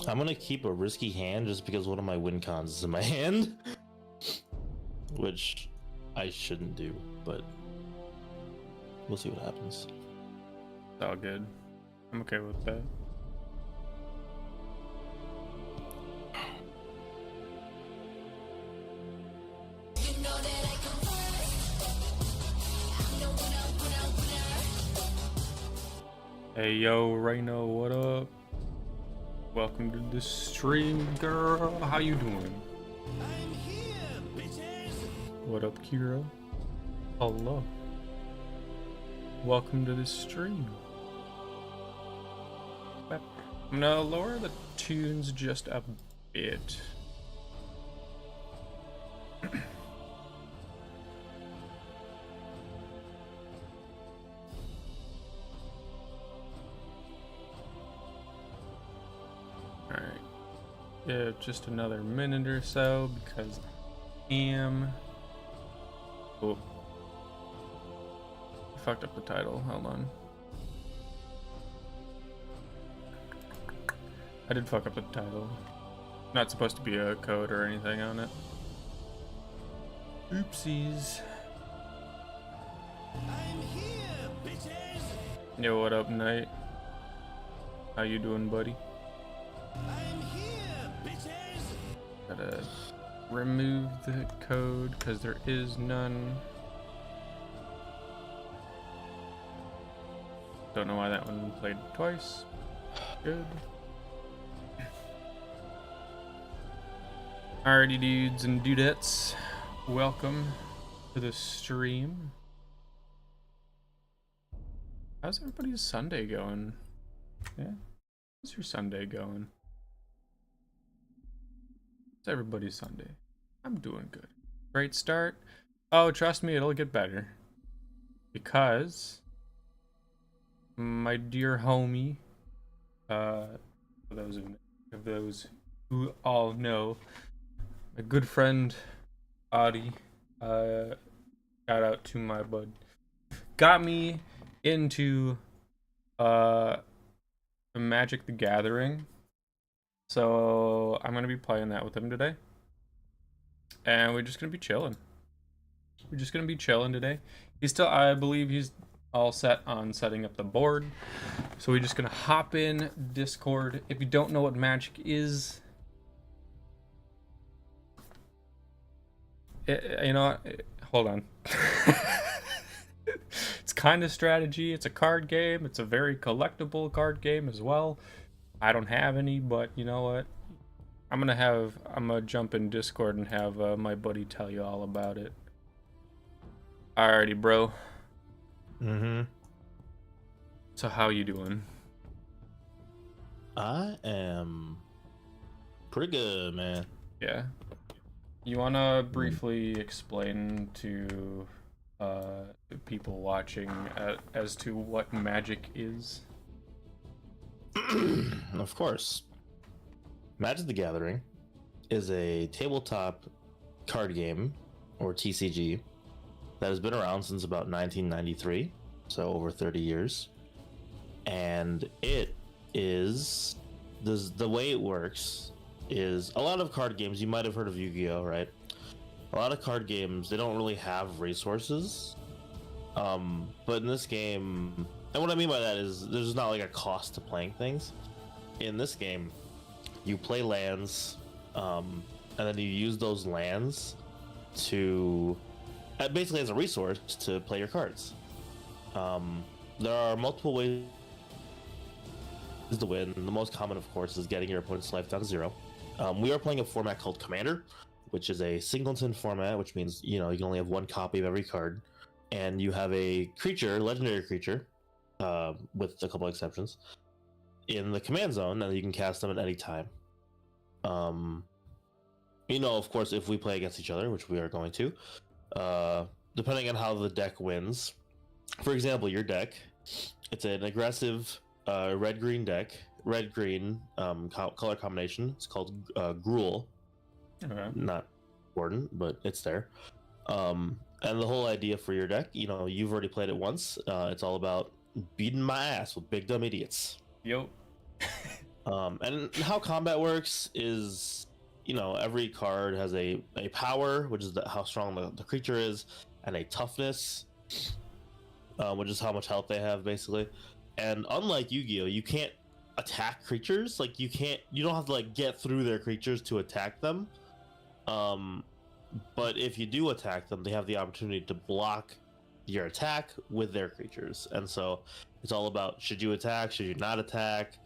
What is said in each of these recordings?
I'm gonna keep a risky hand just because one of my win cons is in my hand, which I shouldn't do, but we'll see what happens. It's all good. I'm okay with that. Hey yo, Reno, what up? Welcome to the stream, girl. How you doing? I'm here, bitches. What up, Kira? Hello. Welcome to the stream. I'm gonna lower the tunes just a bit. Alright. Yeah, just another minute or so because I am. Oh. I fucked up the title. Hold on. I did fuck up the title. Not supposed to be a code or anything on it. Oopsies. I'm here, bitches. Yo, what up, Knight? How you doing, buddy? I'm here, bitches. Gotta remove the code because there is none. Don't know why that one played twice. Good. Alrighty, dudes and dudettes, welcome to the stream. How's everybody's Sunday going? Yeah, how's your Sunday going? How's everybody's Sunday? I'm doing good. Great start. Oh, trust me, it'll get better. Because my dear homie, for those who all know, my good friend AUDI, shout out to my bud, got me into Magic the Gathering. So I'm gonna be playing that with him today. And we're just gonna be chilling. We're just gonna be chilling today. He's still, I believe he's all set on setting up the board. So we're just gonna hop in Discord. If you don't know what Magic is, you know, hold on. It's kind of strategy. It's a card game. It's a very collectible card game as well. I don't have any, but you know what? I'm gonna jump in Discord and have my buddy tell you all about it. Alrighty, bro. So how you doing? I am pretty good, man. Yeah. You wanna briefly explain to people watching as to what Magic is? Of course. Magic the Gathering is a tabletop card game, or TCG, that has been around since about 1993, so over 30 years. And it is, the way it works is, a lot of card games, you might have heard of Yu-Gi-Oh, right? A lot of card games, they don't really have resources. But in this game, and what I mean by that is there's not like a cost to playing things. In this game, you play lands, and then you use those lands to, basically as a resource to play your cards. There are multiple ways to win. The most common, of course, is getting your opponent's life down to 0. We are playing a format called Commander, which is a singleton format, which means, you know, you can only have one copy of every card. And you have a creature, legendary creature, with a couple exceptions, in the command zone, and you can cast them at any time. You know, of course, if we play against each other, which we are going to, depending on how the deck wins. For example, your deck, it's an aggressive red-green deck, red-green color combination. It's called Gruul. Okay. Not important, but it's there. And the whole idea for your deck, you know, you've already played it once. It's all about beating my ass with big dumb idiots. Yo. And how combat works is, every card has a power, which is how strong the creature is, and a toughness, which is how much health they have, basically. And unlike Yu-Gi-Oh, you can't attack creatures. Like you don't have to like get through their creatures to attack them. But if you do attack them, they have the opportunity to block your attack with their creatures. And so it's all about, should you attack, should you not attack?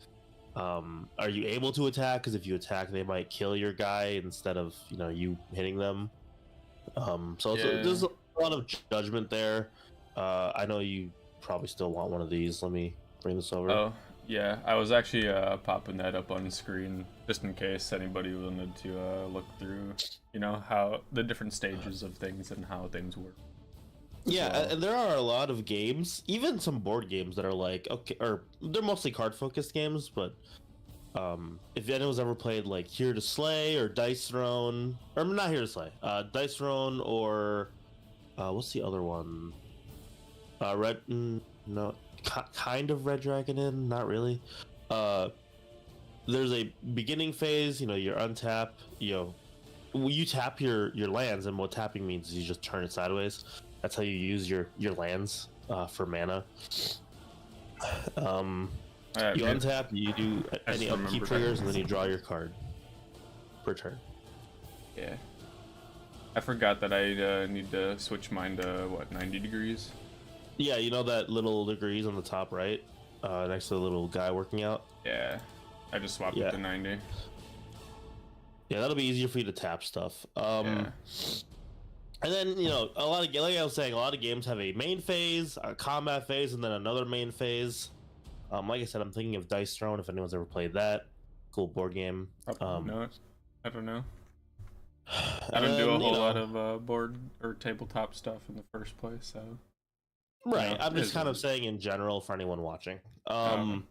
Are you able to attack? Because if you attack, they might kill your guy instead of you hitting them. So there's a lot of judgment there. I know you probably still want one of these. Let me bring this over. Oh yeah, I was actually popping that up on screen just in case anybody wanted to look through, how the different stages of things and how things work. Yeah, and there are a lot of games, even some board games that are like, okay, or they're mostly card focused games, but if anyone's ever played like Here to Slay or Dice Throne, or not Here to Slay, Dice Throne, or what's the other one? Kind of Red Dragon Inn, not really. There's a beginning phase, you're untap, you tap your lands, and what tapping means is you just turn it sideways. That's how you use your lands for mana. You untap, you do any upkeep triggers, and then you draw your card per turn. Yeah. I forgot that I need to switch mine to, 90 degrees? Yeah, that little degrees on the top right, next to the little guy working out? Yeah. I just swapped it to 90. Yeah, that'll be easier for you to tap stuff. Yeah. And then, a lot of, like I was saying, a lot of games have a main phase, a combat phase, and then another main phase. Like I said, I'm thinking of Dice Throne, if anyone's ever played that. Cool board game. No, I don't know. I don't do a whole lot of board or tabletop stuff in the first place, so... Right, I'm just kind of saying in general for anyone watching. The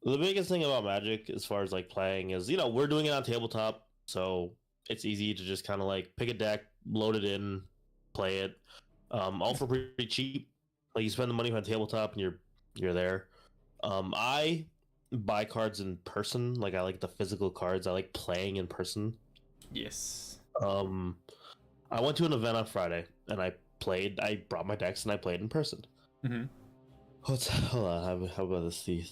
biggest thing about Magic, as far as like playing, is, we're doing it on tabletop, so it's easy to just kind of like pick a deck, load it in, play it, all for pretty cheap. Like you spend the money on tabletop and you're there. I buy cards in person. Like I like the physical cards. I like playing in person. Yes. I went to an event on Friday and I brought my decks and I played in person. Mm-hmm. Hold on, how about this, Steve?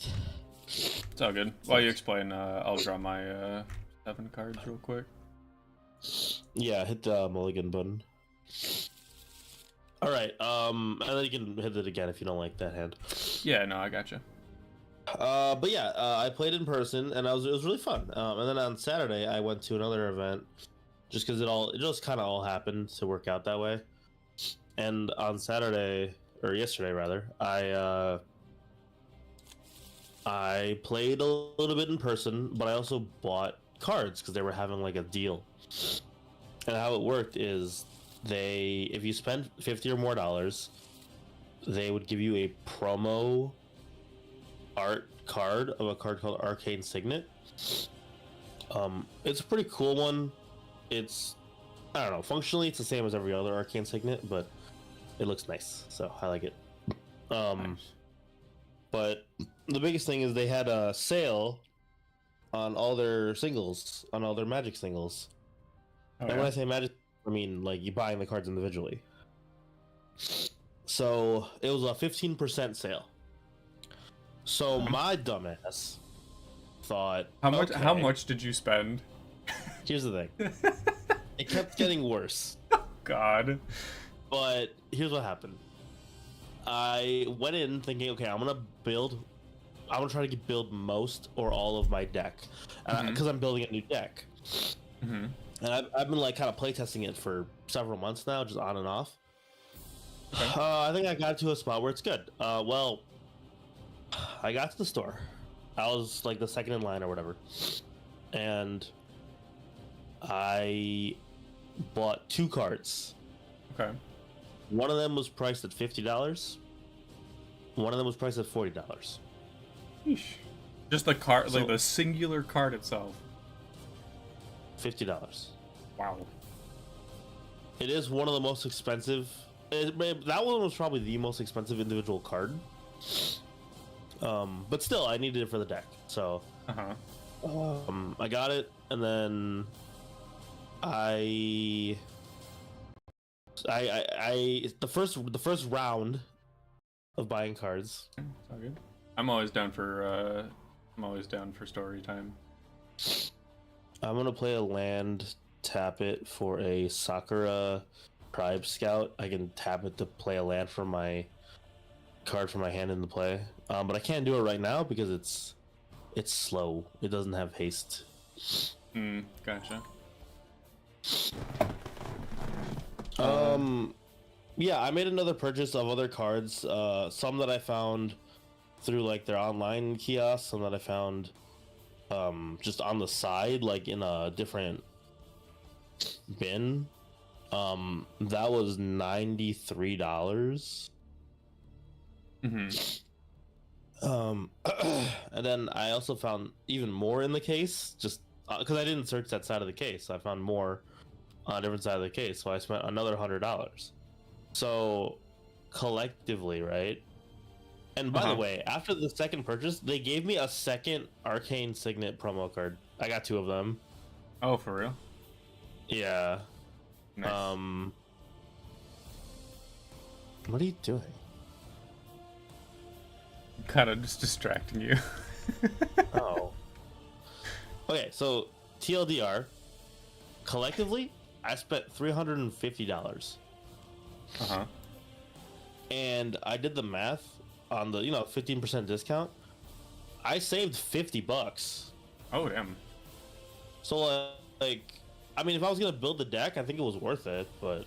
It's all good. While you explain, I'll draw my 7 cards real quick. Yeah, hit the mulligan button. All right, and then you can hit it again if you don't like that hand. Yeah, no, I gotcha. But yeah, I played in person and it was really fun. And then on Saturday I went to another event, just because it just kind of all happened to work out that way. And on Saturday, or yesterday rather, I played a little bit in person, but I also bought cards because they were having like a deal. And how it worked is if you spend $50 or more, they would give you a promo art card of a card called Arcane Signet. It's a pretty cool one. I don't know, functionally it's the same as every other Arcane Signet, but it looks nice, so I like it. Nice. But the biggest thing is they had a sale on all their singles, on all their Magic singles. Oh, and when I say Magic, I mean like you buying the cards individually. So it was a 15% sale. So my dumbass thought, How much did you spend? Here's the thing. It kept getting worse. God. But here's what happened. I went in thinking, okay, I'm gonna try to build most or all of my deck, because I'm building a new deck. Mm-hmm. And I've been like kind of playtesting it for several months now, just on and off. Okay. I think I got to a spot where it's good. Well, I got to the store. I was like the second in line or whatever, and I bought 2 cards. Okay. One of them was priced at $50. One of them was priced at $40. Sheesh. Just the card, So- like the singular card itself. $50. Wow. It is one of the most expensive. That one was probably the most expensive individual card. But still, I needed it for the deck, so I got it, and then the first round of buying cards. It's all good. I'm always down for story time. I'm gonna play a land, tap it for a Sakura Tribe Scout. I can tap it to play a land for my card for my hand in the play. But I can't do it right now because it's slow. It doesn't have haste. Gotcha. Yeah, I made another purchase of other cards. Some that I found through like their online kiosk, some that I found just on the side, like in a different bin. That was $93. And then I also found even more in the case, just because I didn't search that side of the case. I found more on a different side of the case, so I spent another $100. So collectively, right? And by the way, after the second purchase, they gave me a second Arcane Signet promo card. I got 2 of them. Oh, for real? Yeah. Nice. What are you doing? Kind of just distracting you. Oh. Okay, so TLDR, collectively, I spent $350. And I did the math on the 15% discount. I saved $50. Oh damn. So like, I mean, if I was gonna build the deck, I think it was worth it. But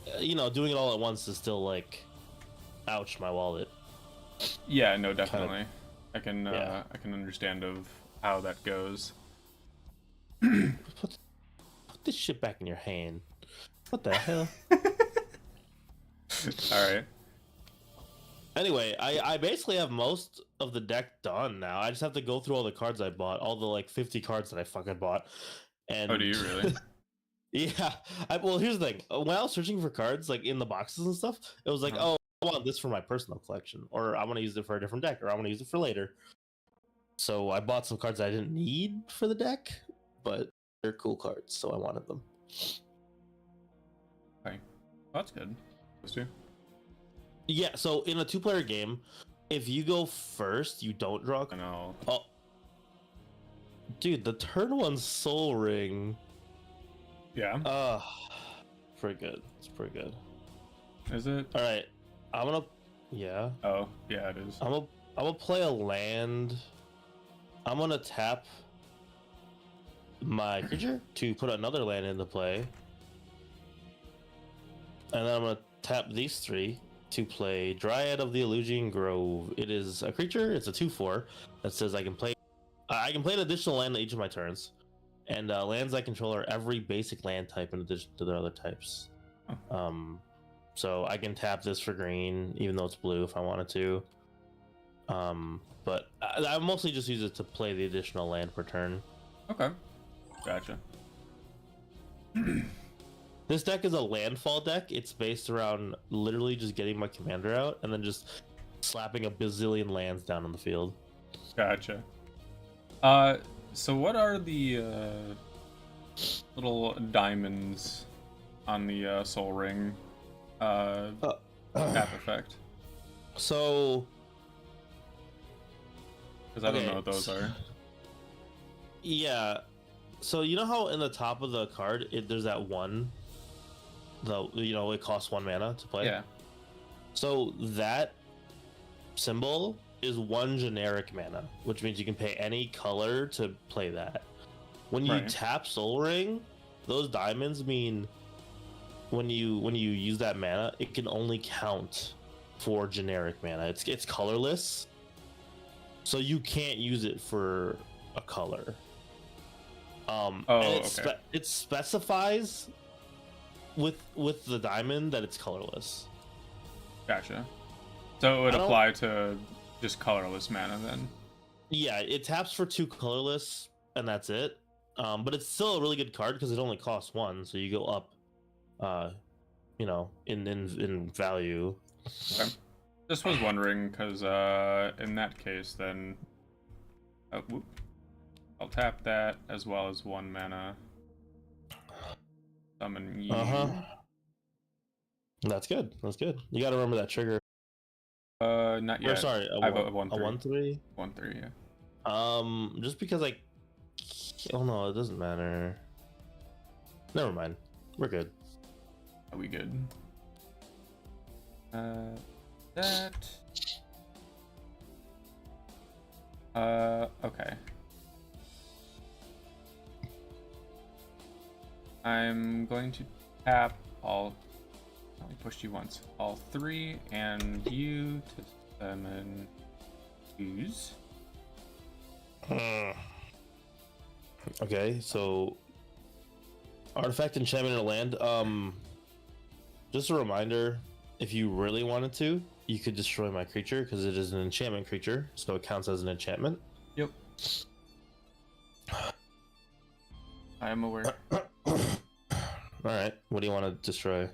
doing it all at once is still like, ouch, my wallet. Yeah, no, definitely. I can understand of how that goes. Put this shit back in your hand. What the hell? All right. Anyway, I basically have most of the deck done now. I just have to go through all the cards I bought, all the like 50 cards that I fucking bought. And Oh, do you really? Yeah. Well, here's the thing. When I was searching for cards, like in the boxes and stuff, it was like, oh, I want this for my personal collection, or I want to use it for a different deck, or I want to use it for later. So I bought some cards I didn't need for the deck, but they're cool cards, so I wanted them. Okay. That's good. Those two. Yeah, so in a 2-player game, if you go first, you don't draw. I know. Oh, dude, the turn 1 Soul Ring. Yeah. Pretty good. It's pretty good. Is it? All right, I'm gonna. Yeah. Oh, yeah, it is. I'm gonna play a land. I'm gonna tap my creature to put another land into play, and then I'm gonna tap these 3 to play Dryad of the Illusion Grove. It is a creature. It's a 2/4 that says I can play an additional land at each of my turns, and lands I control are every basic land type in addition to their other types. So I can tap this for green, even though it's blue if I wanted to. But I mostly just use it to play the additional land per turn. Okay. Gotcha. This deck is a landfall deck. It's based around literally just getting my commander out and then just slapping a bazillion lands down on the field. Gotcha. So what are the little diamonds on the Soul Ring tap effect? So, because I don't know what those are. Yeah. So you know how in the top of the card there's that one, it costs 1 mana to play. Yeah. So that symbol is 1 generic mana, which means you can pay any color to play that. When you tap Soul Ring, those diamonds mean when you use that mana, it can only count for generic mana. It's colorless, so you can't use it for a color. It specifies with the diamond that it's colorless. Gotcha. So it would apply to just colorless mana then? Yeah, it taps for 2 colorless, and that's it. But it's still a really good card because it only costs 1, so you go up, in value. Okay. Just was wondering, because in that case, then whoop, I'll tap that as well as 1 mana. Summon you. That's good. That's good. You got to remember that trigger. Not Or yet. sorry, I have a 1/3. a 1/3. 1/3, yeah. Just because oh no, it doesn't matter. Never mind. We're good. Are we good? That. Okay. I'm going to tap all. I only pushed you once. All 3, and you to summon use. Okay, so artifact, enchantment, or land. Just a reminder, if you really wanted to, you could destroy my creature because it is an enchantment creature, so it counts as an enchantment. Yep. I am aware. All right, what do you want to destroy?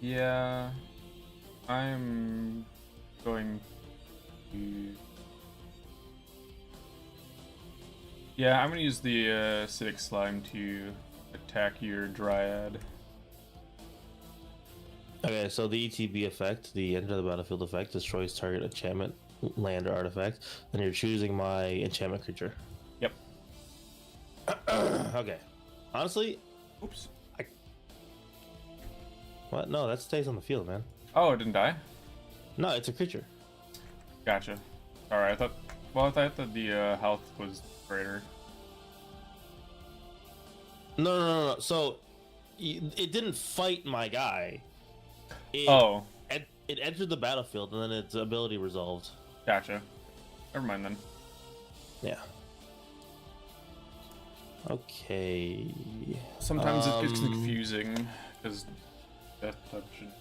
Yeah, I'm going to. Yeah, I'm gonna use the acidic slime to attack your dryad. Okay, so the ETB effect, the enter the battlefield effect, destroys target enchantment, land, or artifact, and you're choosing my enchantment creature. Yep. Okay. Honestly, Oops. what? No, that stays on the field, man. Oh, it didn't die? No, it's a creature. Gotcha. Alright, I thought. Well, I thought that the health was greater. No. So, it didn't fight my guy. It entered the battlefield, and then its ability resolved. Gotcha. Never mind then. Yeah. Okay. Sometimes it gets confusing because death touch and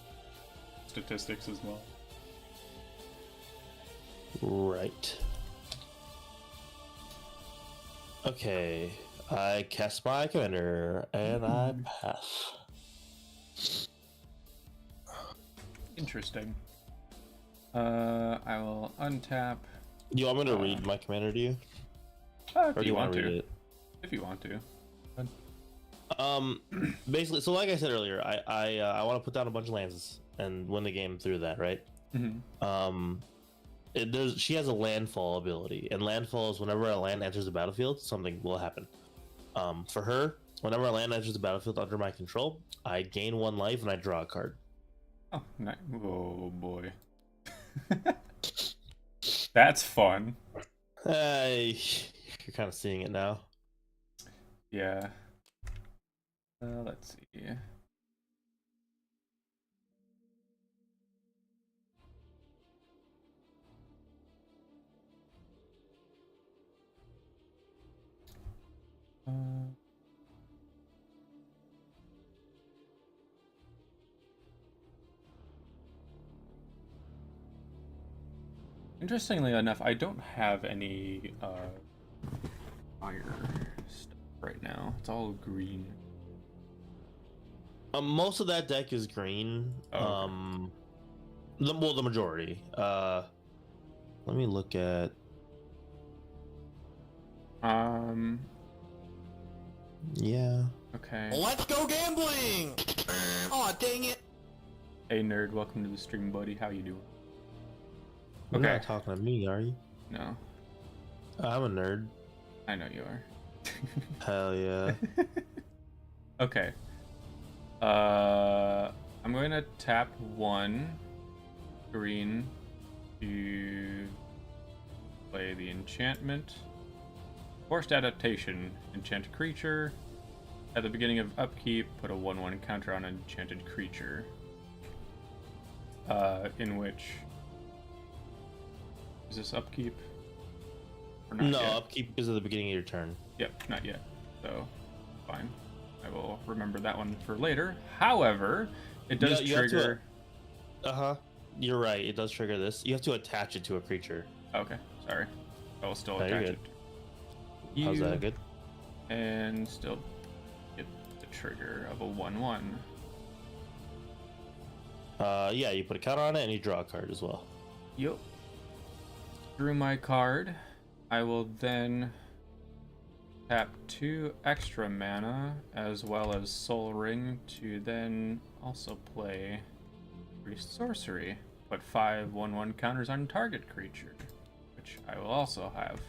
statistics as well. Right. Okay. I cast my commander, and I pass. Interesting. I will untap. You want me to read my commander to you? If Or do you want to read to. it? If you want to. Basically, so like I said earlier, I want to put down a bunch of lands and win the game through that, right? Mm-hmm. She has a landfall ability, and landfall is whenever a land enters the battlefield, something will happen. For her, whenever a land enters the battlefield under my control, I gain 1 life and I draw a card. Oh, nice. Oh boy. That's fun. You're kind of seeing it now. Yeah. Let's see. Interestingly enough, I don't have any fire stuff right now. It's all green. Most of that deck is green. Oh, okay. The majority. Let me look at. Yeah. Okay. Let's go gambling! Aw, dang it! Hey nerd, welcome to the stream, buddy. How you doing? You're Okay. not talking to me, are you? No, I'm a nerd. I know you are. Hell yeah. Okay. I'm going to tap 1 green to play the enchantment. Forced adaptation. Enchant a creature. At the beginning of upkeep, put a 1/1 counter on an enchanted creature. In which... Is this upkeep? Or not No, yet? upkeep is at the beginning of your turn. Yep, not yet. So, fine. I will remember that one for later. However, it does You have to- trigger... You're right. It does trigger this. You have to attach it to a creature. Okay, sorry. I will still No, you're attach good. it. How's that good? And still get the trigger of a 1/1. Yeah, you put a counter on it and you draw a card as well. Yup. Drew my card. I will then tap 2 extra mana as well as Soul Ring to then also play 3 sorcery. Put 5 1/1 counters on target creature, which I will also have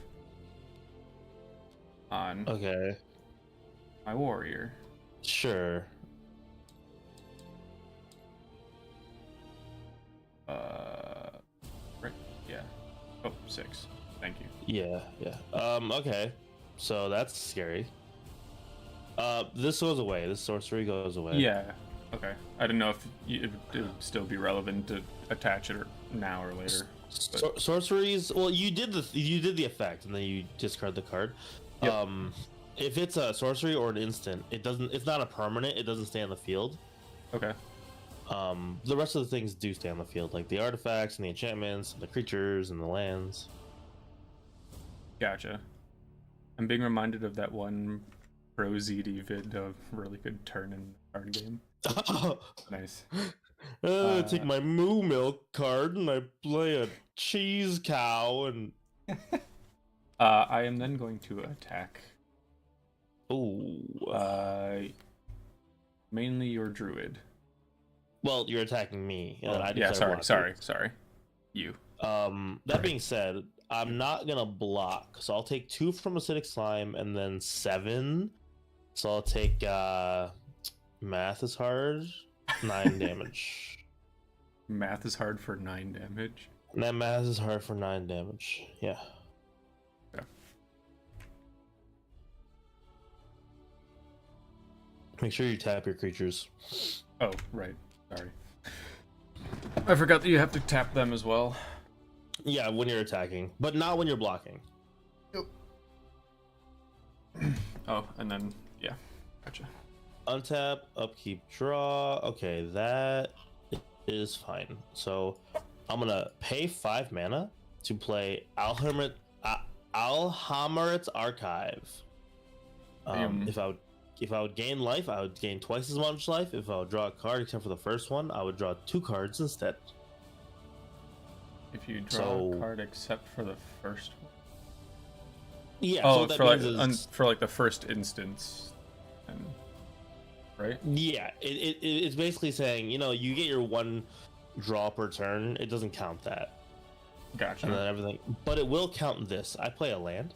on Okay. my warrior. Sure. Right? Yeah. Oh, 6. Thank you. Yeah. Okay. So that's scary. This goes away. This sorcery goes away. Yeah. Okay. I didn't know if it would still be relevant to attach it now or later. Sorceries. Well, you did the effect, and then you discard the card. Yep. If it's a sorcery or an instant, it doesn't. It's not a permanent. It doesn't stay on the field. Okay. The rest of the things do stay on the field, like the artifacts and the enchantments, and the creatures and the lands. Gotcha. I'm being reminded of that one Pro ZD vid of really good turn in card game. Nice. I take my Moo Milk card and I play a cheese cow and. I am then going to attack. Oh. Mainly your druid. Well, you're attacking me. And then I Yeah. declare Sorry. You. That being said, I'm not gonna block, so I'll take 2 from Acidic Slime and then 7. So I'll take math is hard, 9 damage. Math is hard for 9 damage. And that math is hard for 9 damage. Yeah. Okay. Make sure you tap your creatures. Oh, right. Sorry. I forgot that you have to tap them as well. Yeah, when you're attacking, but not when you're blocking. Oh, and then, yeah. Gotcha. Untap, upkeep, draw. Okay, that is fine. So I'm gonna pay 5 mana to play Alhamerit's Archive. If I would gain life, I would gain twice as much life. If I would draw a card, except for the first one, I would draw 2 cards instead. If you draw a card except for the first one. Yeah. Oh, so for like the first instance, right? Yeah, it's basically saying, you get your 1 draw per turn. It doesn't count that. Gotcha. And then everything, but it will count this. I play a land.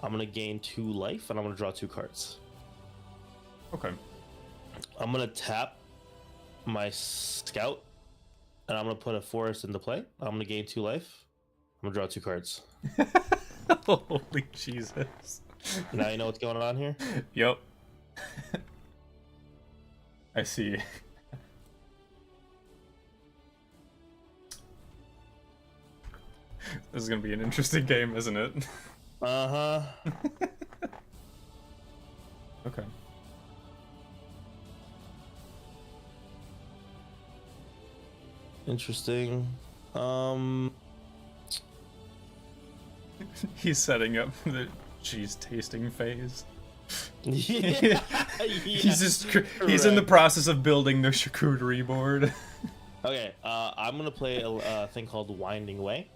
I'm gonna gain 2 life, and I'm gonna draw 2 cards. Okay. I'm gonna tap my scout, and I'm gonna put a forest into play. I'm gonna gain 2 life. I'm gonna draw 2 cards. Holy Jesus! Now you know what's going on here. Yep. I see. This is gonna be an interesting game, isn't it? Uh-huh. Okay. Interesting. He's setting up the cheese tasting phase. Yeah. He's in the process of building the charcuterie board. Okay, I'm gonna play a thing called Winding Way.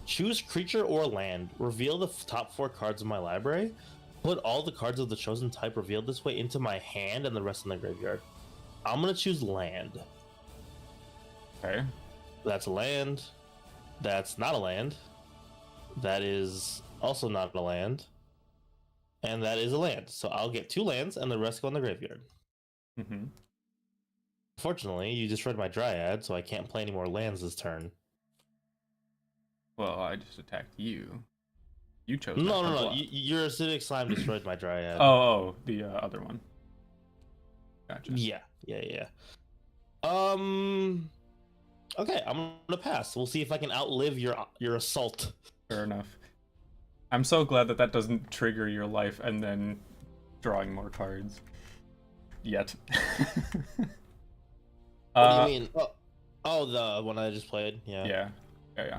Choose creature or land. Reveal the top 4 cards of my library. Put all the cards of the chosen type revealed this way into my hand and the rest in the graveyard. I'm gonna choose land. Okay. That's a land. That's not a land. That is also not a land. And that is a land. So I'll get 2 lands and the rest go in the graveyard. Mm-hmm. Unfortunately, you destroyed my Dryad, so I can't play any more lands this turn. Well, I just attacked you. You chose. No. Your Acidic Slime destroyed my Dryad. Oh, the other one. Gotcha. Yeah. Okay, I'm gonna pass. We'll see if I can outlive your assault. Fair enough. I'm so glad that doesn't trigger your life and then drawing more cards. Yet. What do you mean? Oh, the one I just played. Yeah. Yeah.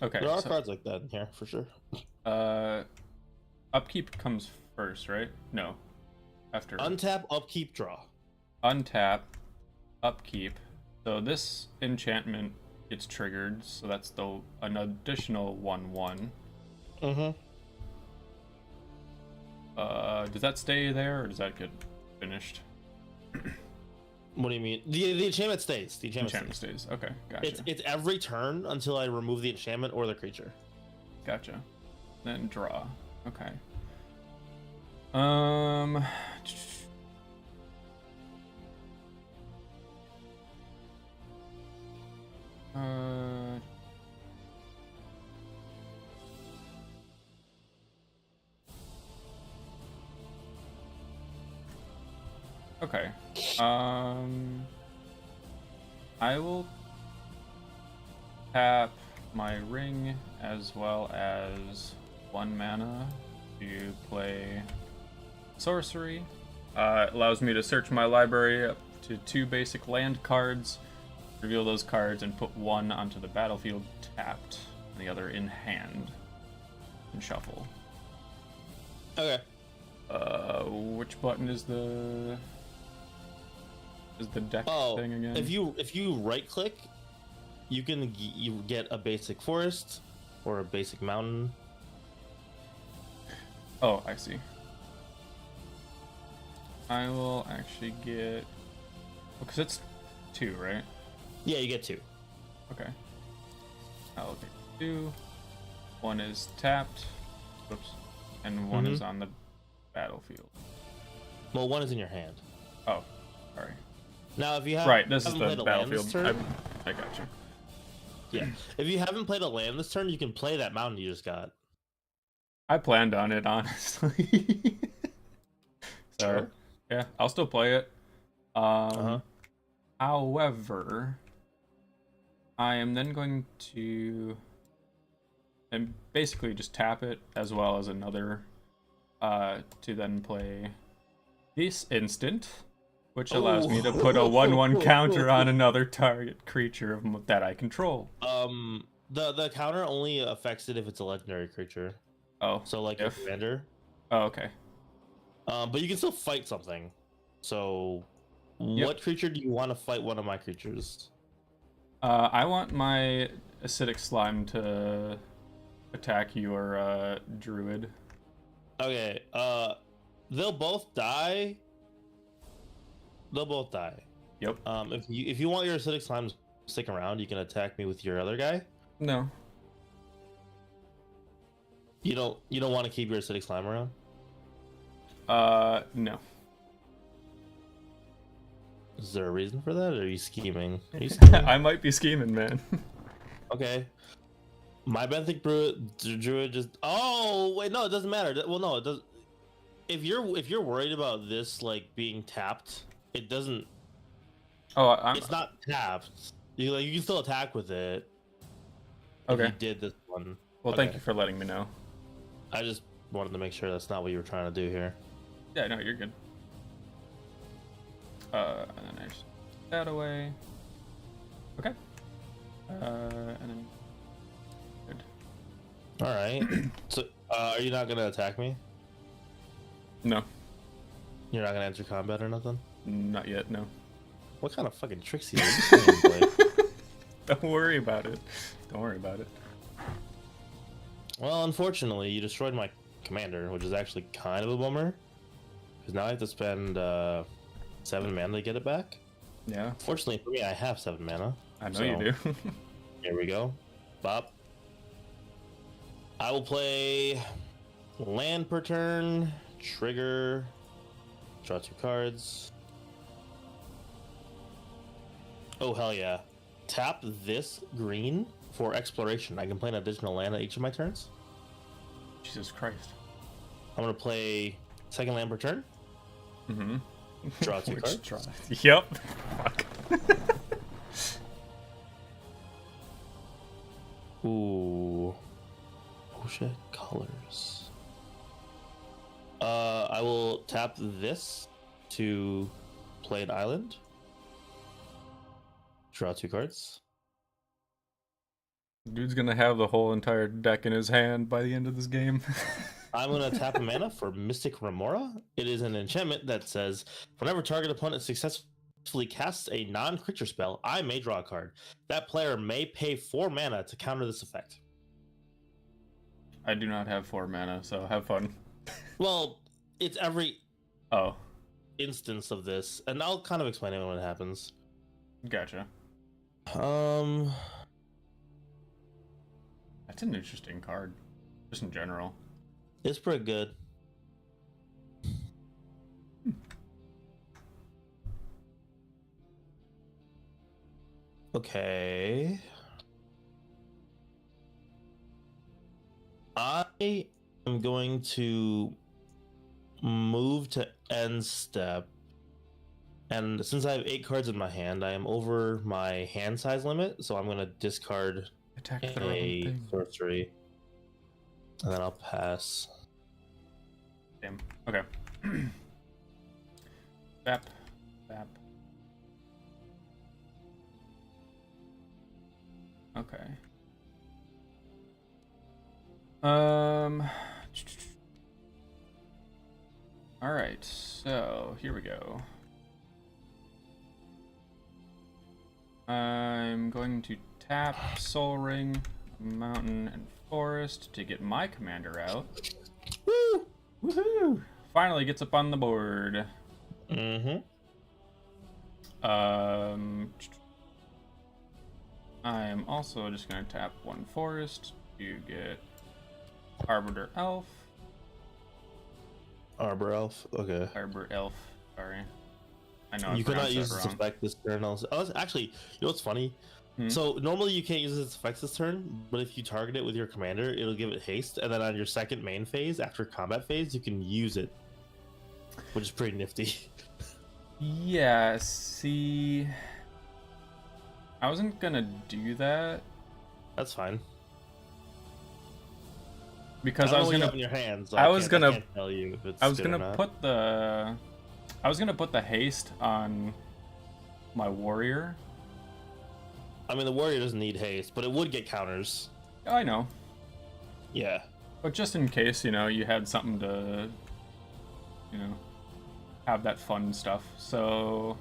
Okay. There are cards like that in here for sure. Upkeep comes first, right? No. After. Untap, upkeep, draw. Untap, upkeep. So this enchantment gets triggered, so that's an additional 1/1. Mm-hmm. Does that stay there, or does that get finished? What do you mean? The enchantment stays. The Enchantment stays. Okay, gotcha. It's every turn until I remove the enchantment or the creature. Gotcha. Then draw. Okay. Uh, okay. I will tap my ring as well as 1 mana to play sorcery. It allows me to search my library up to 2 basic land cards, reveal those cards, and put 1 onto the battlefield tapped, and the other in hand, and shuffle. Okay. Which button is the deck thing again? If you right click, you get a basic forest or a basic mountain. Oh, I see. I will actually get, because it's 2, right? Yeah, you get 2. Okay. I'll get 2. 1 is tapped. Whoops. And 1 is on the battlefield. Well, 1 is in your hand. Oh, sorry. Now, if you have right, this is the battlefield. Turn, I got you. Yeah. If you haven't played a land this turn, you can play that mountain you just got. I planned on it, honestly. So, Sure. yeah, I'll still play it. However, I am then going to and basically just tap it as well as another to then play this instant, which allows me to put a 1/1 counter on another target creature that I control. The counter only affects it if it's a legendary creature. Oh, so like a commander. Oh, okay. But you can still fight something. So, what creature do you want to fight? One of my creatures. I want my acidic slime to attack your druid. Okay. They'll both die. They'll both die. Yep. If you want your acidic slime to stick around, you can attack me with your other guy. No. You don't want to keep your acidic slime around? No. Is there a reason for that, or are you scheming? I might be scheming, man. Okay. My benthic druid just. Oh wait, no, it doesn't matter. Well, no, it does. If you're worried about this like being tapped, it doesn't. Oh, it's not tapped. You can still attack with it. Okay. If you did this one. Well, thank you for letting me know. I just wanted to make sure that's not what you were trying to do here. Yeah, no, you're good. And then I just put that away. Okay. And then good. All right. So, are you not gonna attack me? No. You're not gonna enter combat or nothing? Not yet. No. What kind of fucking tricks are you playing? Don't worry about it. Don't worry about it. Well, unfortunately, you destroyed my commander, which is actually kind of a bummer. Because now I have to spend 7 mana to get it back. Yeah. Fortunately for me, I have 7 mana. I know you do. Here we go. Bop. I will play land per turn, trigger, draw 2 cards. Oh, hell yeah. Tap this green for exploration. I can play an additional land at each of my turns. Jesus Christ. I'm going to play second land per turn. Mm-hmm. Draw 2 cards. Yep. Fuck. Ooh. Oh shit. Colors. I will tap this to play an island. Draw 2 cards. Dude's gonna have the whole entire deck in his hand by the end of this game. I'm going to tap a mana for Mystic Remora. It is an enchantment that says, whenever target opponent successfully casts a non-creature spell, I may draw a card. That player may pay 4 mana to counter this effect. I do not have 4 mana, so have fun. Well, it's every Oh, instance of this, and I'll kind of explain it when it happens. gotcha. That's an interesting card, just in general. It's pretty good. Okay. I am going to move to end step. And since I have 8 cards in my hand, I am over my hand size limit, so I'm going to discard Attack the a relevant thing. sorcery. And then I'll pass. Damn. Okay. Bap. Bap. Okay. Alright, so here we go. I'm going to tap Soul Ring, Mountain, and Forest to get my commander out. Woo! Woohoo! Finally gets up on the board. Mm-hmm. I'm also just going to tap 1 Forest to get Arbiter Elf. Arbor Elf. Okay. Arbor Elf, sorry. I know You I cannot pronounced use that this wrong. effect this turn. Actually, you know what's funny? Hmm? So normally you can't use this effect this turn, but if you target it with your commander, it'll give it haste, and then on your second main phase, after combat phase, you can use it, which is pretty nifty. Yeah, see... I wasn't gonna do that That's fine. because I I don't was know what you gonna have in your hands. So I was gonna- can't tell you if it's I was good or gonna not. put the haste on my warrior. I mean, the warrior doesn't need haste, but it would get counters. I know, Yeah. but just in case, you know, you had something to, you know, have that fun stuff. So,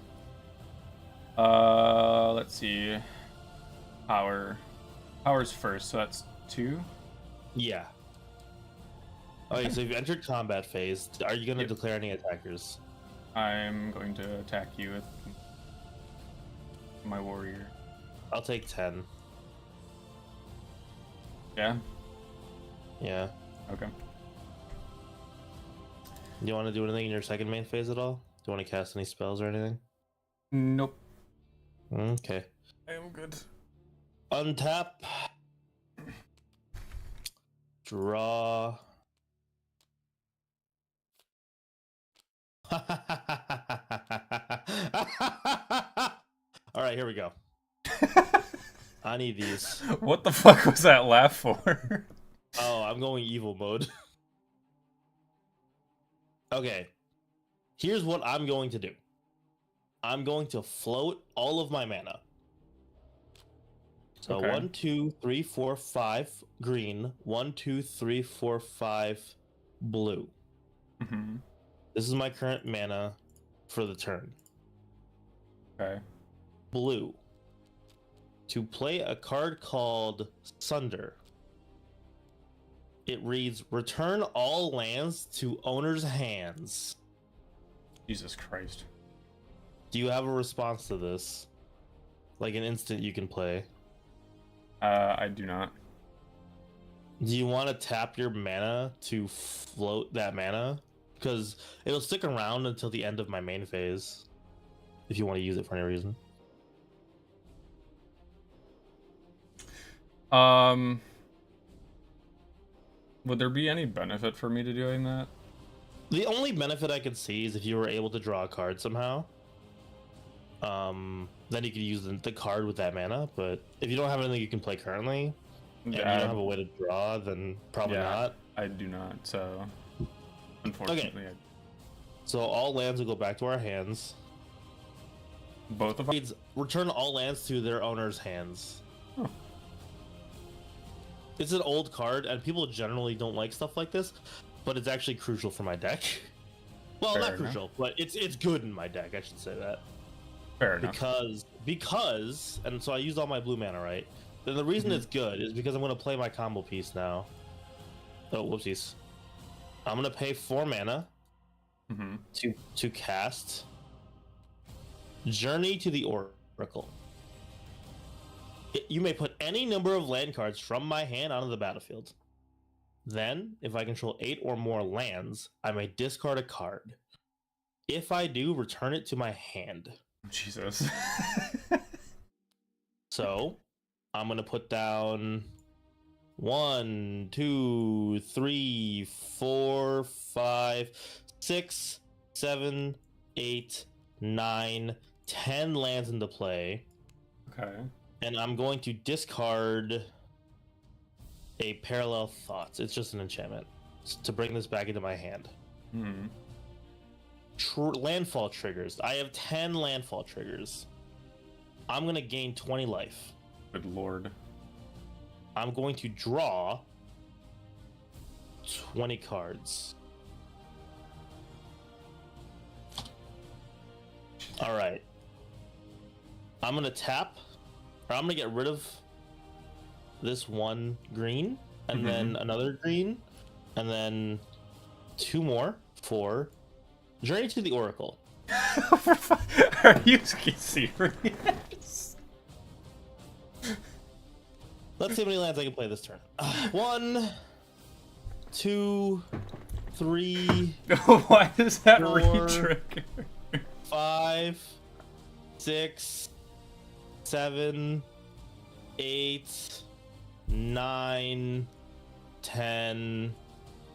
let's see. Power's first, so that's 2. Yeah. Okay, so if you entered combat phase, are you going to Yep. declare any attackers? I'm going to attack you with my warrior. I'll take 10. Yeah. Yeah. Okay. Do you want to do anything in your second main phase at all? Do you want to cast any spells or anything? Nope. Okay. I am good. Untap. Draw. All right, here we go. I need these. What the fuck was that laugh for? Oh, I'm going evil mode. Okay. Here's what I'm going to do. I'm going to float all of my mana. So Okay. 1, 2, 3, 4, 5 green. 1, 2, 3, 4, 5 blue. Mm-hmm. This is my current mana for the turn. Okay. Blue. To play a card called Sunder. It reads, return all lands to owner's hands. Jesus Christ. Do you have a response to this? Like an instant you can play? I do not. Do you want to tap your mana to float that mana? Because it'll stick around until the end of my main phase. If you want to use it for any reason. Would there be any benefit for me to doing that? The only benefit I could see is if you were able to draw a card somehow. Then you could use the card with that mana. But if you don't have anything you can play currently, and you don't have a way to draw, then probably Yeah. not. I do not, so unfortunately, So all lands will go back to our hands. both of them. Reads, return all lands to their owner's hands. Huh. It's an old card, and people generally don't like stuff like this. but it's actually crucial for my deck. Well, Fair not enough. crucial, but it's good in my deck. I should say that. Fair enough. Because, and so I used all my blue mana, right? Then the reason it's good is because I'm going to play my combo piece now. Oh, whoopsies! I'm going to pay 4 mana to cast Journey to the Oracle. You may put any number of land cards from my hand onto the battlefield. Then, if I control 8 or more lands, I may discard a card. If I do, return it to my hand. Jesus. So, I'm going to put down 1, 2, 3, 4, 5, 6, 7, 8, 9, 10 lands into play. Okay. And I'm going to discard a Parallel Thoughts. It's just an enchantment to bring this back into my hand. Landfall triggers. I have 10 landfall triggers. I'm going to gain 20 life. Good lord. I'm going to draw 20 cards. All right. I'm going to tap, or I'm going to get rid of this 1 green, and then another green, and then 2 more for Journey to the Oracle. Are you serious? Let's see how many lands I can play this turn. 1, 2, 3. Why does that 4, re-trigger? 5, 6, 7, 8, 9, 10,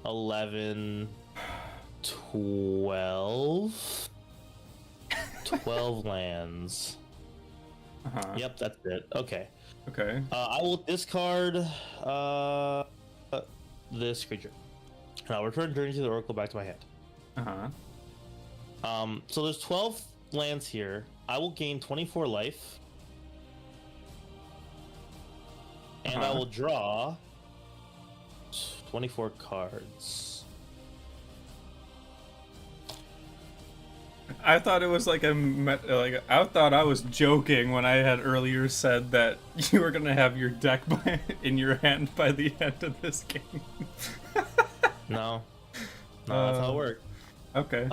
11, 12. 12 lands. Yep, that's it. Okay. Okay. I will discard this creature. And I'll return Journey to the Oracle back to my hand. So there's 12 lands here. I will gain 24 life. And I will draw 24 cards. I thought it was like I thought I was joking when I had earlier said that you were gonna have your deck in your hand by the end of this game. No, that's how it worked. Okay.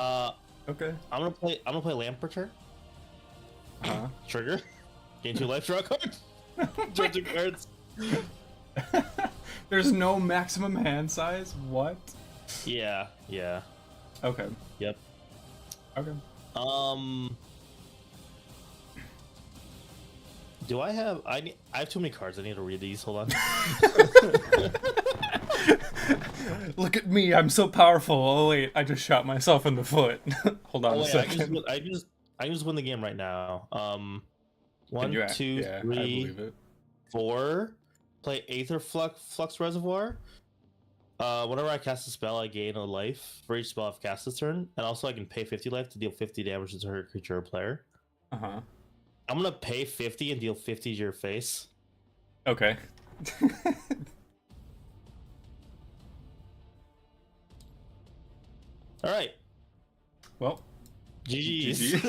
Okay. I'm gonna play Lamperter. Trigger. Gain 2 life, draw a card. Draw 2 cards. There's no maximum hand size? What? Yeah. Okay. Yep. Okay. Do I have I have too many cards. I need to read these. Hold on. Look at me, I'm so powerful. Oh wait, I just shot myself in the foot. Hold on a second. I just win the game right now. 1, Yeah, 2, I 3, believe it. 4. Play Aether Flux Reservoir. Whenever I cast a spell, I gain a life for each spell I've cast this turn, and also I can pay 50 life to deal 50 damage to target creature or player. I'm gonna pay 50 and deal 50 to your face. Okay. All right. Well, GG's.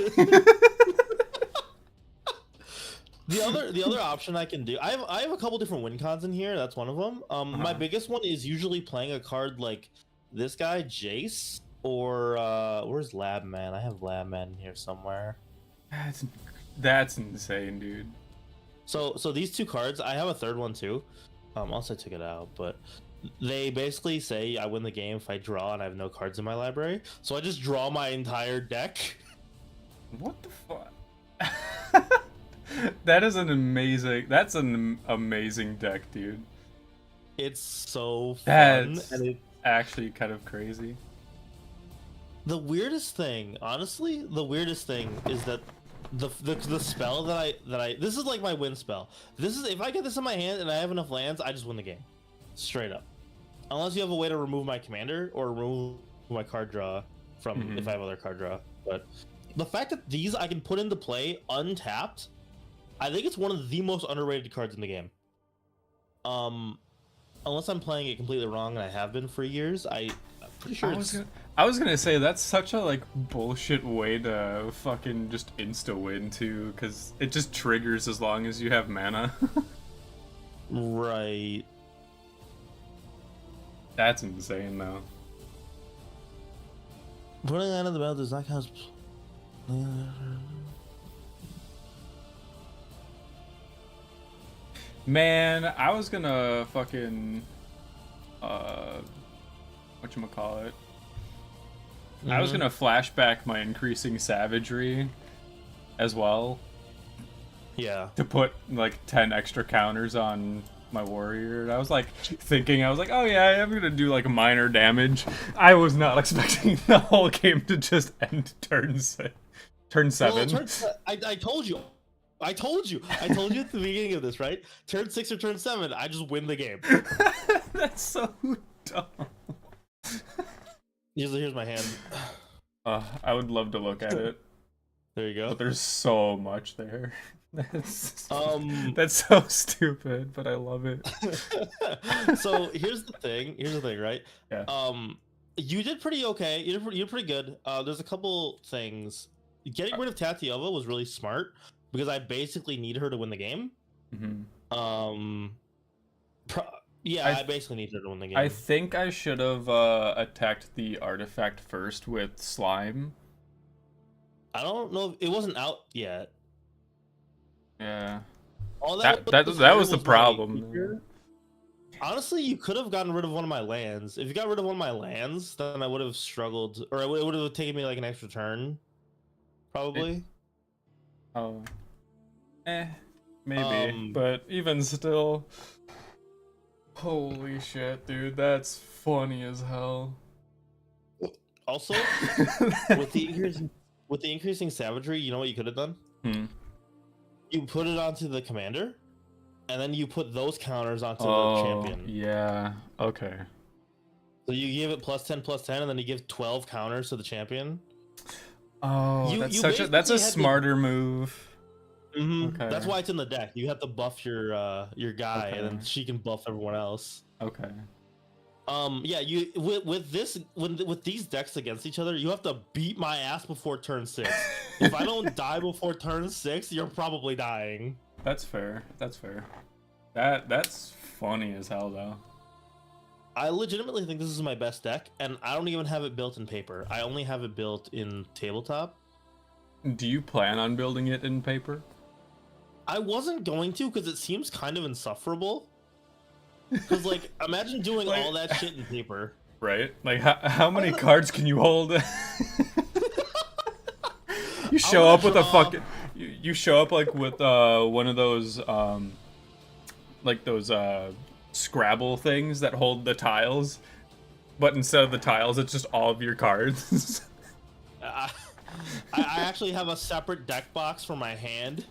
The other option I can do, I have a couple different win cons in here. That's one of them. My biggest one is usually playing a card like this guy, Jace, or where's Lab Man? I have Lab Man in here somewhere. that's insane, dude. So these 2 cards, I have a third one too. Also I took it out, but they basically say I win the game if I draw and I have no cards in my library. So I just draw my entire deck. What the fuck? That's an amazing deck, dude. It's so fun. That's and actually kind of crazy. The weirdest thing is that the spell that I this is like my win spell. This is, if I get this in my hand and I have enough lands, I just win the game. Straight up. Unless you have a way to remove my commander or remove my card draw from if I have other card draw. But the fact that these I can put into play untapped, I think it's one of the most underrated cards in the game. Unless I'm playing it completely wrong, and I have been for years, Pretty sure I was gonna say that's such a like bullshit way to fucking just insta win too, because it just triggers as long as you have mana. right. That's insane though. Putting out of the belt does not count. Man, I was gonna fucking whatchamacallit? I was gonna flashback my increasing savagery as well Yeah. to put like 10 extra counters on my warrior. And I was like thinking, oh yeah, I'm gonna do like minor damage. I was not expecting the whole game to just end turn 7. Well, I told you. I told you at the beginning of this, right? Turn 6 or turn 7, I just win the game. That's so dumb. Here's my hand. I would love to look at it. There you go. But there's so much there. That's so stupid, but I love it. So here's the thing, right? Yeah. You did pretty okay. You're pretty good. There's a couple things. Getting rid of Tatiova was really smart because I basically need her to win the game. Mm-hmm. I basically need her to win the game. I think I should have attacked the artifact first with slime. I don't know. It wasn't out yet. Yeah. All that was the problem. Honestly, you could have gotten rid of one of my lands. If you got rid of one of my lands, then I would have struggled, or it would have taken me like an extra turn, probably. Maybe, but even still, holy shit, dude, that's funny as hell. Also, with the increasing savagery, you know what you could have done? You put it onto the commander, and then you put those counters onto the champion. Yeah. Okay. So you give it +10/+10, and then you give 12 counters to the champion. Oh, that's a smarter move. Mm-hmm. Okay. That's why it's in the deck. You have to buff your guy, and then she can buff everyone else. Okay. Yeah. You with these decks against each other, you have to beat my ass before turn 6. If I don't die before turn 6, you're probably dying. That's fair. That's funny as hell though. I legitimately think this is my best deck, and I don't even have it built in paper. I only have it built in tabletop. Do you plan on building it in paper? I wasn't going to, because it seems kind of insufferable. Because, like, imagine doing all that shit in paper. Right? Like, how many cards can you hold? You show up with a fucking... You show up, like, with one of those, like, those, Scrabble things that hold the tiles. But instead of the tiles, it's just all of your cards. I actually have a separate deck box for my hand.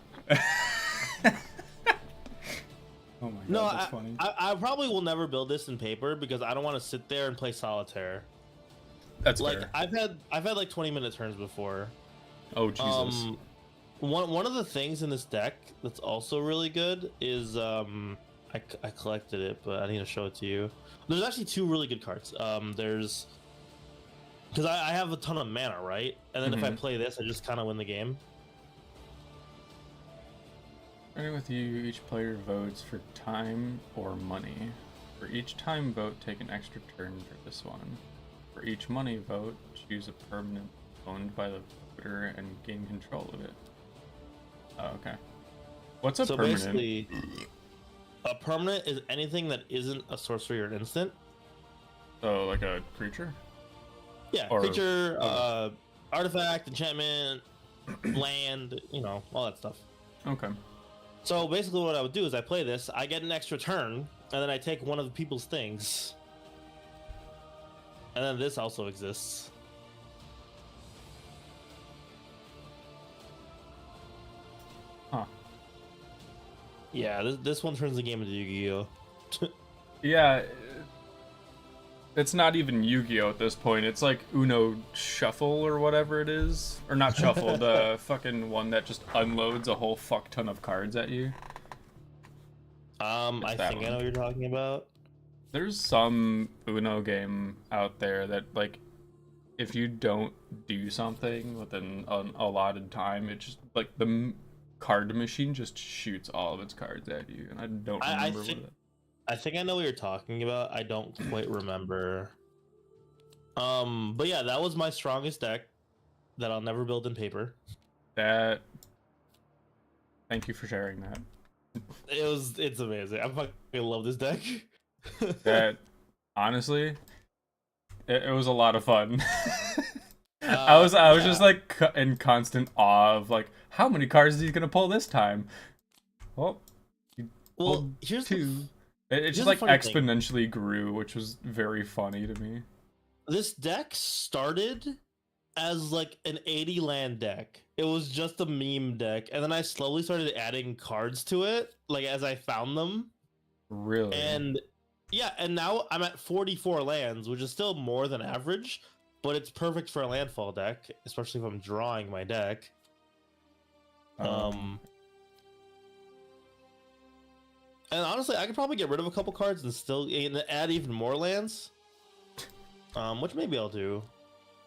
Oh my god, that's funny. I probably will never build this in paper because I don't want to sit there and play solitaire. That's like fair. I've had like 20-minute turns before. Oh Jesus. One of the things in this deck that's also really good is I collected it, but I need to show it to you. There's actually 2 really good cards. There's because I have a ton of mana, right? And then if I play this, I just kind of win the game. Starting with you, each player votes for time or money. For each time vote, take an extra turn for this one. For each money vote, choose a permanent owned by the voter and gain control of it. Oh, okay. What's a permanent? Basically, a permanent is anything that isn't a sorcery or an instant. So, like a creature? Yeah, creature, artifact, enchantment, land, all that stuff. Okay. So basically what I would do is I play this, I get an extra turn, and then I take one of the people's things. And then this also exists. Huh. Yeah, this one turns the game into Yu-Gi-Oh! Yeah, it's not even Yu-Gi-Oh at this point. It's like Uno Shuffle or whatever it is. Or not Shuffle, the fucking one that just unloads a whole fuck ton of cards at you. I think I know what you're talking about. There's some Uno game out there that, like, if you don't do something within an allotted time, it just, like, the card machine just shoots all of its cards at you, and I don't remember what I think I know what you're talking about. I don't quite remember. But yeah, that was my strongest deck that I'll never build in paper. that. Thank you for sharing that. It's amazing. I fucking love this deck. That honestly, it was a lot of fun. I was just like in constant awe of like how many cards is he gonna pull this time? Well, here's two. It just the like funny exponentially grew, which was very funny to me. this deck started as like an 80 land deck. It was just a meme deck, and then I slowly started adding cards to it, like as I found them. Really? And yeah, and now I'm at 44 lands, which is still more than average, but it's perfect for a landfall deck, especially if I'm drawing my deck. And honestly, I could probably get rid of a couple cards and still add even more lands. Which maybe I'll do.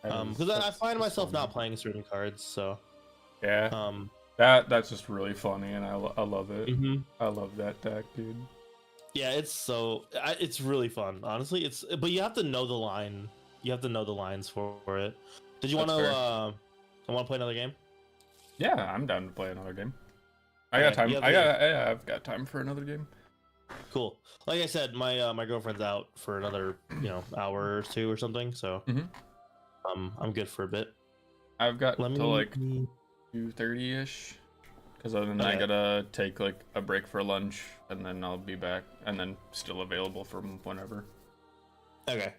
Because I find myself not playing certain cards, so. Yeah. That's just really funny, and I love it. Mm-hmm. I love that deck, dude. Yeah, it's really fun. Honestly, but you have to know the line. You have to know the lines for it. Did you want to play another game? Yeah, I'm down to play another game. I got time. I've got time for another game. Cool. Like I said, my girlfriend's out for another hour or two or something, so I'm good for a bit. I've got till like 2:30ish, because then I gotta take like a break for lunch, and then I'll be back, and then still available for whenever. Okay.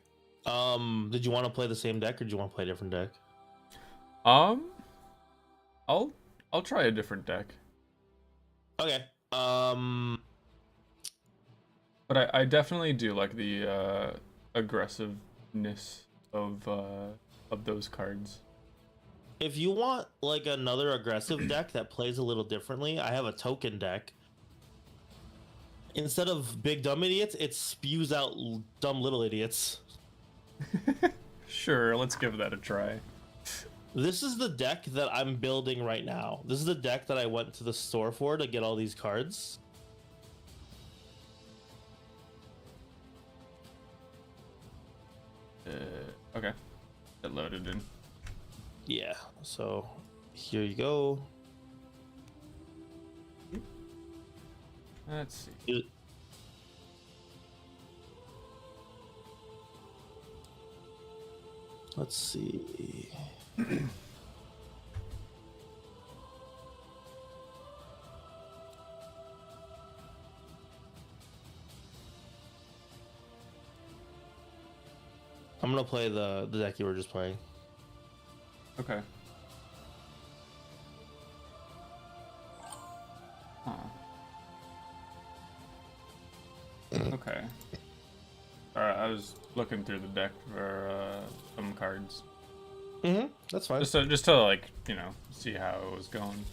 Did you want to play the same deck, or do you want to play a different deck? I'll try a different deck. Okay. But I definitely do like the aggressiveness of those cards. If you want like another aggressive deck that plays a little differently, I have a token deck. Instead of big dumb idiots, it spews out dumb little idiots. Sure, let's give that a try. This is the deck that I'm building right now. This is the deck that I went to the store for to get all these cards. Okay. It loaded in. Yeah, so here you go. Let's see. Let's see. I'm gonna play the deck you were just playing. Okay. Huh. Okay. Alright, I was looking through the deck for some cards. That's fine. Just to like, see how it was going.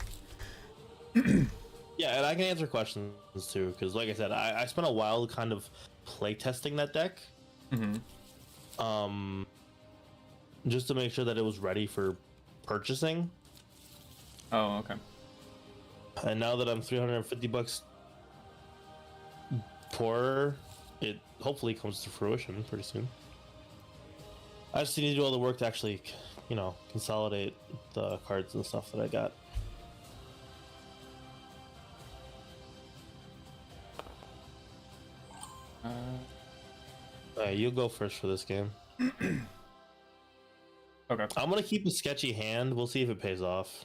Yeah, and I can answer questions too, because like I said, I spent a while kind of play testing that deck. Just to make sure that it was ready for purchasing. Oh, okay. And now that I'm $350 poorer, it hopefully comes to fruition pretty soon. I just need to do all the work to actually, consolidate the cards and stuff that I got. Alright, you go first for this game. Okay. I'm gonna keep a sketchy hand. We'll see if it pays off.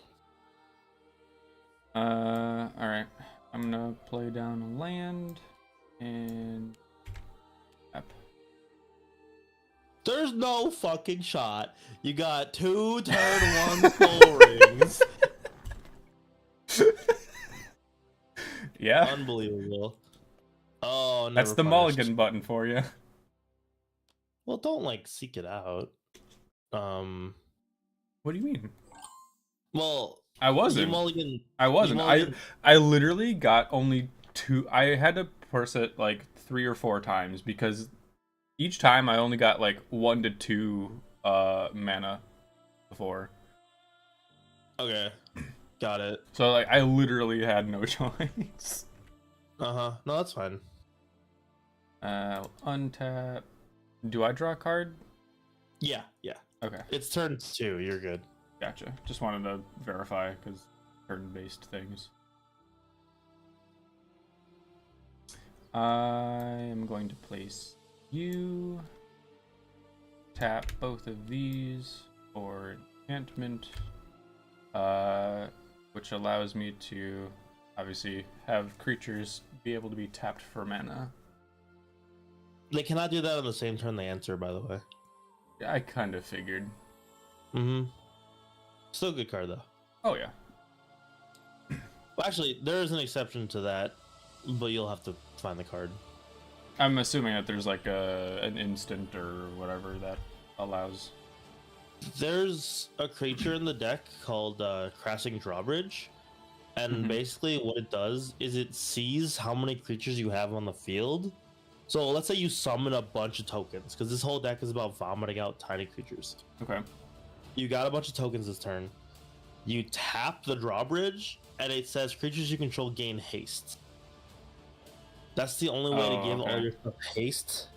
Alright. I'm gonna play down a land and tap. There's no fucking shot. You got 2 turn 1 Soul Rings. Yeah. Unbelievable. Oh, that's the mulligan button for you. Well, don't seek it out. What do you mean? Well, I wasn't. I wasn't. I literally got only 2. I had to press it like 3 or 4 times because Each time I only got like 1 to 2 mana before. Okay, got it. So like I literally had no choice. No, that's fine. Untap. Do I draw a card? Yeah. Okay, It's turn 2. You're good. gotcha. Just wanted to verify because turn-based things. I am going to place you. Tap both of these for enchantment, which allows me to obviously have creatures be able to be tapped for mana. They cannot do that on the same turn they answer, by the way. Yeah, I kind of figured. Still a good card, though. Oh yeah. Well, actually, there is an exception to that, but you'll have to find the card. I'm assuming that there's like an instant or whatever that allows. There's a creature in the deck called Crashing Drawbridge, and basically what it does is it sees how many creatures you have on the field. So let's say you summon a bunch of tokens, because this whole deck is about vomiting out tiny creatures. Okay. You got a bunch of tokens this turn. You tap the drawbridge, and it says creatures you control gain haste. That's the only way to give all your stuff haste.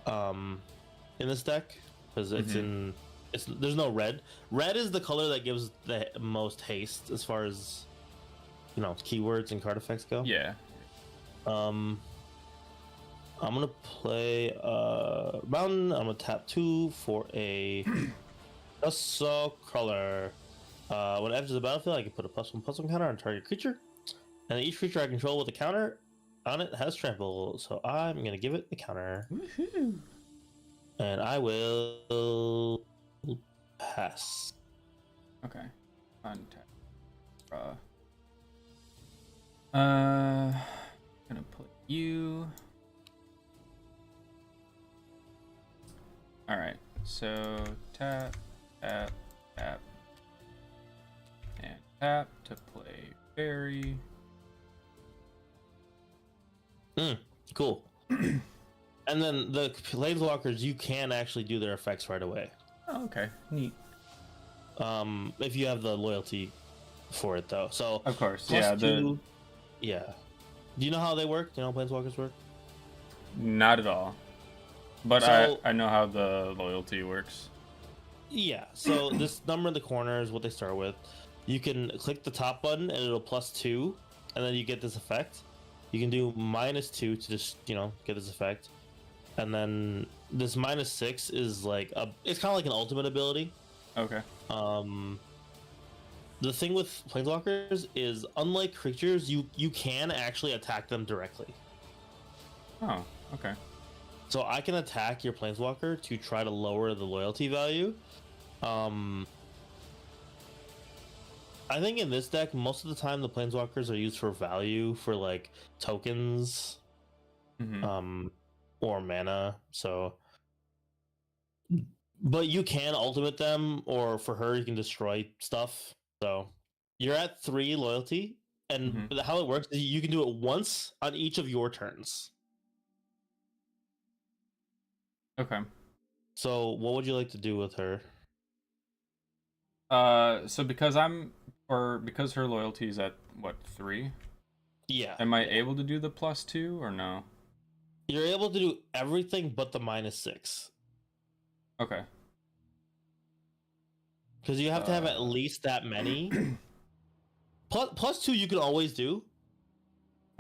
In this deck, because it's there's no red. Red is the color that gives the most haste as far as keywords and card effects go. Yeah. I'm gonna play Mountain. I'm gonna tap 2 for a Dusk Crawler. When it enters the battlefield, I can put a +1/+1 counter on target creature, and each creature I control with a counter on it has trample. So I'm gonna give it the counter. Woohoo. And I will pass. Okay. Untap. Gonna put you. All right. So tap, tap, tap, and tap to play fairy. Cool. And then the planeswalkers, you can actually do their effects right away. Oh, okay. Neat. If you have the loyalty for it, though. So Of course. +2, yeah. Do you know how they work? Do you know how planeswalkers work? Not at all. But So- I know how the loyalty works. Yeah. So this number in the corner is what they start with. You can click the top button and it'll +2, and then you get this effect. You can do -2 to just get this effect, and then this -6 is like it's kind of like an ultimate ability. Okay. The thing with planeswalkers is, unlike creatures, you can actually attack them directly. Oh, okay. So I can attack your planeswalker to try to lower the loyalty value. I think in this deck, most of the time the planeswalkers are used for value, for like tokens, or mana. So, but you can ultimate them, or for her you can destroy stuff. So you're at 3 loyalty, and how it works is you can do it once on each of your turns. Okay. So what would you like to do with her? So because because her loyalty is at what, 3? Yeah. Am I able to do the +2 or no? You're able to do everything but the -6. Okay. Because you have to have at least that many. +2 you can always do.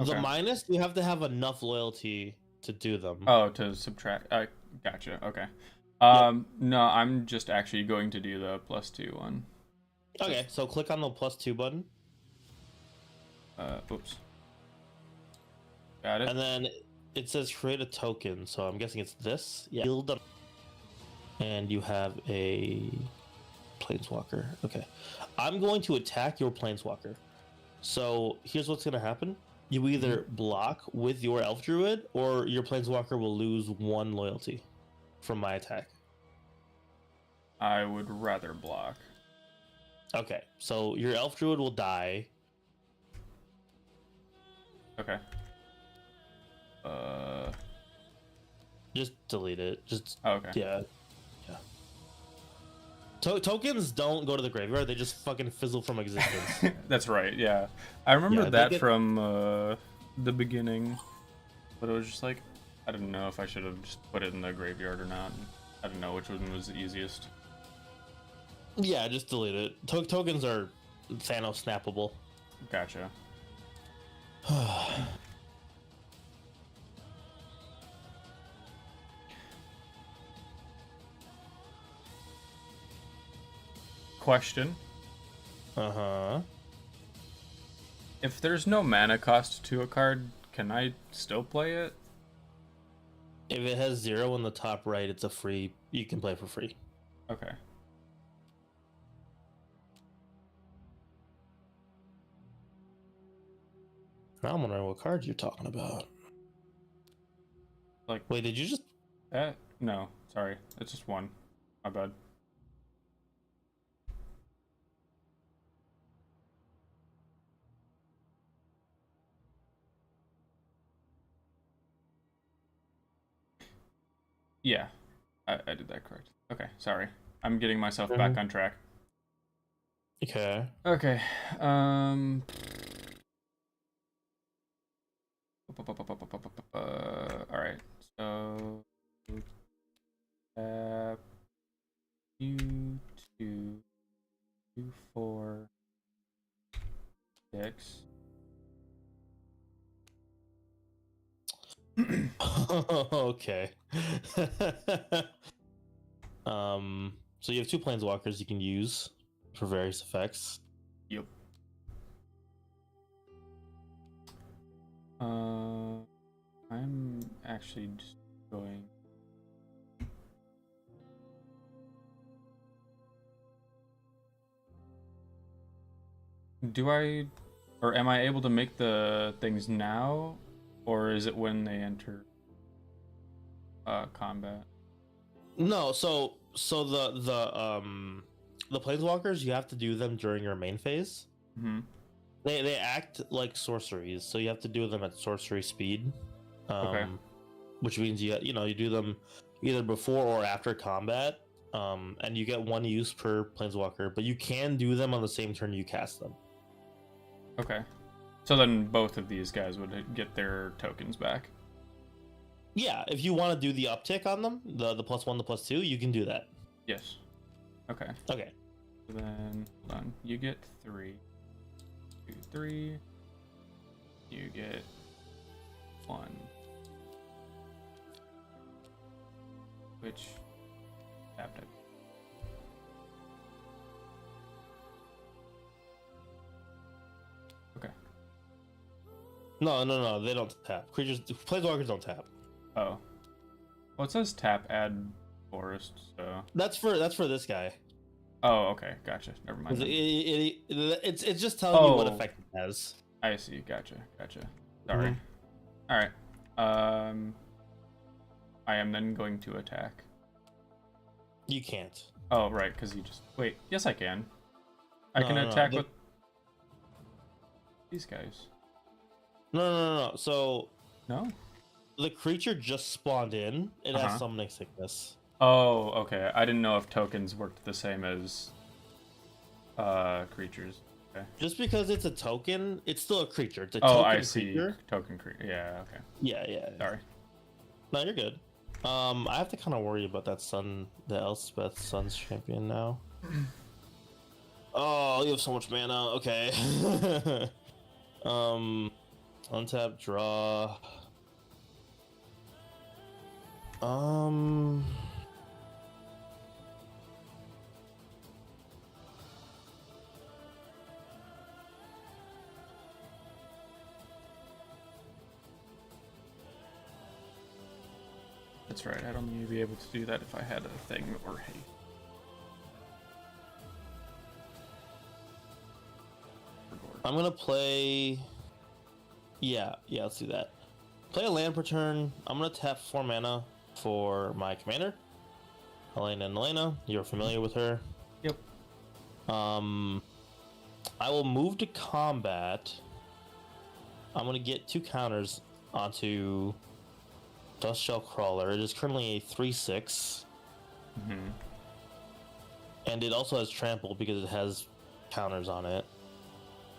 Okay. The minus, you have to have enough loyalty to do them. Oh, to subtract. Gotcha. Okay. No, I'm just actually going to do the +2 one. Okay, so click on the +2 button. Oops. Got it. And then it says create a token, so I'm guessing it's this. Yeah. And you have a planeswalker. Okay. I'm going to attack your planeswalker. So here's what's going to happen. You either block with your elf druid, or your planeswalker will lose 1 loyalty from my attack. I would rather block. Okay, so your elf druid will die. Okay. Just delete it. Just Oh, okay. yeah. Tokens don't go to the graveyard. They just fucking fizzle from existence. That's right. Yeah, I remember Yeah, that from the beginning, but it was just like I didn't know if I should have just put it in the graveyard or not. I didn't know which one was the easiest. Yeah, just delete it. Tokens are Thanos snappable. Gotcha. Question. Uh-huh. If there's no mana cost to a card, can I still play it? If it has 0 in the top right, it's a free. You can play for free. Okay. Now I'm wondering what cards you're talking about. Like Wait, did you just? that? No, sorry. It's just one. My bad. Yeah, I did that correct. Okay, sorry. I'm getting myself back on track. Okay. Okay. All right. So you 2, 2, 4, 6. Okay. So you have 2 planeswalkers you can use for various effects. Yep. I'm actually just going. Do I, or am I able to make the things now, or is it when they enter combat? No, so the planeswalkers, you have to do them during your main phase. Mm-hmm. They act like sorceries, so you have to do them at sorcery speed. Okay. Which means you do them either before or after combat. And you get 1 use per planeswalker, but you can do them on the same turn you cast them. Okay. So then both of these guys would get their tokens back. Yeah, if you want to do the uptick on them, the +1, the +2, you can do that. Yes. Okay. Okay. So then, hold on. You get 3. 2, 3. You get 1. Which tapped it. Okay. No, they don't tap. Planeswalkers don't tap. Oh. Well, it says tap add forest, so. That's for this guy. Oh, okay, gotcha. Never mind. It's just telling you what effect it has. I see. Gotcha. Sorry. All right. I am then going to attack. You can't. Oh, right, because you just wait. Yes, I can. I can attack with these guys. No. So No. the creature just spawned in. It has summoning sickness. Oh, okay. I didn't know if tokens worked the same as creatures. Okay. Just because it's a token, it's still a creature. It's a Oh, token I see. creature. Token creature. Yeah. Okay. Yeah. Sorry. No, you're good. I have to kind of worry about that the Elspeth Sun's champion now. Oh, you have so much mana. Okay. Untap, draw. That's right. I'd only be able to do that if I had a thing or haste. I'm gonna play. Yeah, let's do that. Play a land per turn. I'm gonna tap 4 mana for my commander, Elena. You're familiar with her. Yep. I will move to combat. I'm gonna get 2 counters onto Dust Shell Crawler. It is currently a 3/6, Mm-hmm. and it also has trample because it has counters on it.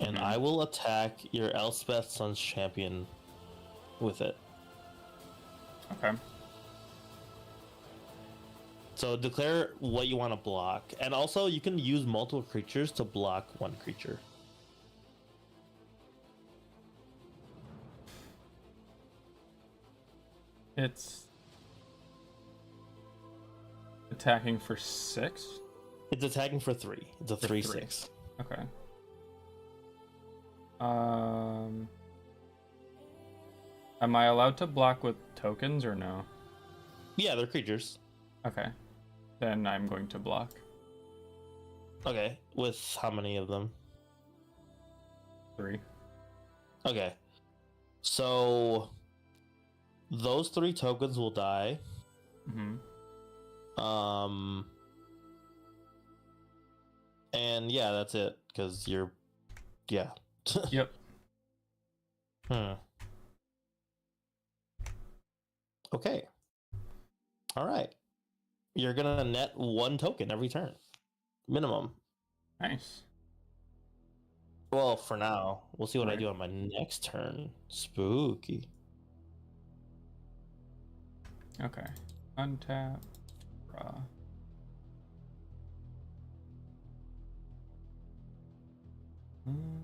And Mhm. I will attack your Elspeth Sun's champion with it. Okay. So declare what you want to block, and also you can use multiple creatures to block one creature. It's attacking for 6? It's attacking for 3. It's a For 3/6. Okay. Am I allowed to block with tokens or no? Yeah, they're creatures. Okay. Then I'm going to block. Okay, with how many of them? 3. Okay, so those 3 tokens will die. Mm-hmm. And yeah, that's it. Because yeah. Yep. Okay. All right. You're gonna net 1 token every turn, minimum. Nice. Well, for now, we'll see what I Right. do on my next turn. Spooky. Okay. Untap. Draw. Hmm.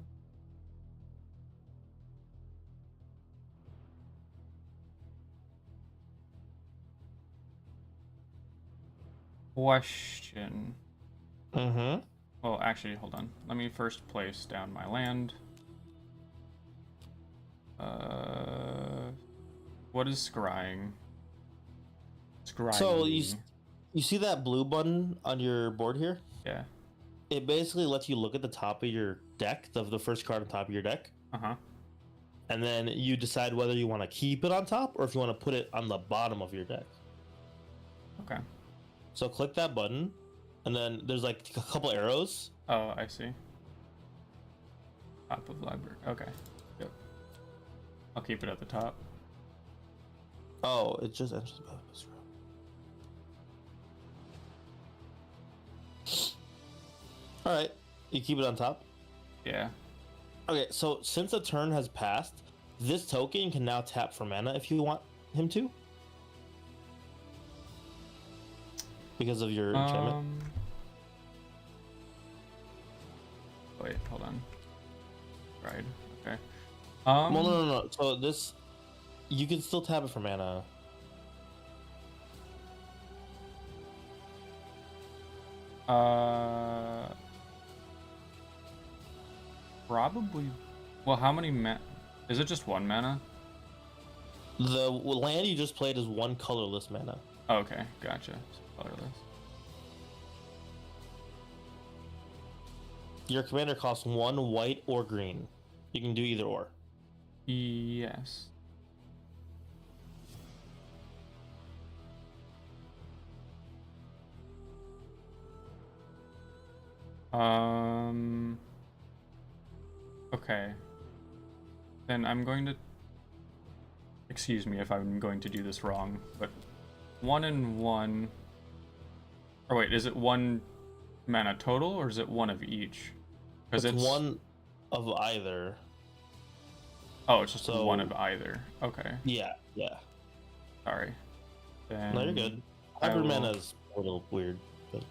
Question. Mm-hmm. Well, actually, hold on. Let me first place down my land. What is scrying? Scrying. So you see that blue button on your board here? Yeah. It basically lets you look at the top of your deck, the first card on top of your deck, Uh-huh. and then you decide whether you want to keep it on top or if you want to put it on the bottom of your deck. Okay. So click that button, and then there's like a couple arrows. Oh, I see. Top of library. Okay. Yep. I'll keep it at the top. Oh, it just enters the battlefield. All right, you keep it on top. Yeah. Okay, so since a turn has passed, this token can now tap for mana if you want him to, because of your enchantment. Wait, hold on. Right. Okay. Well, no. So this, you can still tap it for mana. Probably. Well, how many is it just 1 mana? The land you just played is 1 colorless mana. Oh, okay, gotcha. Colorless. Your commander costs 1 white or green. You can do either or. Yes. Okay. Then I'm going to... Excuse me if I'm going to do this wrong, but 1 and 1... Or wait, is it 1 mana total, or is it 1 of each? Because It's 1 of either. Oh, it's just So- 1 of either. Okay, Yeah. sorry. Then No, you're good. I Hybrid will- mana is a little weird. But...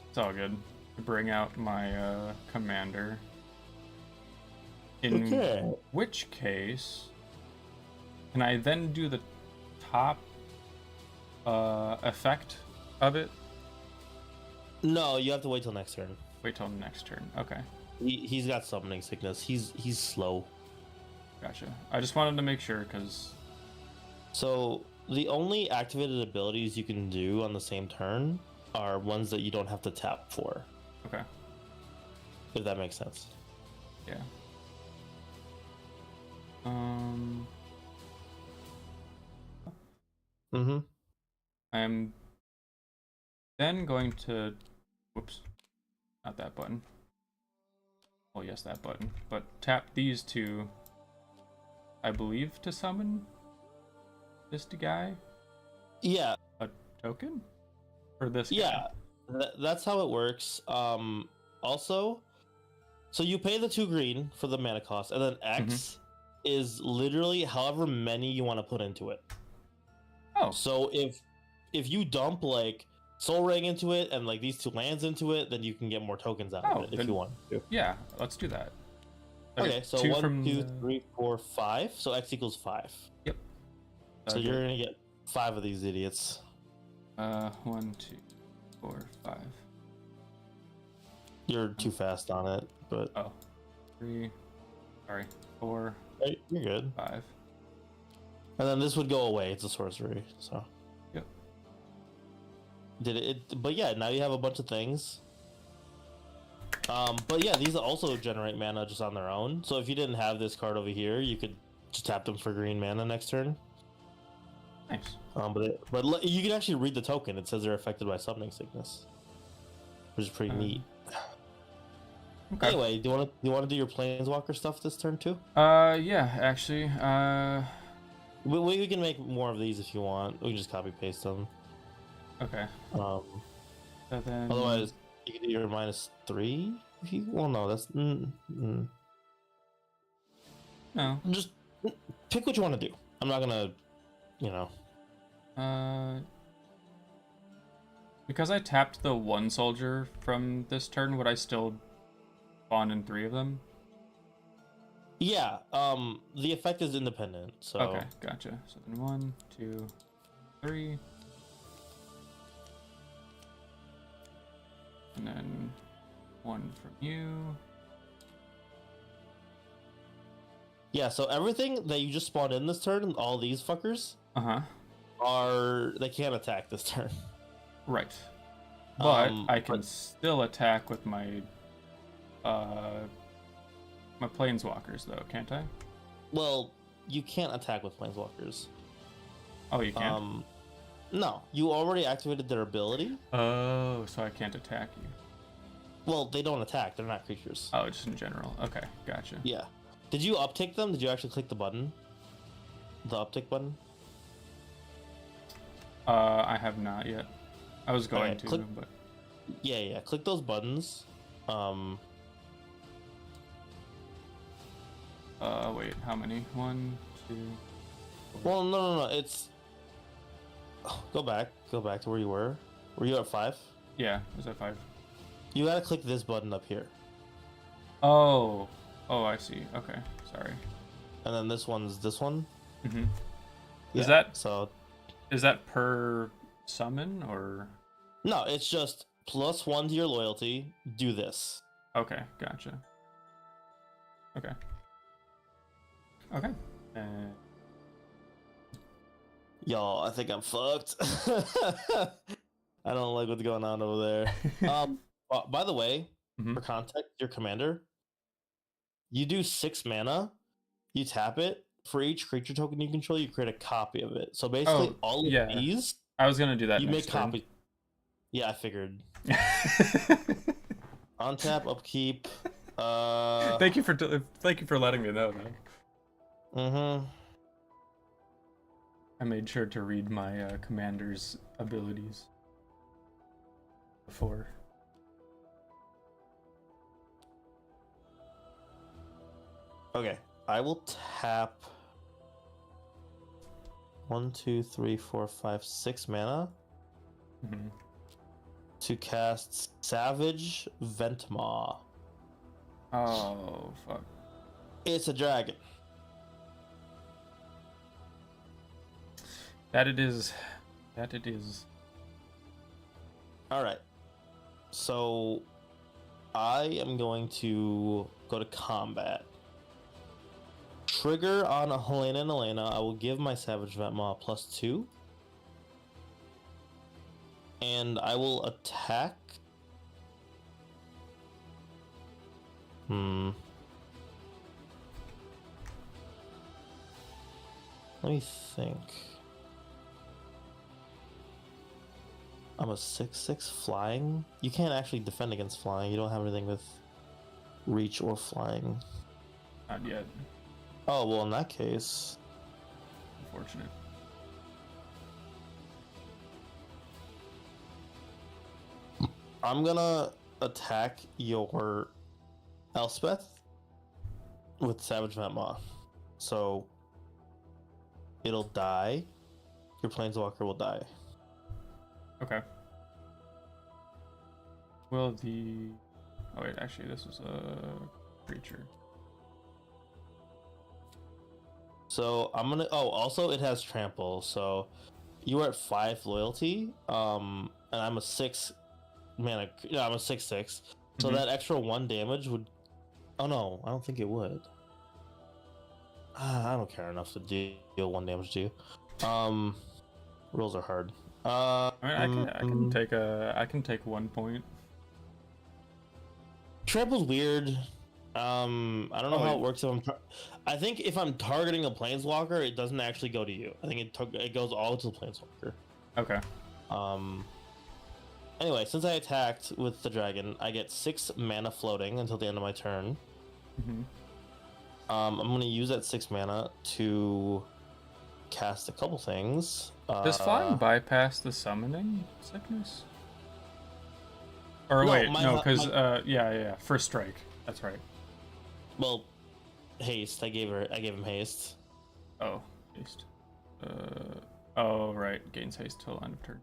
It's all good. Bring out my commander. In Okay. which case, can I then do the top effect of it? No, you have to wait till next turn. Wait till next turn. Okay, He's got summoning sickness. He's slow. gotcha. I just wanted to make sure because So the only activated abilities you can do on the same turn are ones that you don't have to tap for. okay, If that makes sense. yeah. Mm-hmm. I'm then going to, whoops, not that button. Well, yes, that button. But tap these two, I believe, to summon. this guy Yeah, a token for this guy? yeah, that's how it works. Also, so you pay the 2 green for the mana cost, and then X is literally however many you want to put into it. Oh, So if you dump like Soul Ring into it and like these 2 lands into it, then you can get more tokens out of it if then- you want to. yeah, let's do that. Okay, so 2 1, from 2, the- 3, 4, 5. So X equals 5. Yep. So you're gonna get 5 of these idiots. 1, 2, 4, 5. You're too fast on it, but Oh, 3. Sorry, 4, you're good. 5. And then this would go away. It's a sorcery, so. Yep. Did it? But yeah, now you have a bunch of things. But yeah, these also generate mana just on their own. So if you didn't have this card over here, you could just tap them for green mana next turn. Nice. But you can actually read the token. It says they're affected by summoning sickness, which is pretty neat. Okay. Anyway, do you want to do your planeswalker stuff this turn too? Yeah, actually, We can make more of these if you want. We can just copy paste them. okay. So then, otherwise, you can do your -3. If you well, no, that's no. just pick what you want to do. I'm not gonna, you know. Because I tapped the 1 soldier from this turn, would I still spawn in 3 of them? Yeah. The effect is independent. So Okay, gotcha. So then 1, 2, 3. And then 1 from you. yeah. So everything that you just spawned in this turn, all these fuckers they can't attack this turn. Right. But I can but- still attack with my my planeswalkers though, can't I? Well, you can't attack with planeswalkers. Oh, you can. No, you already activated their ability. Oh, so I can't attack you. Well, they don't attack. They're not creatures. Oh, just in general. Okay, gotcha. Yeah. Did you uptick them? Did you actually click the button? The uptick button? I have not yet. I was going Okay, to, click- but Yeah. Click those buttons. wait, how many? 1, 2. Well, no. It's. Go back to where you were. Were you at 5? Yeah, was that 5? You gotta click this button up here, Oh, I see. Okay, sorry. and then this one's this one. Mm-hmm. Yeah, so? Is that per summon or? No, it's just +1 to your loyalty. Do this. Okay, gotcha. Okay. Y'all, I think I'm fucked. I don't like what's going on over there. By the way, for context, your commander, you do 6 mana, you tap it. For each creature token you control, you create a copy of it. So basically, all of these, I was gonna do that. you next make turn. copies. Yeah, I figured. On tap, upkeep. Thank you for letting me know, man. Mm-hmm. I made sure to read my commander's abilities before. Okay, I will tap 1, 2, 3, 4, 5, 6 mana to cast Savage Ventmaw. Oh, fuck. It's a dragon. That it is. All right. So I am going to go to combat. Trigger on Helena and Elena. I will give my Savage Ventmaw +2. And I will attack. Let me think. I'm a 6/6 flying. You can't actually defend against flying. You don't have anything with reach or flying. Not yet. Oh, well, in that case. Unfortunate. I'm gonna attack your Elspeth with Savage Ventmaw. So it'll die. Your Planeswalker will die. Okay. Will the... Oh wait, actually this is a creature. So I'm gonna. Oh, also it has trample. So you are at 5 loyalty. And I'm a 6 mana. Yeah, I'm a 6/6. So Mhm. that extra 1 damage would. Oh no, I don't think it would. I don't care enough to deal 1 damage to you. Rules are hard. I mean, I can take 1 point. Trample's weird. I don't know Oh, how it works. I think if I'm targeting a planeswalker, it doesn't actually go to you. I think it goes all to the planeswalker. Okay. Um. Anyway, since I attacked with the dragon, I get 6 mana floating until the end of my turn. Mhm. I'm gonna use that 6 mana to cast a couple things. Does flying bypass the summoning sickness? Or No, wait, my- no, because my- yeah, first strike. That's right. Well, haste. I gave him haste. Oh, haste. Oh right, gains haste till end of turn.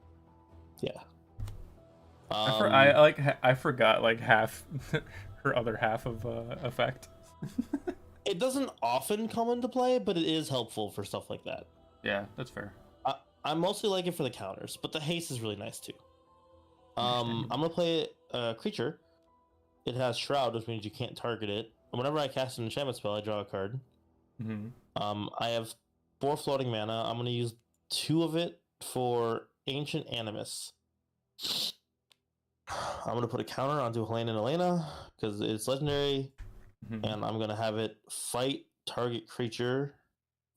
Yeah. I forgot like half her other half of effect. It doesn't often come into play, but it is helpful for stuff like that. Yeah, that's fair. I mostly like it for the counters, but the haste is really nice too. I'm gonna play a creature. It has Shroud, which means you can't target it. And whenever I cast an enchantment spell, I draw a card. Mm-hmm. I have 4 floating mana. I'm gonna use 2 of it for Ancient Animus. I'm gonna put a counter onto Helena and Elena because it's legendary, Mm-hmm. and I'm gonna have it fight target creature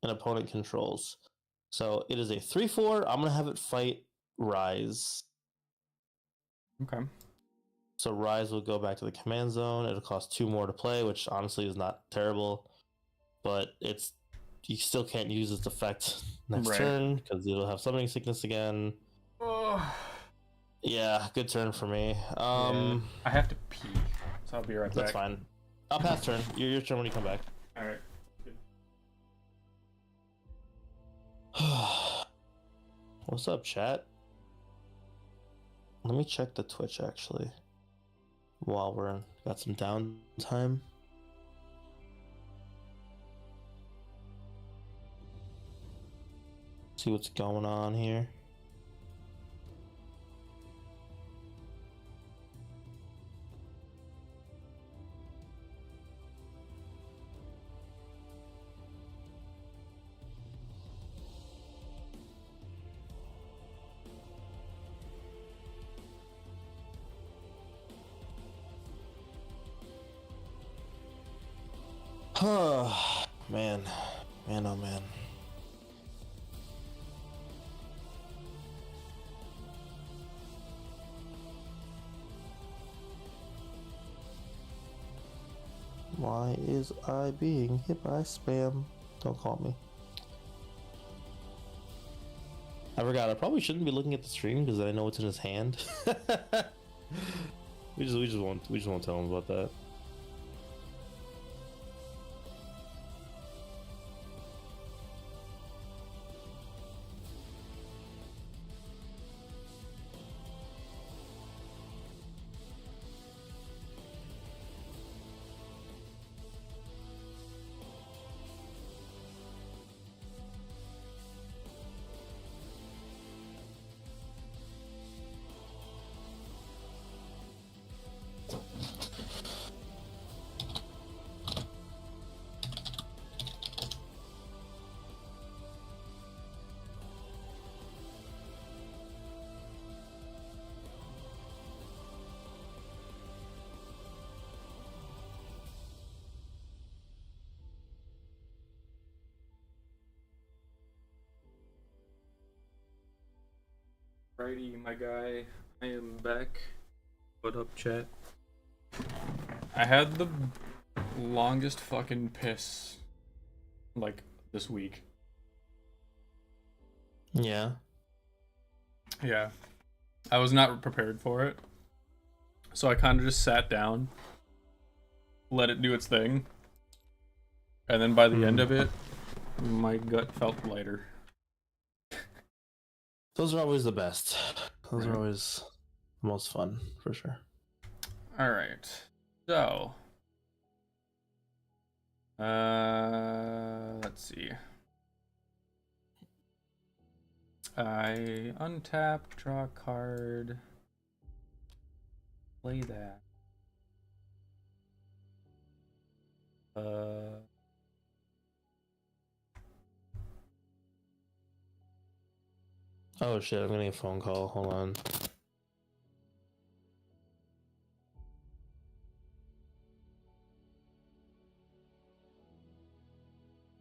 an opponent controls. So it is a 3/4. I'm gonna have it fight Rise. Okay. So Rise will go back to the command zone. It'll cost 2 more to play, which honestly is not terrible, but you still can't use its effect next Right. turn because it'll have summoning sickness again. Oh. Yeah, good turn for me. Yeah. I have to pee, so I'll be right back. That's fine. I'll pass turn. Your turn when you come back. All right. What's up, chat? Let me check the Twitch actually. While we're got some downtime. See what's going on here. Oh, man. Man, oh man. Why is I being hit by spam? Don't call me. I forgot. I probably shouldn't be looking at the stream because I know what's in his hand. we just won't tell him about that. Righty, my guy. I am back. What up, chat? I had the longest fucking piss, like, this week. Yeah. Yeah. I was not prepared for it. So I kind of just sat down, let it do its thing, and then by the end of it, my gut felt lighter. Those are always the best. Those Right. are always the most fun, for sure. All right. So, let's see. I untap, draw a card, play that. Oh shit, I'm getting a phone call. Hold on.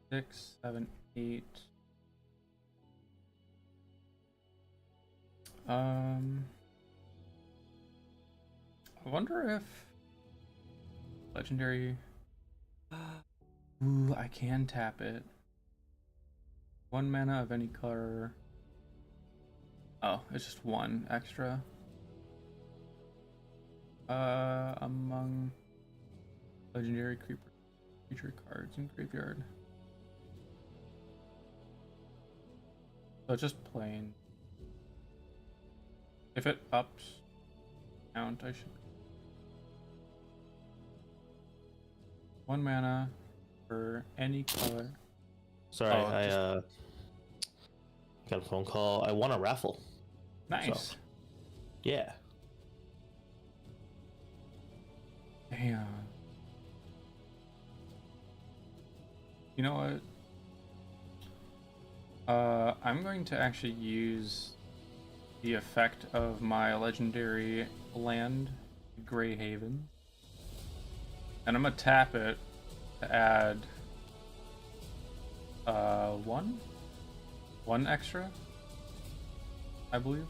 Six, seven, eight. I wonder if legendary. Ooh, I can tap it. 1 mana of any color. Oh, it's just 1 extra. Among legendary creature cards in graveyard. So it's just plain. If it ups count, I should. 1 mana for any color. Sorry, Oh, I got a phone call. I won a raffle. Nice. So, yeah. Damn. You know what? I'm going to actually use the effect of my legendary land, Grey Haven. And I'm gonna tap it to add one extra, I believe.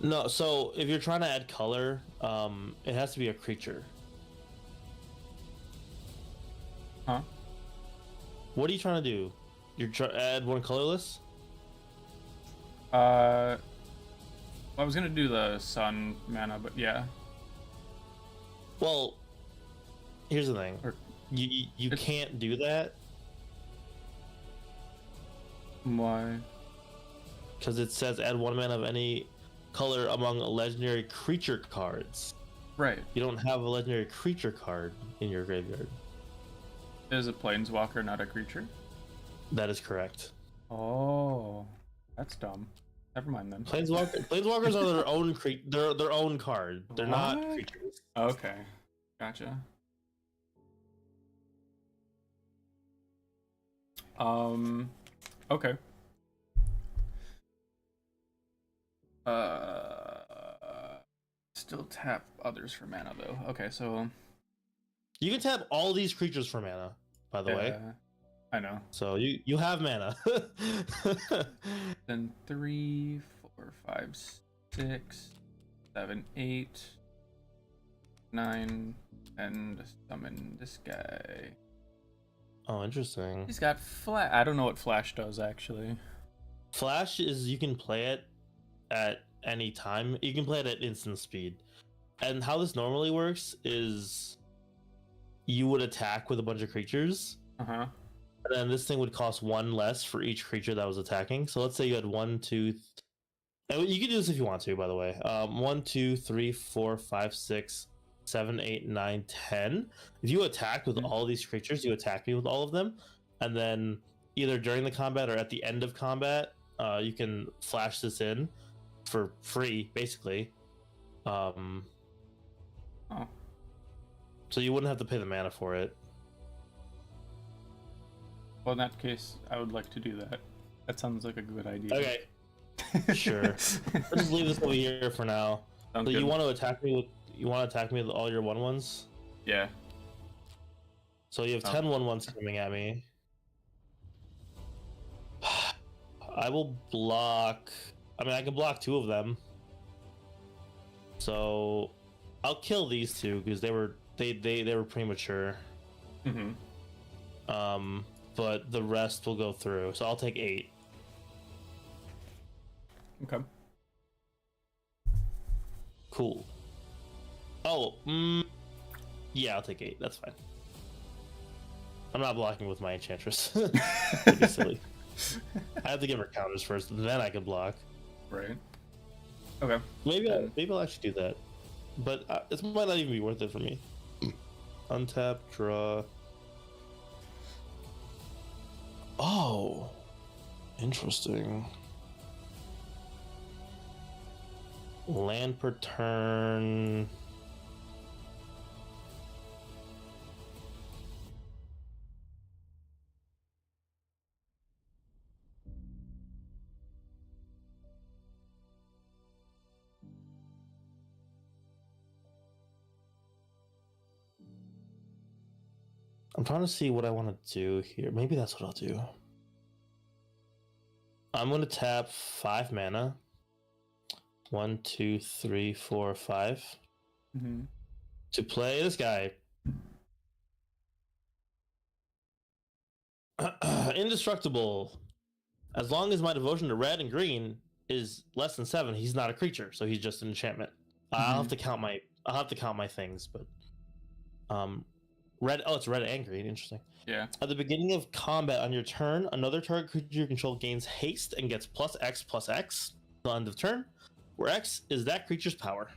No, so if you're trying to add color, it has to be a creature. Huh? What are you trying to do? You're add one colorless? I was gonna do the sun mana, but yeah. Well, here's the thing. Or- You can't do that Why? because it says add 1 mana of any color among legendary creature cards. Right. You don't have a legendary creature card in your graveyard. Is a planeswalker not a creature? That is correct. Oh, that's dumb. Never mind then. Planeswalkers are their own their own card. They're not What? creatures. Okay, gotcha. Okay. Still tap others for mana though. Okay, so You can tap all these creatures for mana, by the way. I know. So you have mana. Then 3, 4, 5, 6, 7, 8, 9, and summon this guy. Oh, interesting. He's got flash. I don't know what flash does actually. Flash is you can play it at any time. You can play it at instant speed. And how this normally works is you would attack with a bunch of creatures. Uh-huh. And then this thing would cost 1 less for each creature that was attacking. So let's say you had 1, 2, and you can do this if you want to, by the way. 1, 2, 3, 4, 5, 6, 7, 8, 9, 10. If you attack with all these creatures, you attack me with all of them. And then either during the combat or at the end of combat, you can flash this in for free, basically. Oh. So you wouldn't have to pay the mana for it. Well, in that case, I would like to do that. That sounds like a good idea. Okay. Sure. Let's just leave this over here for now. Sounds So good. you want to attack me with all your 1/1s? Yeah. So you have 10 1/1s coming at me. I will block. I mean, I can block 2 of them. So I'll kill these 2 because they were premature. Mm-hmm. But the rest will go through. So I'll take 8. Okay. Cool. Oh, yeah, I'll take 8. That's fine. I'm not blocking with my Enchantress. That'd be silly. I have to give her counters first, and then I can block. Right. Okay. Maybe I'll actually do that, but it might not even be worth it for me. Untap, draw. Oh, interesting. Land per turn. I'm trying to see what I want to do here. Maybe that's what I'll do. I'm going to tap 5 mana. 1, 2, 3, 4, 5. Mm-hmm. To play this guy. Indestructible. As long as my devotion to red and green is less than 7, he's not a creature, so he's just an enchantment. I'll have to count my things, but red. Oh, it's red and green. Interesting. Yeah. At the beginning of combat on your turn, another target creature you control gains haste and gets +X/+X till end of turn, where X is that creature's power.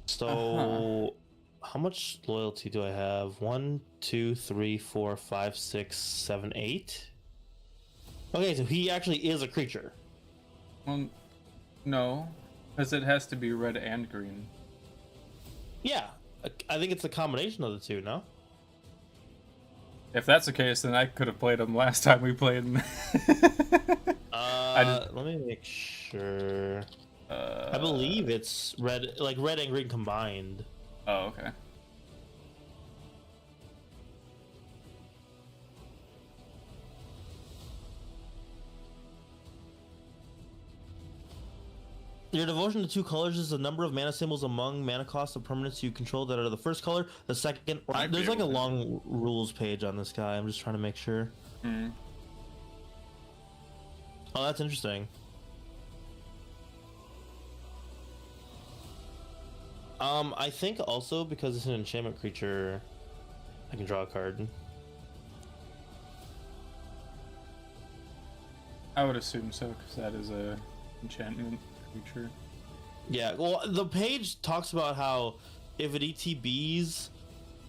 So, how much loyalty do I have? 1, 2, 3, 4, 5, 6, 7, 8. Okay, so he actually is a creature. Well, no, because it has to be red and green. Yeah, I think it's a combination of the two. No. If that's the case, then I could have played him last time we played him. Let me make sure. I believe it's red and green combined. Oh, okay. Your devotion to 2 colors is the number of mana symbols among mana costs of permanents you control that are the first color, the second. There's like a long rules page on this guy. I'm just trying to make sure. Mm. Oh, that's interesting. I think also because it's an enchantment creature, I can draw a card. I would assume so, because that is a enchantment creature. Yeah, well, the page talks about how if it ETBs,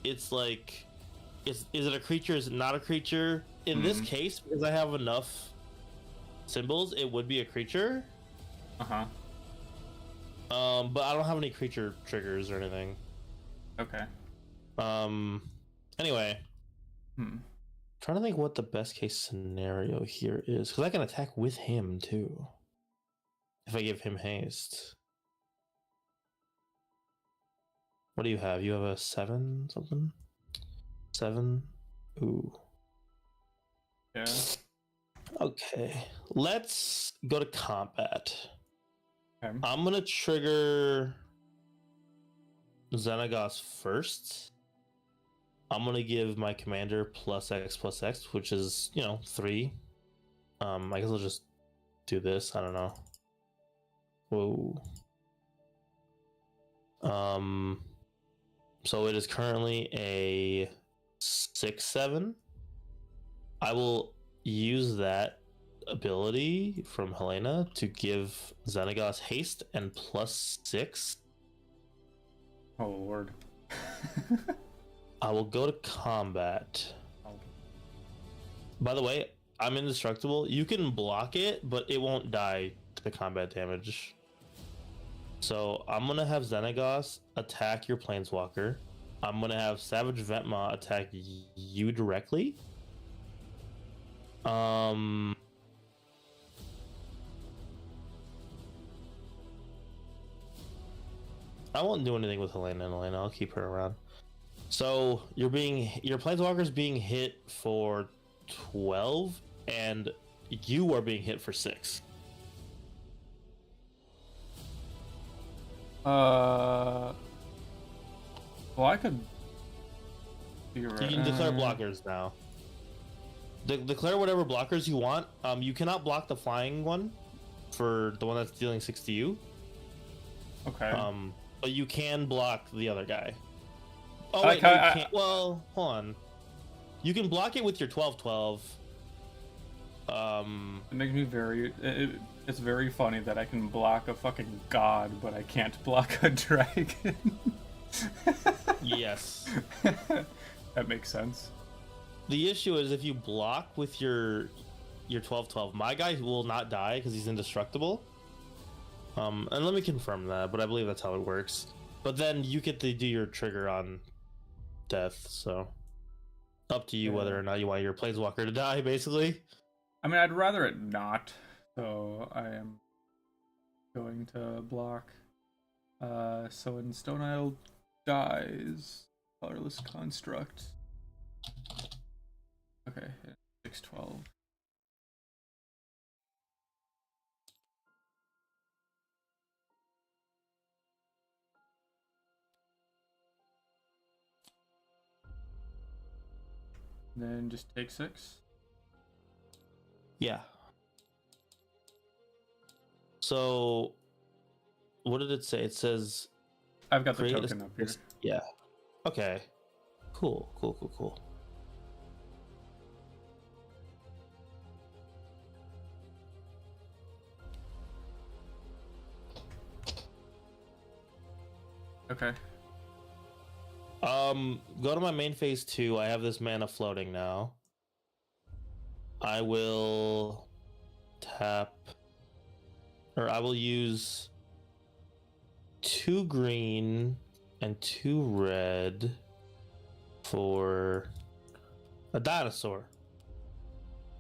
it's like, is it a creature? Is it not a creature? In this case, because I have enough symbols, it would be a creature. Uh-huh. But I don't have any creature triggers or anything. Okay. Anyway. Trying to think what the best case scenario here is, because I can attack with him too. If I give him haste. What do you have? You have a 7 something? 7? Ooh. Yeah. Okay. Let's go to combat. Okay. I'm gonna trigger Xenagos first. I'm gonna give my commander +X/+X, which is, 3. I guess I'll just do this. I don't know. Whoa. So it is currently a 6/7. I will use that ability from Helena to give Xenagos haste and +6. Oh lord. I will go to combat. By the way, I'm indestructible. You can block it, but it won't die to combat damage. So I'm gonna have Xenagos attack your Planeswalker. I'm gonna have Savage Ventmaw attack you directly. I won't do anything with Helena and Helena. I'll keep her around. So your Planeswalker's being hit for 12, and you are being hit for 6. Well, I could. You can declare blockers now. Declare whatever blockers you want. You cannot block the flying one for the one that's dealing 6 to you. Okay. But you can block the other guy. Oh I wait, no, you ca- I- can't. Well, hold on. You can block it with your 12-12. It makes me it's very funny that I can block a fucking god, but I can't block a dragon. Yes. That makes sense. The issue is if you block with your 12-12, my guy will not die because he's indestructible. And let me confirm that, but I believe that's how it works. But then you get to do your trigger on death, so up to you whether or not you want your planeswalker to die, basically. I mean, I'd rather it not, so I am going to block. So when Stone Isle dies, colorless construct. Okay, 6/12. Then just take 6. Yeah. So, what did it say? It says I've got the create token up here. Yeah. Okay. Cool. Okay. Go to my main phase 2. I have this mana floating now. I will tap, or I will use 2 green and 2 red for a dinosaur.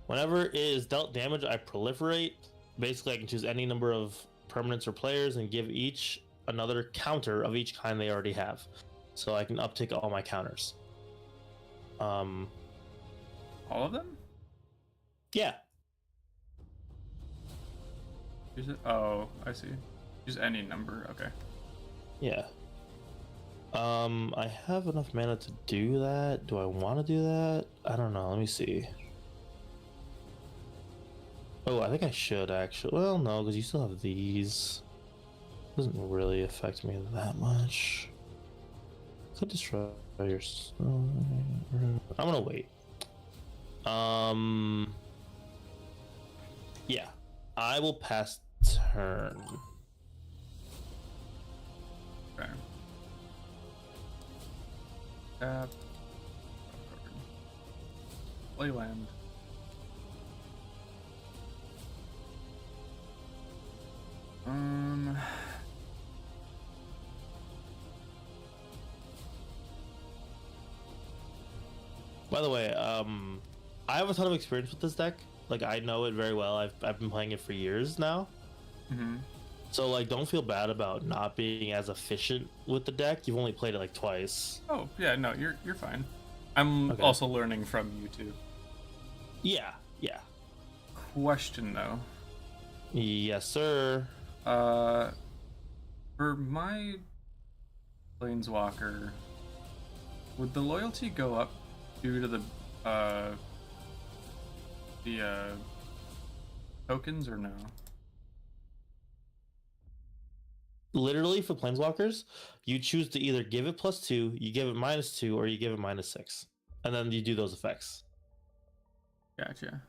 Whenever it is dealt damage, I proliferate. Basically, I can choose any number of permanents or players and give each another counter of each kind they already have. So I can uptick all my counters. All of them? Yeah. Use it? Oh, I see. Use any number. Okay. Yeah. I have enough mana to do that. Do I want to do that? I don't know. Let me see. Oh, I think I should actually. Well, no, because you still have these. Doesn't really affect me that much. Could destroy your. I'm gonna wait. Yeah, I will pass turn. Okay. Tap. Play land. By the way, I have a ton of experience with this deck. Like, I know it very well. I've been playing it for years now. Mm-hmm. So, like, don't feel bad about not being as efficient with the deck. You've only played it like twice. Oh yeah, no, you're fine. I'm Okay. also learning from you too. Yeah. Question though. Yes, sir. For my Planeswalker, would the loyalty go up due to the tokens or no? Literally, for Planeswalkers, you choose to either give it +2, you give it -2, or you give it -6. And then you do those effects. Gotcha.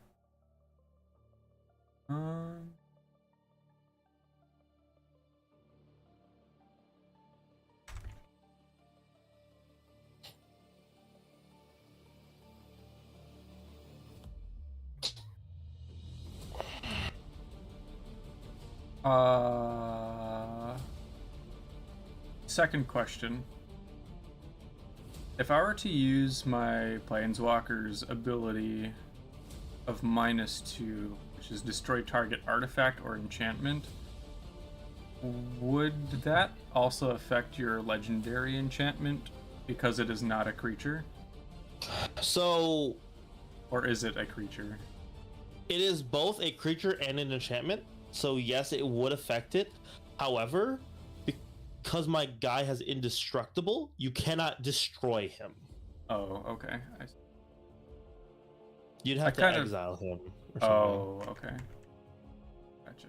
Second question. If I were to use my Planeswalker's ability of -2, which is destroy target artifact or enchantment, would that also affect your legendary enchantment because it is not a creature? So, Or is it a creature? it is both a creature and an enchantment. So, yes, it would affect it. However, because my guy has indestructible, you cannot destroy him. Oh, okay. You'd have to kind of- exile him or something. Oh, okay. Gotcha.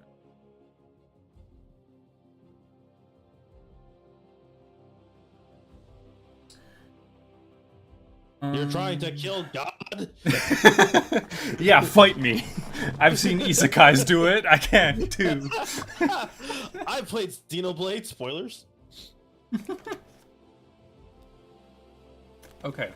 You're trying to kill God. Yeah, fight me. I've seen isekais do it. I can too. I played Xenoblade. Spoilers. Okay.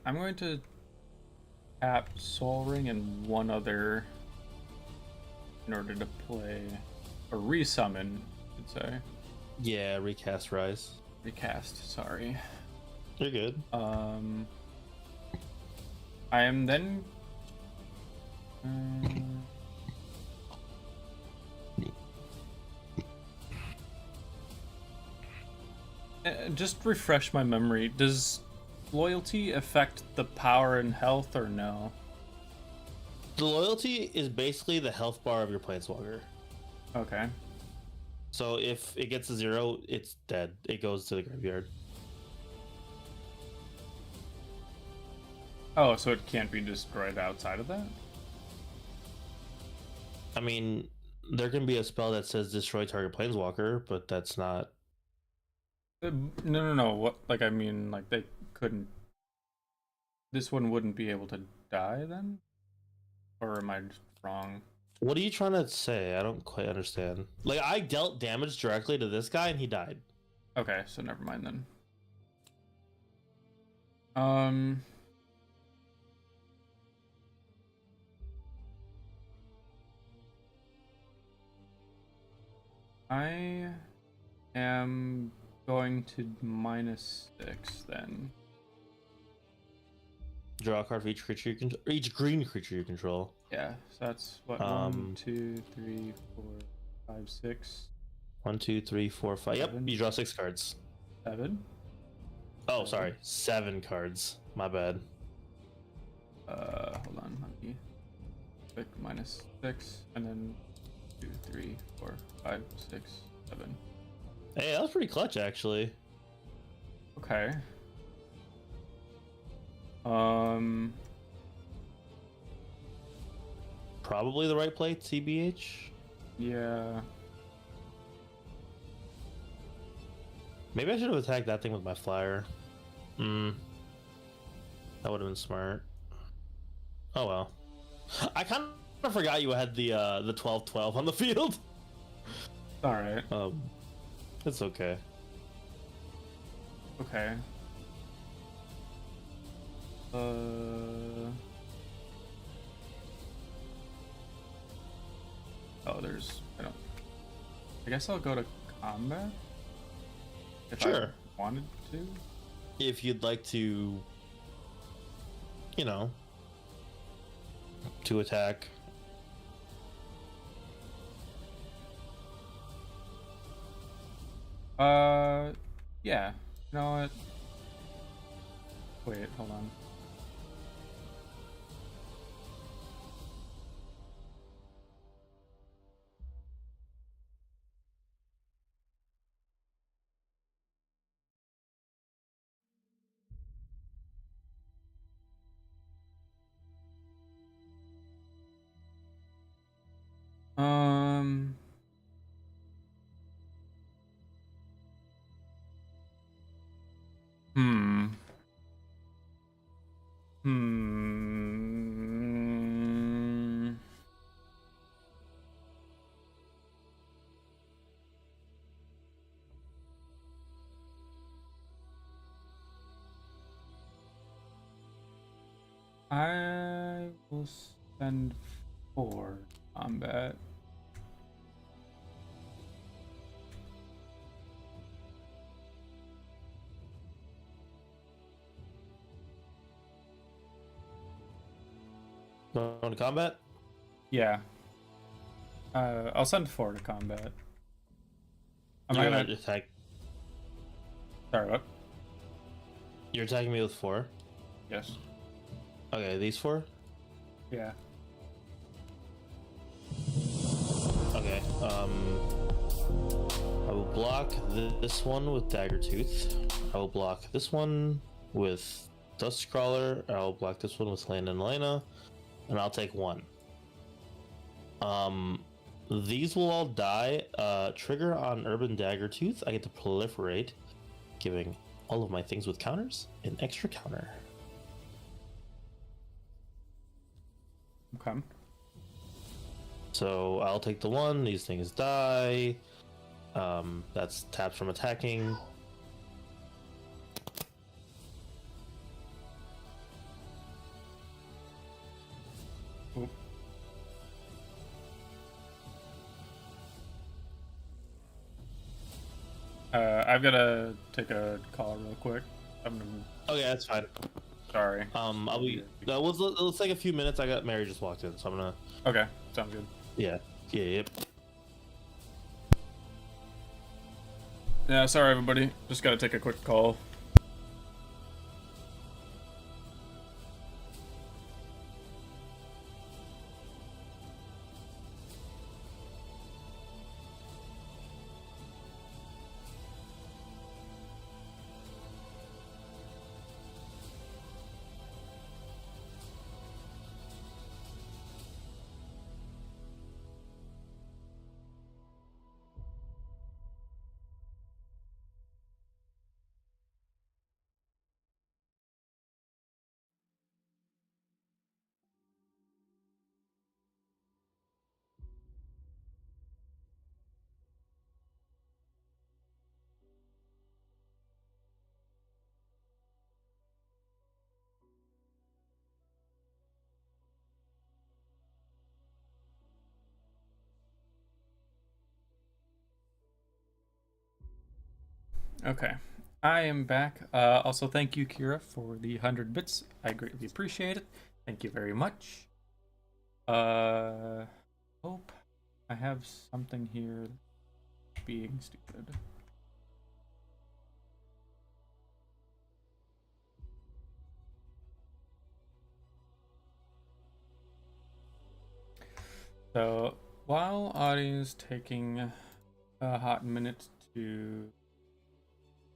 I'm going to tap Soul Ring and one other in order to play a resummon, I should say. Yeah, recast Rise. Recast, sorry. You're good. I am then just refresh my memory. Does loyalty affect the power and health or no? The loyalty is basically the health bar of your planeswalker. Okay. So if it gets to 0, it's dead. It goes to the graveyard. Oh, so it can't be destroyed outside of that? I mean, there can be a spell that says destroy target planeswalker, but that's not. No. What? Like, I mean, like they couldn't. This one wouldn't be able to die then, or am I just wrong? What are you trying to say? I don't quite understand. Like, I dealt damage directly to this guy and he died. Okay, so never mind then. I am going to -6 then. Draw a card for each creature you control, or each green creature you control. Yeah, so that's what 1, 2, 3, 4, 5, 6. 1, 2, 3, 4, 5. Yep, you draw 6 cards. 7. Oh, sorry, 7 cards. My bad. Hold on, let me click -6, and then 2, 3, 4, 5, 6, 7. Hey, that was pretty clutch, actually. Okay. Probably the right play, TBH. Yeah. Maybe I should have attacked that thing with my flyer. That would have been smart. Oh well. I kind of forgot you had the 12-12 on the field. All right. It's okay. Okay. Oh, I guess I'll go to combat. If Sure. I wanted to. If you'd like to, you know, to attack. Yeah. You know what? Wait, hold on. Hmm. I will spend 4 combat. Going to combat? Yeah. I'll send 4 to combat. Am I You're gonna gonna attack. Sorry, what? You're attacking me with 4. Yes. Okay, these 4. Yeah. Okay. I will block this one with Dagger Tooth. I will block this one with Dust Crawler. I'll block this one with Lana and Elena, and I'll take one. These will all die. Trigger on Urban Dagger Tooth. I get to proliferate, giving all of my things with counters an extra counter. Okay. So I'll take the one. These things die. That's tapped from attacking. Oop. I've got to take a call real quick. Okay, that's fine. Sorry. I'll be. Let's take a few minutes. I got Mary just walked in, so I'm gonna. Okay, sounds good. Yeah. Yep. Yeah, sorry everybody. Just gotta take a quick call. Okay, I am back. Also, thank you, Kira, for the 100 bits. I greatly appreciate it. Thank you very much. Hope I have something here being stupid. So, while AUDI is taking a hot minute to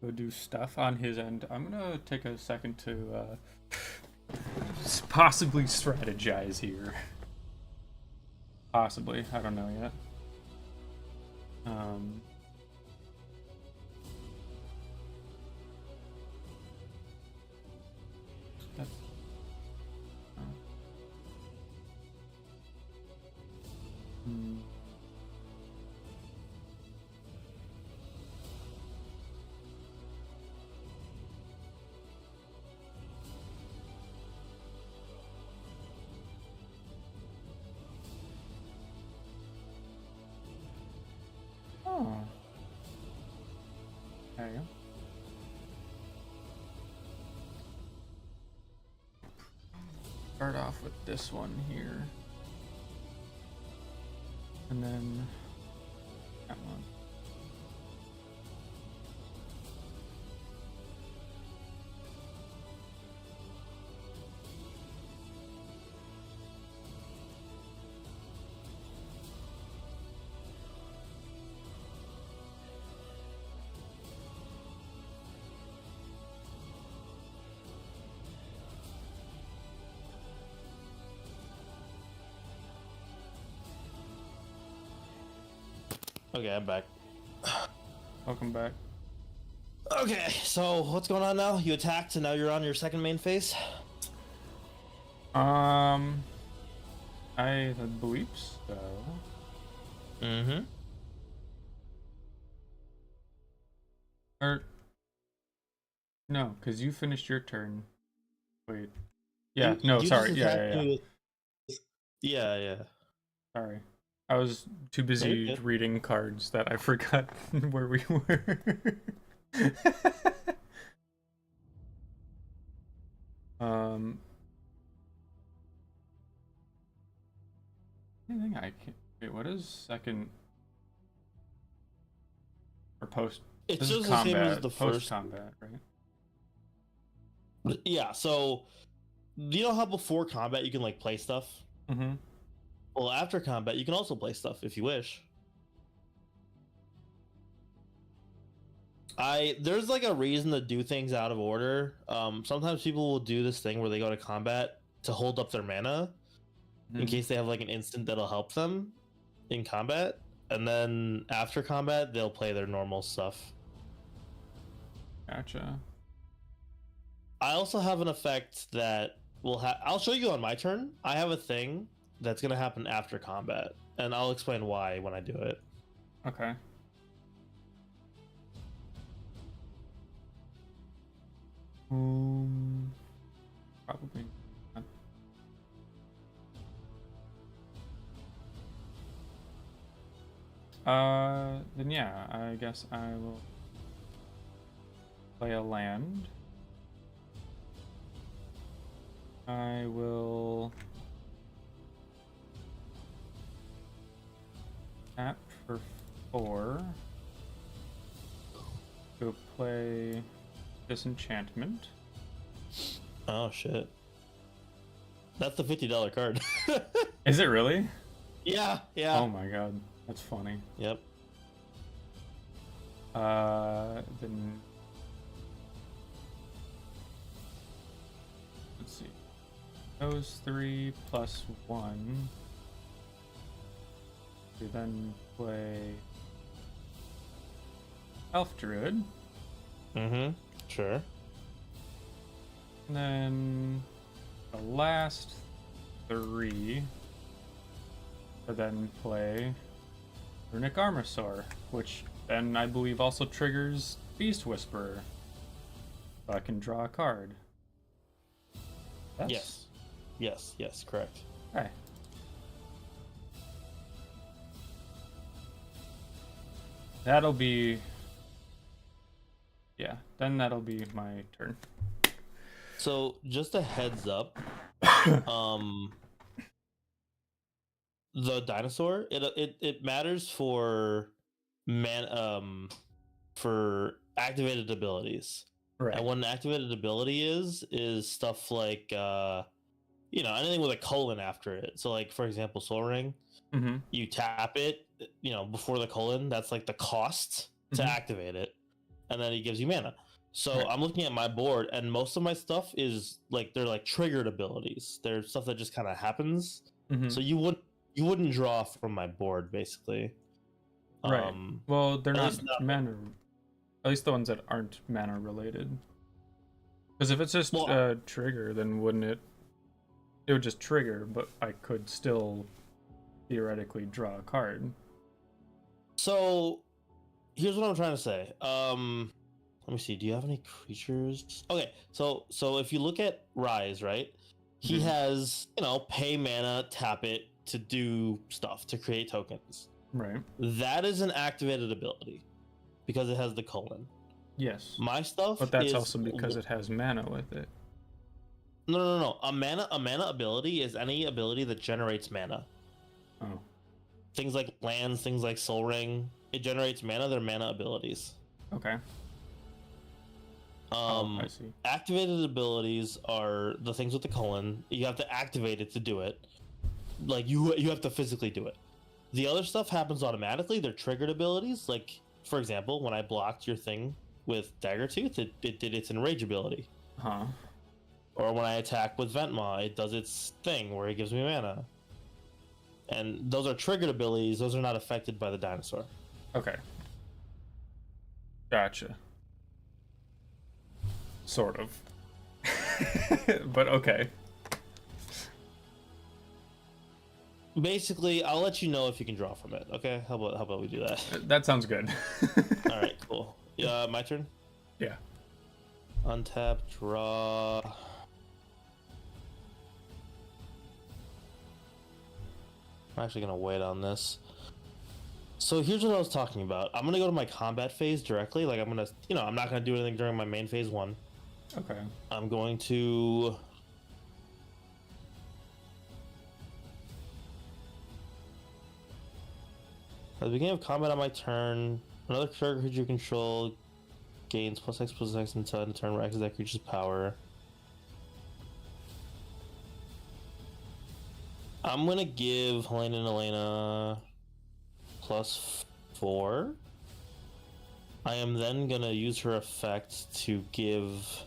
go do stuff on his end, I'm gonna take a second to possibly strategize here. Possibly, I don't know yet. That's, Oh. There you go. Start off with this one here. And then that one. Okay, I'm back. Welcome back. Okay, so what's going on now? You attacked, and now you're on your second main phase? I believe so. Mm-hmm. Or no, because you finished your turn. Wait. Yeah. No. Sorry. Yeah. Yeah. Sorry. I was too busy reading cards that I forgot where we were. Anything I can. Wait, what is second or post? It's This just is the combat, same as the post first combat, right? Yeah, so you know how before combat you can like play stuff? Mm-hmm. Well, after combat, you can also play stuff if you wish. There's like a reason to do things out of order. Sometimes people will do this thing where they go to combat to hold up their mana in case they have like an instant that'll help them in combat, and then after combat they'll play their normal stuff. Gotcha. I also have an effect that I'll show you on my turn. I have a thing that's gonna happen after combat, and I'll explain why when I do it. Okay. Probably not. Then yeah, I guess I will play a land. I will tap for 4. Go play Disenchantment. Oh shit. That's the $50 card. Is it really? Yeah. Oh my god, that's funny. Yep. Then let's see. Those 3 plus 1. We then play Elf Druid. Mm-hmm. Sure. And then the last 3 to then play Runic Armosaur, which then I believe also triggers Beast Whisperer. So I can draw a card. Yes. Yes, correct. Okay. That'll be... Yeah, then that'll be my turn. So, just a heads up. The dinosaur, it matters for for activated abilities. Right. And what an activated ability is stuff like anything with a colon after it. So like for example, Soul Ring, Mm-hmm. you tap it, before the colon, that's like the cost to activate it, and then it gives you mana. So Right. I'm looking at my board, and most of my stuff is like they're like triggered abilities. They're stuff that just kind of happens. Mm-hmm. So you wouldn't draw from my board basically. Right. Well, they're at not least not- mana. At least the ones that aren't mana related. Because if it's just Well, a trigger, then wouldn't it? It would just trigger, but I could still theoretically draw a card. So here's what I'm trying to say. Let me see. Do you have any creatures? Okay, so if you look at Rise, right? He Mhm. has, pay mana, tap it to do stuff, to create tokens. Right. That is an activated ability because it has the colon. Yes. My stuff, But that's is, also because it has mana with it. No. A mana ability is any ability that generates mana. Oh. Things like lands, things like Soul Ring, it generates mana. They're mana abilities. Okay. I see. Activated abilities are the things with the colon. You have to activate it to do it. Like you have to physically do it. The other stuff happens automatically. They're triggered abilities. Like for example, when I blocked your thing with Daggertooth, it did its enrage ability. Huh. Or when I attack with Ventmaw, it does its thing where it gives me mana. And those are triggered abilities. Those are not affected by the dinosaur. Okay. Gotcha. Sort of. But okay. Basically, I'll let you know if you can draw from it. Okay, how about we do that? That sounds good. All right, cool. Yeah, my turn. Yeah. Untap, draw. I'm actually gonna wait on this. So here's what I was talking about. I'm gonna go to my combat phase directly. Like I'm not gonna do anything during my main phase 1. Okay. I'm going to. At the beginning of combat on my turn, another character you control gains +X/+X until end of turn where X is that creature's power. I'm gonna give Helena and Elena +4. I am then gonna use her effect to give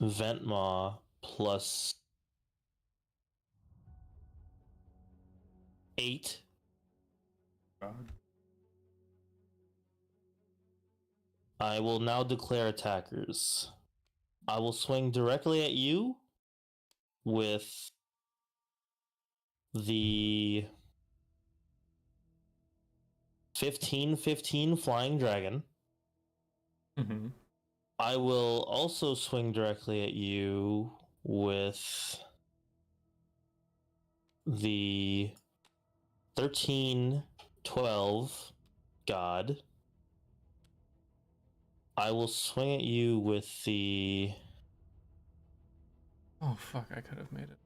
Ventmaw +8. God. I will now declare attackers. I will swing directly at you with the 15/15 Flying Dragon. Mm-hmm. I will also swing directly at you with the 13/12 God. I will swing at you with the. Oh fuck! I could have made it.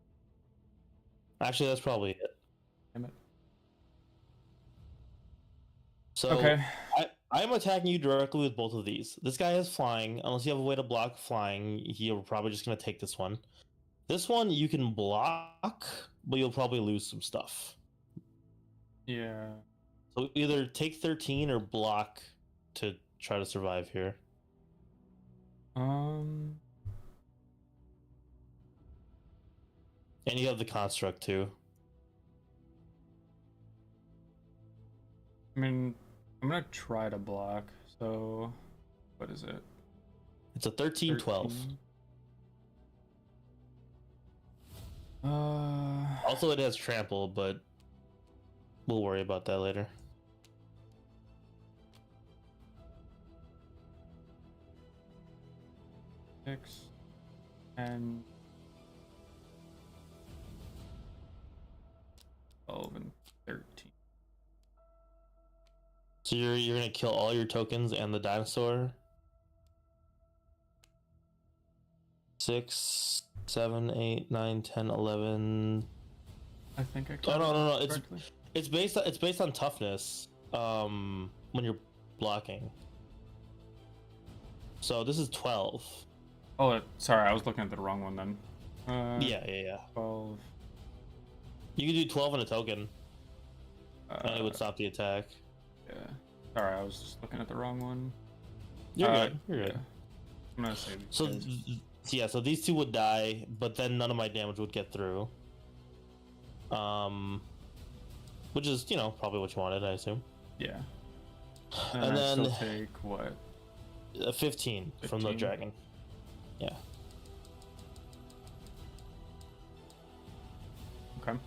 Actually, that's probably it. Damn it. So Okay. I'm attacking you directly with both of these. This guy has flying. Unless you have a way to block flying, you're probably just gonna take this one. This one you can block, but you'll probably lose some stuff. Yeah. So either take 13 or block to try to survive here. Um. And you have the construct too. I mean, I'm gonna try to block. So, what is it? It's a 13/12. 13? Also, it has trample, but we'll worry about that later. Six and 12 and 13. So you're gonna kill all your tokens and the dinosaur. 6, 7, 8, 9, 10, 11. I think I. Oh no! Correctly. It's based on toughness. When you're blocking. So this is 12. Oh, sorry, I was looking at the wrong one then. Yeah. 12. You can do 12 on a token, and it would Uh, stop the attack. yeah. Sorry, I was just looking at the wrong one. You're good. You're good. Yeah. I'm gonna save these So guys. yeah, so these two would die, but then none of my damage would get through. Which is probably what you wanted, I assume. Yeah. And I then still take what? 15 from the 15? dragon. Yeah. Okay.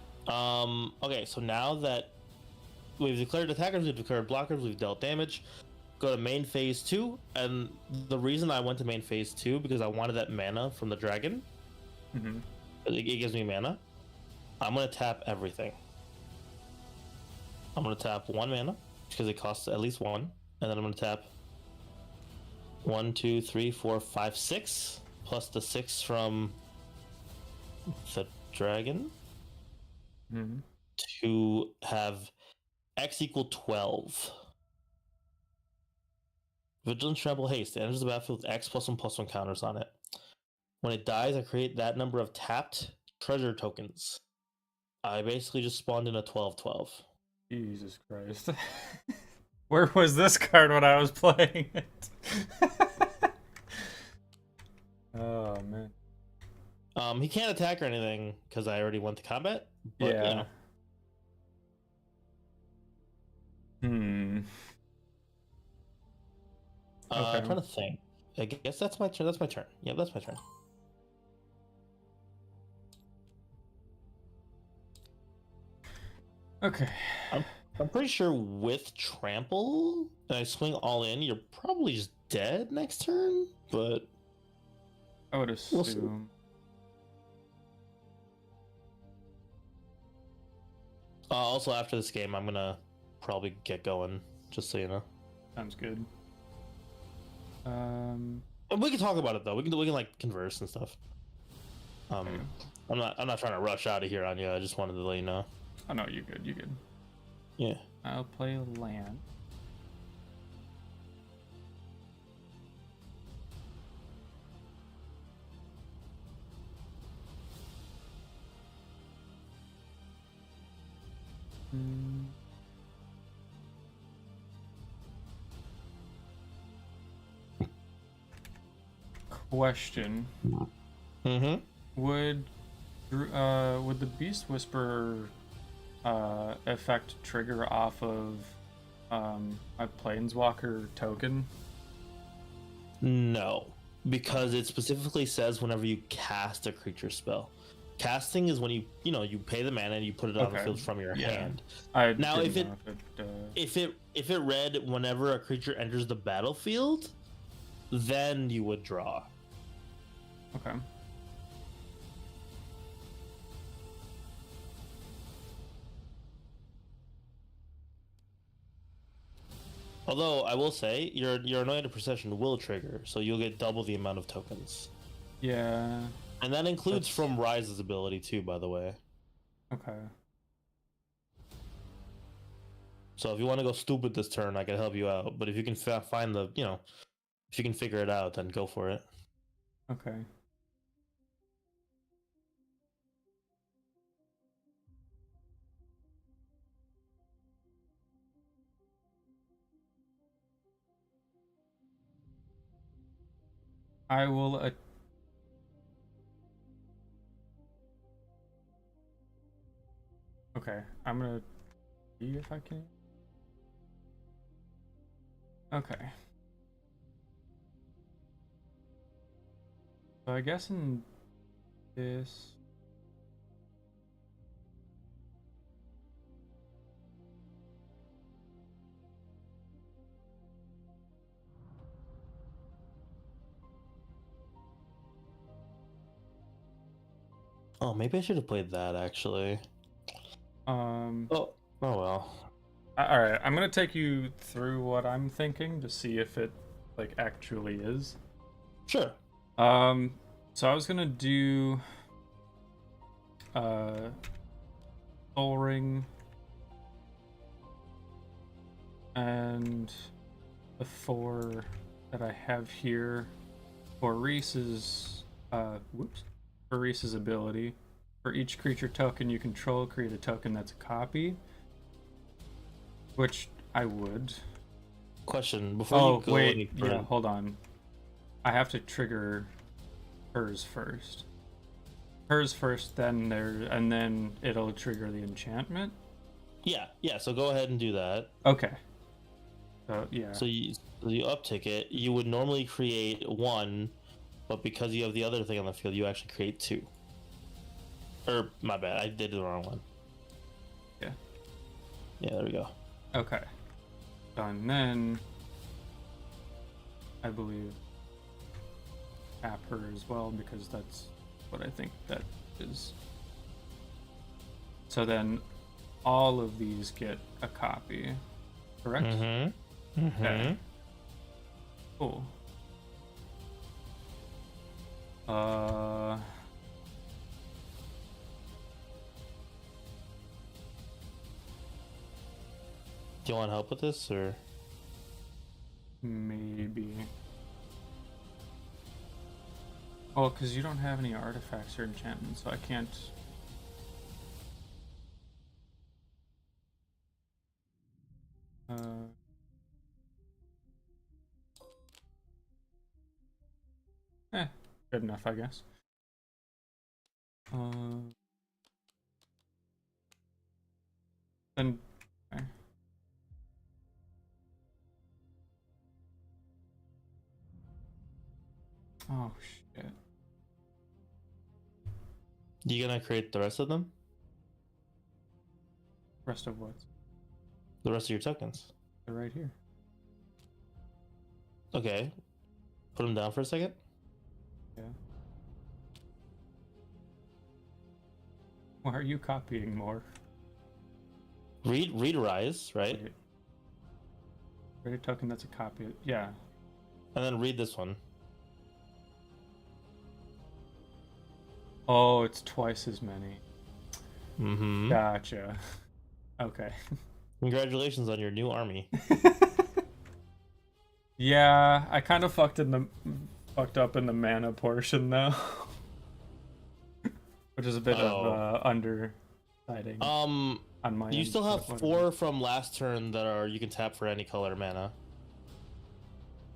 Okay, so now that we've declared attackers, we've declared blockers, we've dealt damage, go to main phase 2, and the reason I went to main phase 2 because I wanted that mana from the dragon. Mm-hmm. It gives me mana. I'm gonna tap everything. I'm gonna tap 1 mana because it costs at least 1, and then I'm gonna tap 1, 2, 3, 4, 5, 6 plus the 6 from the dragon Mm-hmm. to have X equal 12. Vigilance, Trample, Haste. It enters the battlefield with X +1/+1 counters on it. When it dies, I create that number of tapped treasure tokens. I basically just spawned in a 12/12. Jesus Christ. Where was this card when I was playing it? Oh, man. He can't attack or anything because I already went to combat. But, Yeah. I'm trying to think. I guess that's my turn. That's my turn. Yeah, that's my turn. Okay. I'm pretty sure with trample, and I swing all in, you're probably just dead next turn. But I would We'll see. assume. Also after this game, I'm gonna probably get going. Just so you know. Sounds good. And we can talk about it though. We can like converse and stuff. Okay. I'm not trying to rush out of here on you. I just wanted to let you know. Oh no, you're good. You're good. Yeah. I'll play land. Mm. Question. Mm-hmm. Would the Beast Whisperer effect trigger off of a Planeswalker token? No, because it specifically says whenever you cast a creature spell. Casting is when you pay the mana and you put it on the Okay. field from your Yeah. hand. I Now, didn't know if it read whenever a creature enters the battlefield, then you would draw. okay. Although I will say your Anointed Procession will trigger, so you'll get double the amount of tokens. Yeah. And that includes from Rise's ability too, by the way. Okay. So if you want to go stupid this turn, I can help you out. But if you can find the, if you can figure it out, then go for it. Okay. I will. Okay, I'm gonna see if I can. Okay. So I guess in this. Oh, maybe I should have played that actually. Oh well. All right, I'm gonna take you through what I'm thinking to see if it like actually is. Sure. So I was gonna do Soul Ring and the 4 that I have here for Reese's for Reese's ability. For each creature token you control, create a token that's a copy. Which I would. Question before you go. Wait, yeah, hold on. I have to trigger hers first. Hers first, then and then it'll trigger the enchantment. Yeah. So go ahead and do that. Okay. So yeah. So you uptick it. You would normally create 1, but because you have the other thing on the field, you actually create 2. Or my bad, I did the wrong one. Yeah. Yeah, there we go. Okay. And then I believe tap her as well because that's what I think that is. So then all of these get a copy, correct? Mm-hmm. Okay. Cool. Do you want help with this, or? Maybe. Oh, because you don't have any artifacts or enchantments, so I can't. Good enough, I guess. Then. Okay. Oh shit. You gonna create the rest of them? Rest of what? The rest of your tokens. They're right here. Okay. Put them down for a second. Yeah. Why are you copying more? Read Rise, right? Wait. Create a token that's a copy. Yeah. And then read this one. Oh, it's twice as many. Mm-hmm. Gotcha. Okay. Congratulations on your new army. Yeah, I kind of fucked up in the mana portion though, which is a bit of undersiding. on my You end, still have but 4 from last turn that are you can tap for any color mana.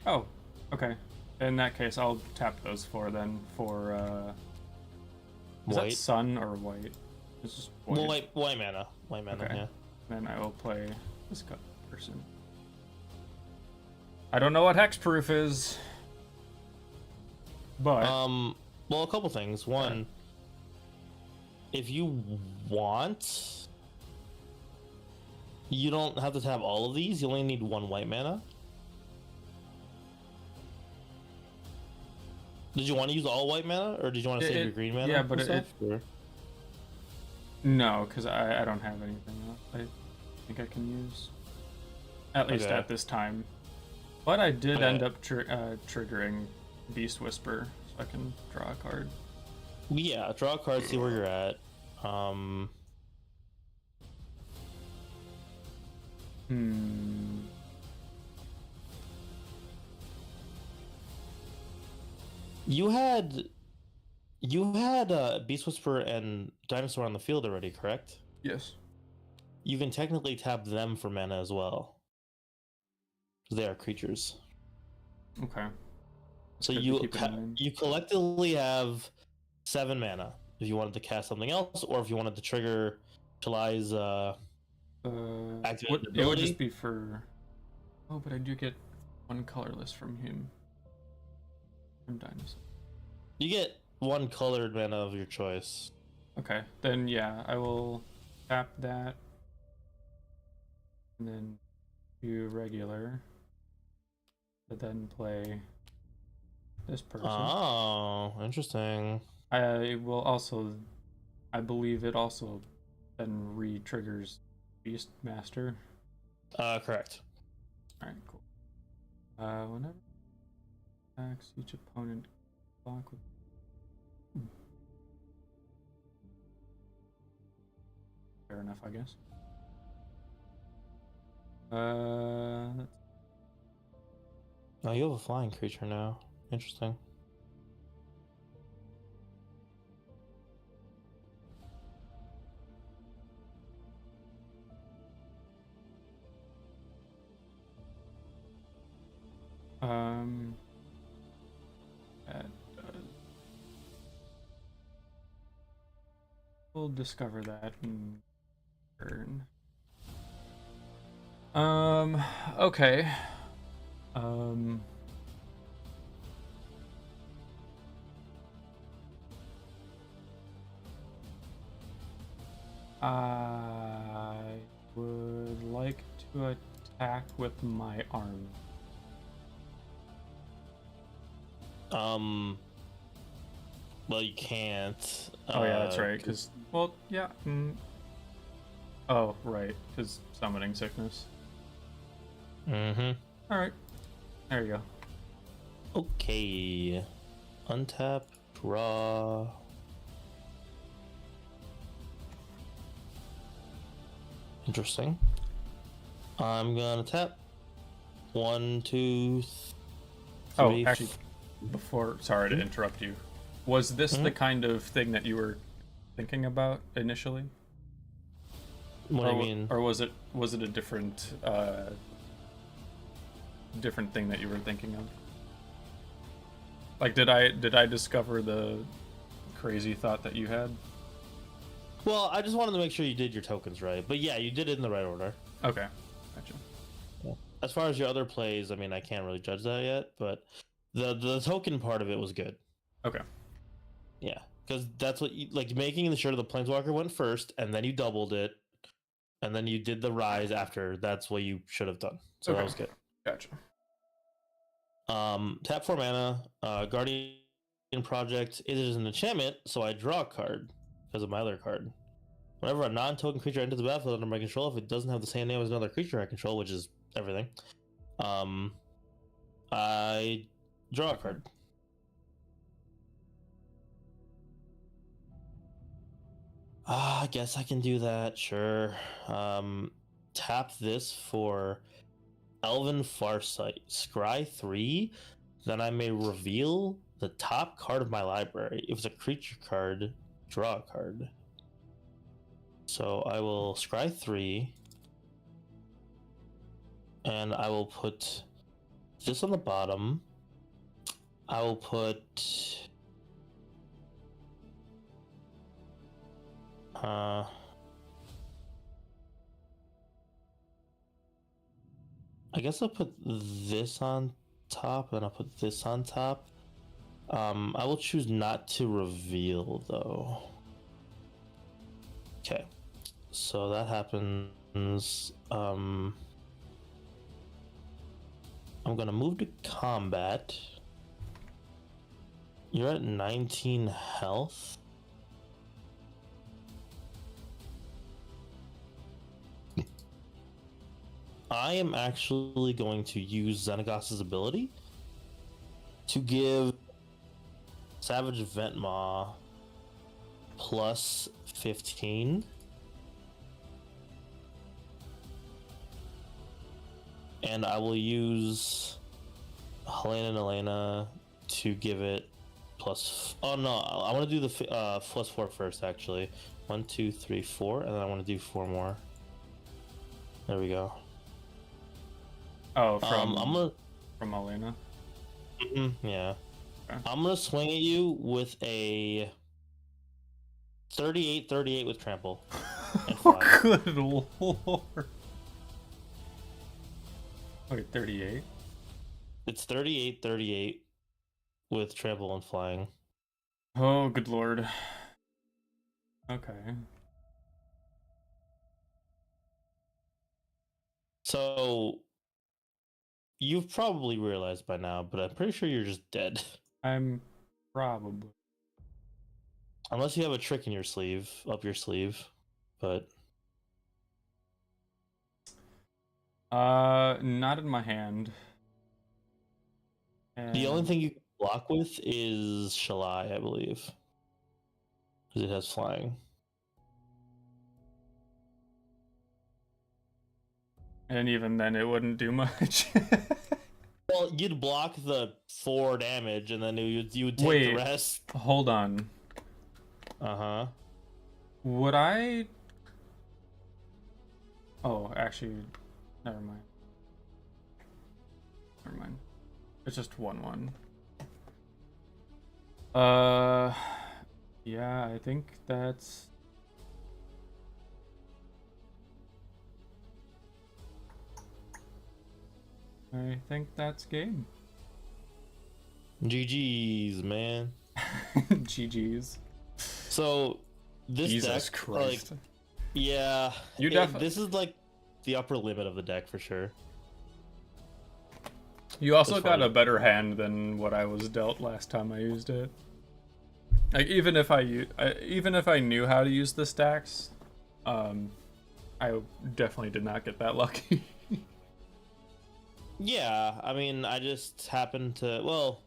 Oh, okay. In that case, I'll tap those 4 then for, is that White. sun or white? It's just white. Well, white mana. White mana, Okay. yeah. Then I will play this person. I don't know what hexproof is, but Well, a couple things. One, if you want, you don't have to have all of these. You only need 1 white mana. Did you want to use all white mana, or did you want to save your green mana? Yeah, but Or... No, because I don't have anything else I think I can use. At least at this time. But I did end up triggering Beast Whisper, so I can draw a card. Yeah, draw a card, see where you're at. You had Beast Whisper and Dinosaur on the field already, correct? Yes. You can technically tap them for mana as well. They are creatures. Okay. So you collectively have 7 mana if you wanted to cast something else, or if you wanted to trigger July's activate ability. It would just be for. Oh, but I do get 1 colorless from him. From Dinosaur. You get 1 colored mana of your choice. Okay, then yeah, I will tap that, and then do regular, but then play this person. Oh, interesting. I will also, I believe it also then re-triggers Beastmaster. Correct. Alright, cool. Whenever attacks each opponent block with. Fair enough, I guess. Oh, you have a flying creature now. Interesting. We'll discover that in turn. Okay. I would like to attack with my arm. Well, you can't. Oh yeah, that's right. Because well, yeah. Oh right, because summoning sickness. Mm-hmm. All right. There you go. Okay. Untap, draw. Interesting. I'm gonna tap. 1, 2, 3. Oh, actually, before, sorry to interrupt you. Was this the kind of thing that you were thinking about initially? What do you mean? Or was it a different different thing that you were thinking of? Like, did I discover the crazy thought that you had? Well, I just wanted to make sure you did your tokens right. But yeah, you did it in the right order. Okay, gotcha. Yeah. As far as your other plays, I mean, I can't really judge that yet, but the token part of it was good. Okay. Yeah, because that's what you, like, making sure the Planeswalker went first, and then you doubled it, and then you did the rise after. That's what you should have done. So that was good. Gotcha. Tap 4 mana, Guardian Project. It is an enchantment, so I draw a card because of my other card. Whenever a non-token creature enters the battlefield under my control, if it doesn't have the same name as another creature I control, which is everything, I draw a card. I guess I can do that, sure. Tap this for Elven Farsight. Scry 3, then I may reveal the top card of my library. If it's a creature card, draw a card. So I will scry 3. And I will put this on the bottom. I will put I guess I'll put this on top, and I'll put this on top. I will choose not to reveal though. Okay, so that happens. I'm gonna move to combat. You're at 19 health. I am actually going to use Xenagos's ability to give Savage Ventmaw plus 15. And I will use Helena and Elena to give it plus. Oh no, I want to do the plus 4 first, actually. 1, 2, 3, 4, and then I want to do 4 more. There we go. Oh, from Elena. Yeah. Okay. I'm gonna swing at you with a 38 with trample. And Oh, good lord. Okay, 38. It's 38 with trample and flying. Oh, good lord. Okay. So you've probably realized by now, but I'm pretty sure you're just dead. I'm probably. Unless you have a trick in your sleeve, up your sleeve, but not in my hand. the only thing you can block with is Shalai, I believe. Because it has flying. And even then, it wouldn't do much. Well, you'd block the 4 damage, and then you would take the rest. Hold on. Uh-huh. Would I... Oh, actually, never mind. Never mind. It's just 1/1. Yeah, I think that's... I think that's game. GG's, man. GG's. So this Jesus deck, Christ. like, yeah, You definitely. this is like the upper limit of the deck for sure. You also As got far a as- better hand than what I was dealt last time I used it. Like even if I knew how to use the stacks, I definitely did not get that lucky. Yeah, I mean, I just happened to. Well,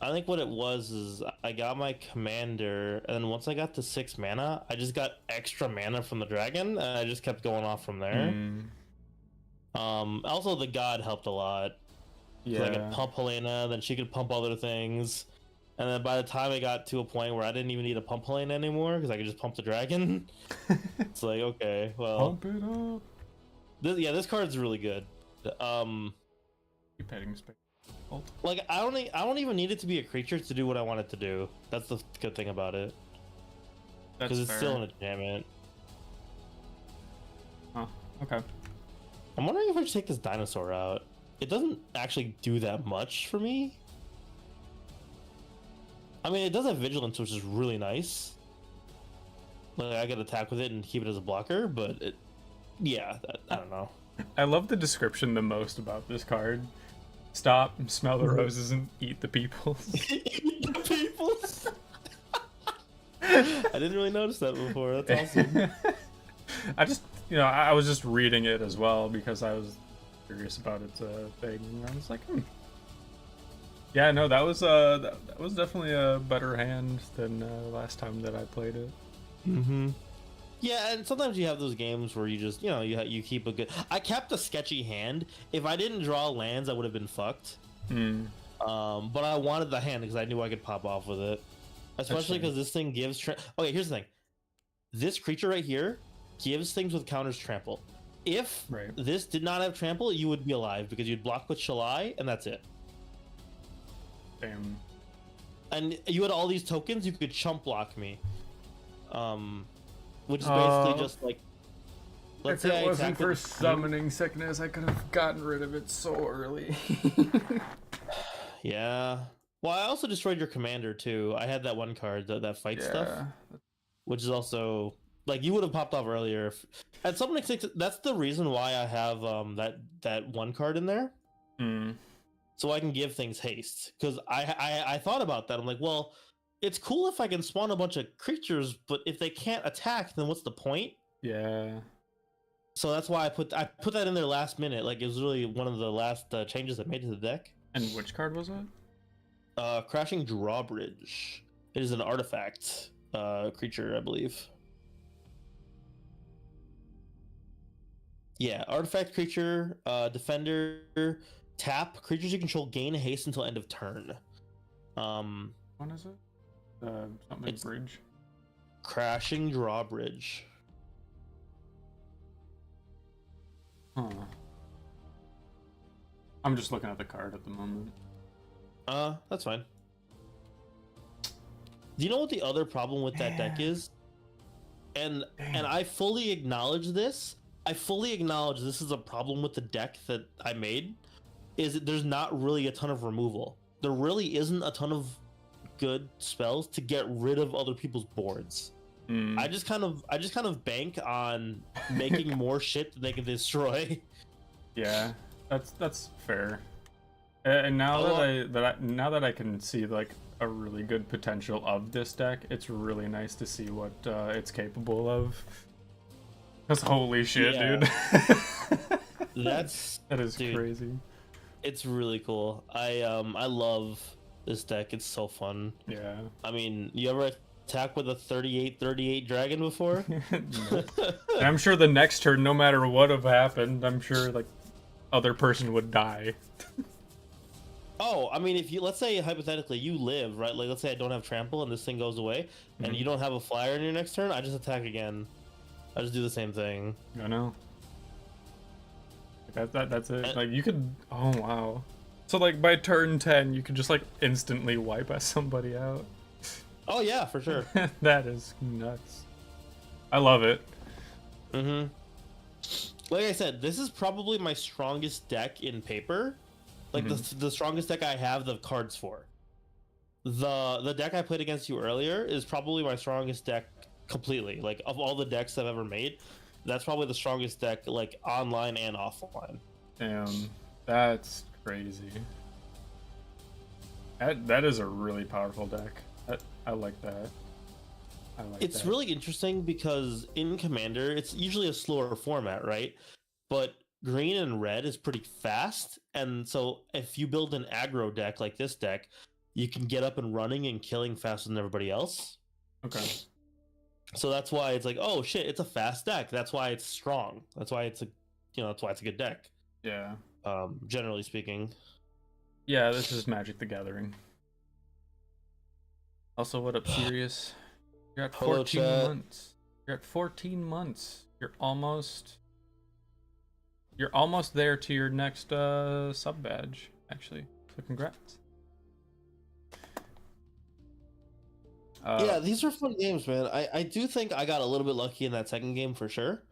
I think what it was is I got my commander, and then once I got to 6 mana, I just got extra mana from the dragon, and I just kept going off from there. Also the god helped a lot. Yeah. I could pump Helena, then she could pump other things, and then by the time I got to a point where I didn't even need to pump Helena anymore because I could just pump the dragon, it's like, okay, well, Pump it up. this card's really good. Keep heading space. Like I don't even need it to be a creature to do what I want it to do. That's the good thing about it, That's because it's fair. still an enchantment. Huh. Okay. I'm wondering if I should take this dinosaur out. It doesn't actually do that much for me. I mean, it does have vigilance, which is really nice. Like I could attack with it and keep it as a blocker, but it, yeah, I don't know. I love the description the most about this card. Stop, smell the roses, and eat the peoples. People. I didn't really notice that before. That's awesome. I just, I was just reading it as well because I was curious about its thing. And I was like, yeah, no, that was definitely a better hand than last time that I played it. Mm-hmm. Yeah, and sometimes you have those games where you just, you keep a good. I kept a sketchy hand. If I didn't draw lands, I would have been fucked. But I wanted the hand because I knew I could pop off with it, especially because this thing gives. Okay, here's the thing. this creature right here gives things with counters trample. If Right. this did not have trample, you would be alive because you'd block with Shalai, and that's it. Damn. And you had all these tokens, you could chump block me. Which is basically just like, let's If say it I wasn't attack for with- summoning sickness, I could have gotten rid of it so early. Yeah. Well, I also destroyed your commander too. I had that one card, that fight stuff, which is also like you would have popped off earlier. At Summoning Six, that's the reason why I have that one card in there, so I can give things haste. Because I thought about that. I'm like, well, it's cool if I can spawn a bunch of creatures, but if they can't attack, then what's the point? Yeah. So that's why I put that in there last minute. Like it was really one of the last changes I made to the deck. And which card was it? Crashing Drawbridge. It is an artifact creature, I believe. Yeah, artifact creature, defender, tap. Creatures you control gain haste until end of turn. What is it? Something It's- bridge. Crashing Drawbridge. Huh. I'm just looking at the card at the moment. That's fine. Do you know what the other problem with that deck is? And I fully acknowledge this. I fully acknowledge this is a problem with the deck that I made. Is that there's not really a ton of removal. There really isn't a ton of good spells to get rid of other people's boards. I just kind of bank on making more shit that they can destroy. Yeah, that's fair. And now now that I can see like a really good potential of this deck, it's really nice to see what it's capable of. Cause holy shit, Yeah. dude. That is dude, crazy. It's really cool. I love this deck. It's so fun. Yeah. I mean, you ever attack with a 38/38 dragon before? No. And I'm sure the next turn, no matter what have happened, I'm sure like other person would die. Oh, I mean, if you, let's say hypothetically you live, right? Like, let's say I don't have trample and this thing goes away, and you don't have a flyer in your next turn, I just attack again. I just do the same thing. I know. That's it. Like you could. Oh wow. So like by turn 10, you could just like instantly wipe somebody out. Oh yeah, for sure. That is nuts. I love it. Like I said, this is probably my strongest deck in paper. Like the strongest deck I have the cards for. The deck I played against you earlier is probably my strongest deck completely. Like of all the decks I've ever made, that's probably the strongest deck like online and offline. Damn, that's crazy. That is a really powerful deck. I like that. It's really interesting because in Commander, it's usually a slower format, right? But green and red is pretty fast, and so if you build an aggro deck like this deck, you can get up and running and killing faster than everybody else. Okay. So that's why it's like, oh shit, it's a fast deck. That's why it's strong. That's why it's that's why it's a good deck. Yeah. Generally speaking. Yeah, this is Magic the Gathering. Also, what up, Sirius? You're at Hello, 14 chat. months. You're at 14 months. You're almost there to your next sub badge, actually. So congrats. Yeah, these are fun games, man. I do think I got a little bit lucky in that second game for sure.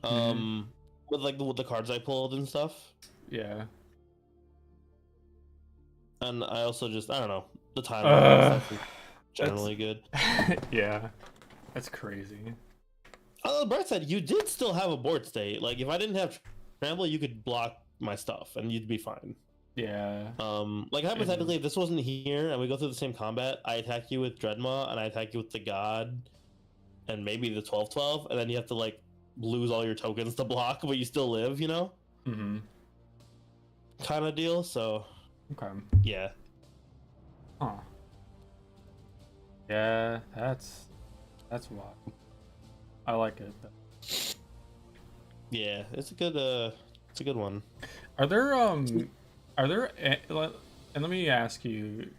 With the cards I pulled and stuff. Yeah. And I also just I don't know, the time stuff is generally good. Yeah. That's crazy. On the bright side, you did still have a board state. Like if I didn't have trample, you could block my stuff and you'd be fine. Yeah. Like hypothetically, if this wasn't here and we go through the same combat, I attack you with Dreadmaw and I attack you with the God and maybe the 12/12, and then you have to like lose all your tokens to block, but you still live, you know? Mm-hmm. Kind of deal. So Okay. yeah. Huh. Yeah, that's wild. I like it. Yeah, it's a good one. Are there and let me ask you,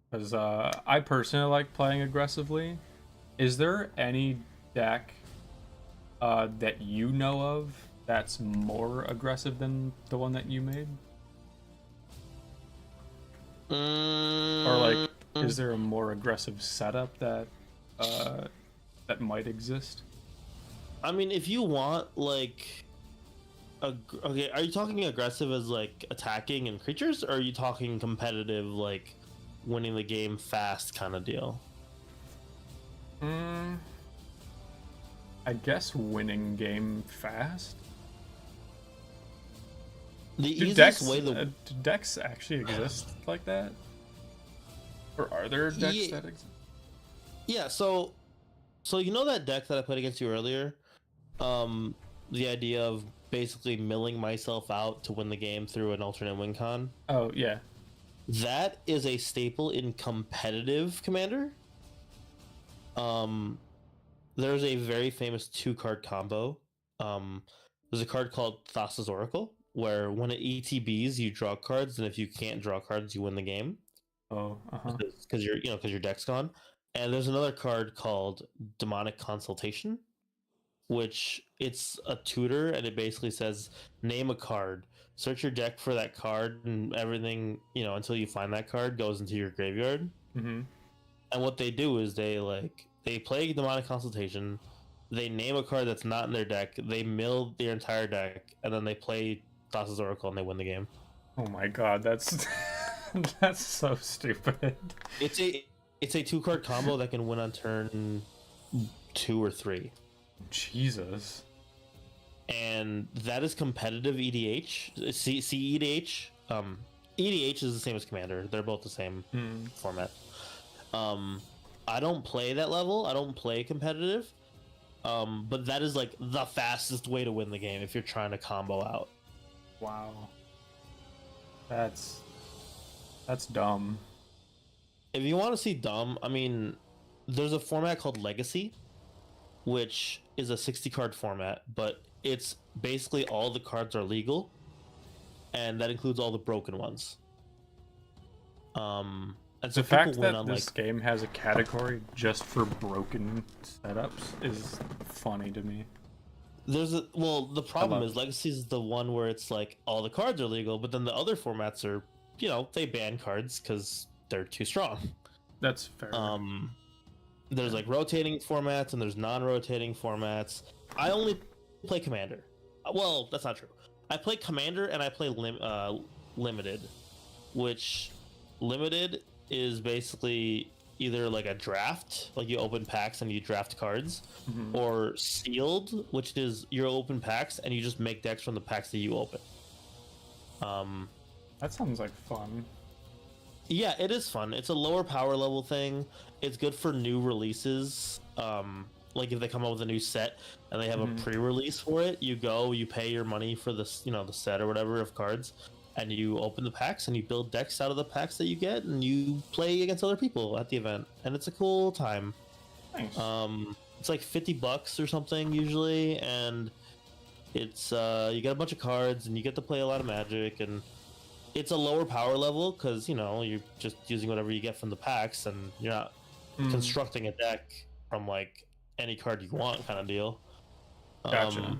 because I personally like playing aggressively. Is there any deck that you know of that's more aggressive than the one that you made? Or like, is there a more aggressive setup that that might exist? I mean, if you want like, okay, are you talking aggressive as like attacking and creatures, or are you talking competitive like winning the game fast kind of deal? I guess winning game fast. The Do easiest decks, way the do decks actually exist like that? Or are there decks Yeah. that exist? Yeah, so you know that deck that I played against you earlier? The idea of basically milling myself out to win the game through an alternate win con. Oh, yeah. That is a staple in competitive Commander. There's a very famous 2-card combo. There's a card called Thassa's Oracle, where when it ETBs, you draw cards, and if you can't draw cards, you win the game. Oh, uh-huh. Because your deck's gone. And there's another card called Demonic Consultation, which it's a tutor, and it basically says name a card, search your deck for that card, and everything until you find that card goes into your graveyard. Mm-hmm. And what they do is they play Demonic Consultation, they name a card that's not in their deck, they mill their entire deck, and then they play Thassa's Oracle and they win the game. Oh my god, that's that's so stupid. It's a 2-card combo that can win on turn 2 or 3. Jesus. And that is competitive EDH. See EDH. EDH is the same as Commander. They're both the same format. I don't play that level. I don't play competitive. But that is like the fastest way to win the game if you're trying to combo out. Wow. That's dumb. If you want to see dumb, I mean, there's a format called Legacy, which is a 60-card format, but it's basically all the cards are legal, and that includes all the broken ones. And so The fact people win that on this game has a category just for broken setups is funny to me. the problem is Legacy is the one where it's like all the cards are legal, but then the other formats are, they ban cards because they're too strong. That's fair. There's like rotating formats and there's non-rotating formats. I only play Commander. Well, that's not true. I play Commander and I play Limited, which Limited is basically either like a draft, like you open packs and you draft cards, or Sealed, which is you open packs and you just make decks from the packs that you open. That sounds like fun. Yeah, it is fun. It's a lower power level thing. It's good for new releases. Like if they come out with a new set and they have a pre-release for it, you pay your money for this, the set or whatever of cards, and you open the packs and you build decks out of the packs that you get, and you play against other people at the event, and it's a cool time. Nice. It's like $50 or something usually, and it's you get a bunch of cards and you get to play a lot of Magic, and it's a lower power level because you're just using whatever you get from the packs, and you're not constructing a deck from like any card you want kind of deal. Gotcha.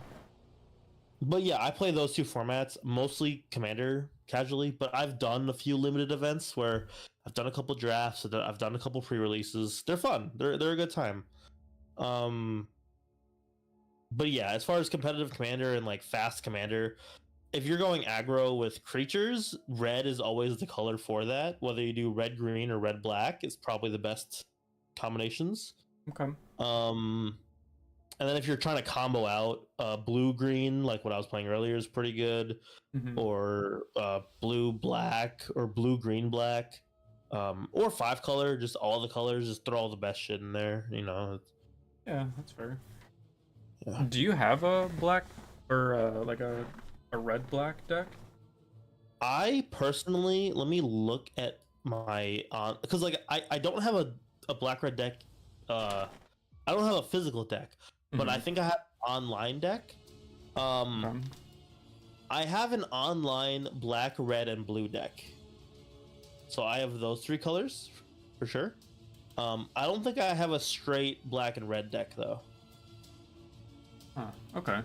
But yeah, I play those two formats, mostly Commander casually, but I've done a few limited events where I've done a couple drafts, I've done a couple pre-releases. They're fun. They're a good time. But yeah, as far as competitive Commander and like fast Commander, if you're going aggro with creatures, red is always the color for that. Whether you do red green or red black is probably the best combinations. Okay. And then if you're trying to combo out, blue green, like what I was playing earlier, is pretty good. Or blue black or blue green black, or 5-color, just all the colors, just throw all the best shit in there. Yeah, that's fair. Yeah. Do you have a black or like a red black deck? I personally, let me look at my because like I don't have a black red deck. I don't have a physical deck, but I think I have an online deck. I have an online black, red, and blue deck. So I have those 3 colors for sure. I don't think I have a straight black and red deck though. Huh. Okay.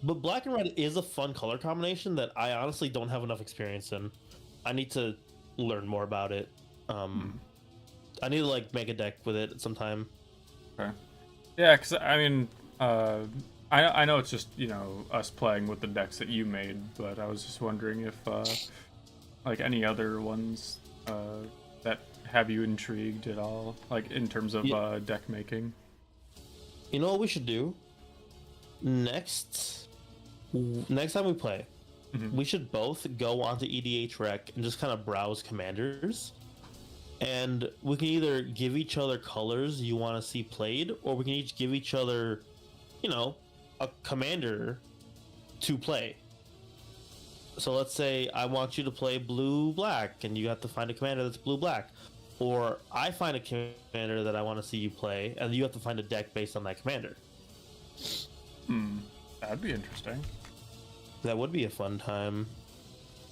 But black and red is a fun color combination that I honestly don't have enough experience in. I need to learn more about it. I need to like make a deck with it sometime. Okay. Yeah, because I mean, I know it's just us playing with the decks that you made, but I was just wondering if like any other ones that have you intrigued at all, like in terms of deck making. You know what we should do? Next time we play, we should both go onto EDH Rec and just kind of browse commanders. And we can either give each other colors you want to see played, or we can each give each other, a commander to play. So let's say I want you to play blue-black, and you have to find a commander that's blue-black. Or I find a commander that I want to see you play, and you have to find a deck based on that commander. That'd be interesting. That would be a fun time.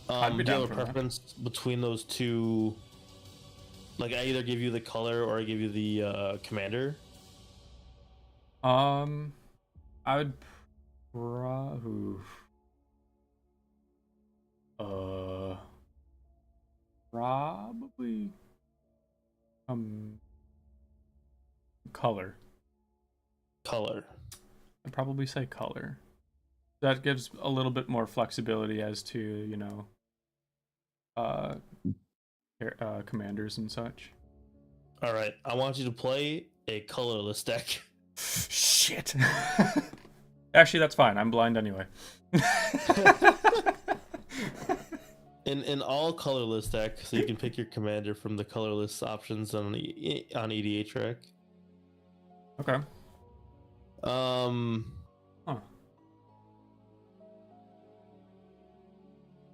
I'd be do you down have a for that. preference between those two? Like, I either give you the color or I give you the commander. I would probably color. Color. I'd probably say color. That gives a little bit more flexibility as to commanders and such. All right, I want you to play a colorless deck. Shit. Actually, that's fine. I'm blind anyway. In all colorless deck, so you can pick your commander from the colorless options on EDH Rec. Okay. Huh.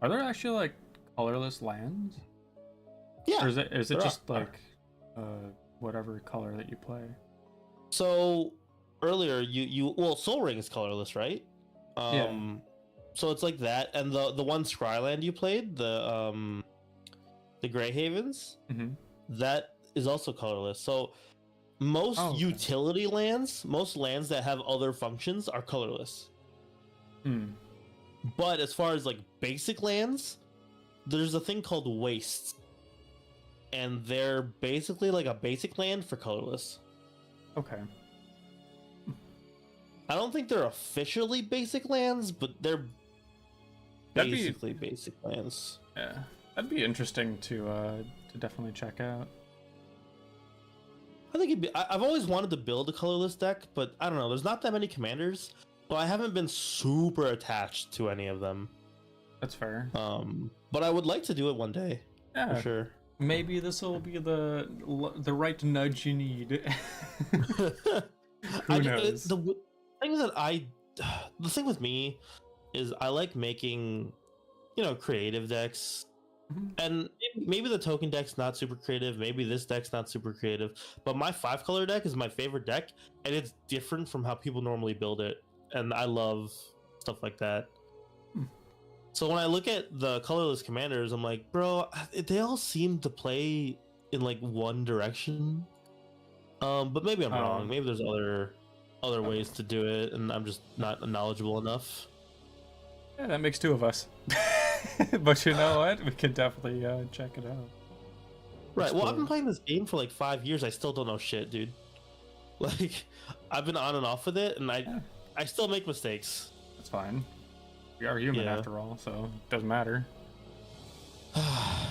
Are there actually like colorless lands? Yeah. Or is it there just are. like whatever color that you play? So earlier well, Soul Ring is colorless, right? Yeah. So it's like that, and the one Scryland you played, the Grey Havens, that is also colorless. So most utility lands, most lands that have other functions are colorless. But as far as like basic lands, there's a thing called wastes, and they're basically like a basic land for colorless. Okay. I don't think they're officially basic lands, but they're basically basic lands. Yeah, that'd be interesting to definitely check out. I think I've always wanted to build a colorless deck, but I don't know. There's not that many commanders, but I haven't been super attached to any of them. That's fair. But I would like to do it one day. Yeah, for sure. Maybe this will be the right nudge you need. Who knows? The thing with me is I like making, creative decks. And maybe the token deck's not super creative, maybe this deck's not super creative, but my 5-color deck is my favorite deck, and it's different from how people normally build it, and I love stuff like that. So when I look at the colorless commanders, I'm like, bro, they all seem to play in like one direction. But maybe I'm wrong. Maybe there's other ways to do it, and I'm just not knowledgeable enough. Yeah, that makes 2 of us. But you know what? We can definitely check it out. Right. Well, I've been playing this game for like 5 years. I still don't know shit, dude. Like, I've been on and off with it, and I still make mistakes. That's fine. We are human after all, so it doesn't matter.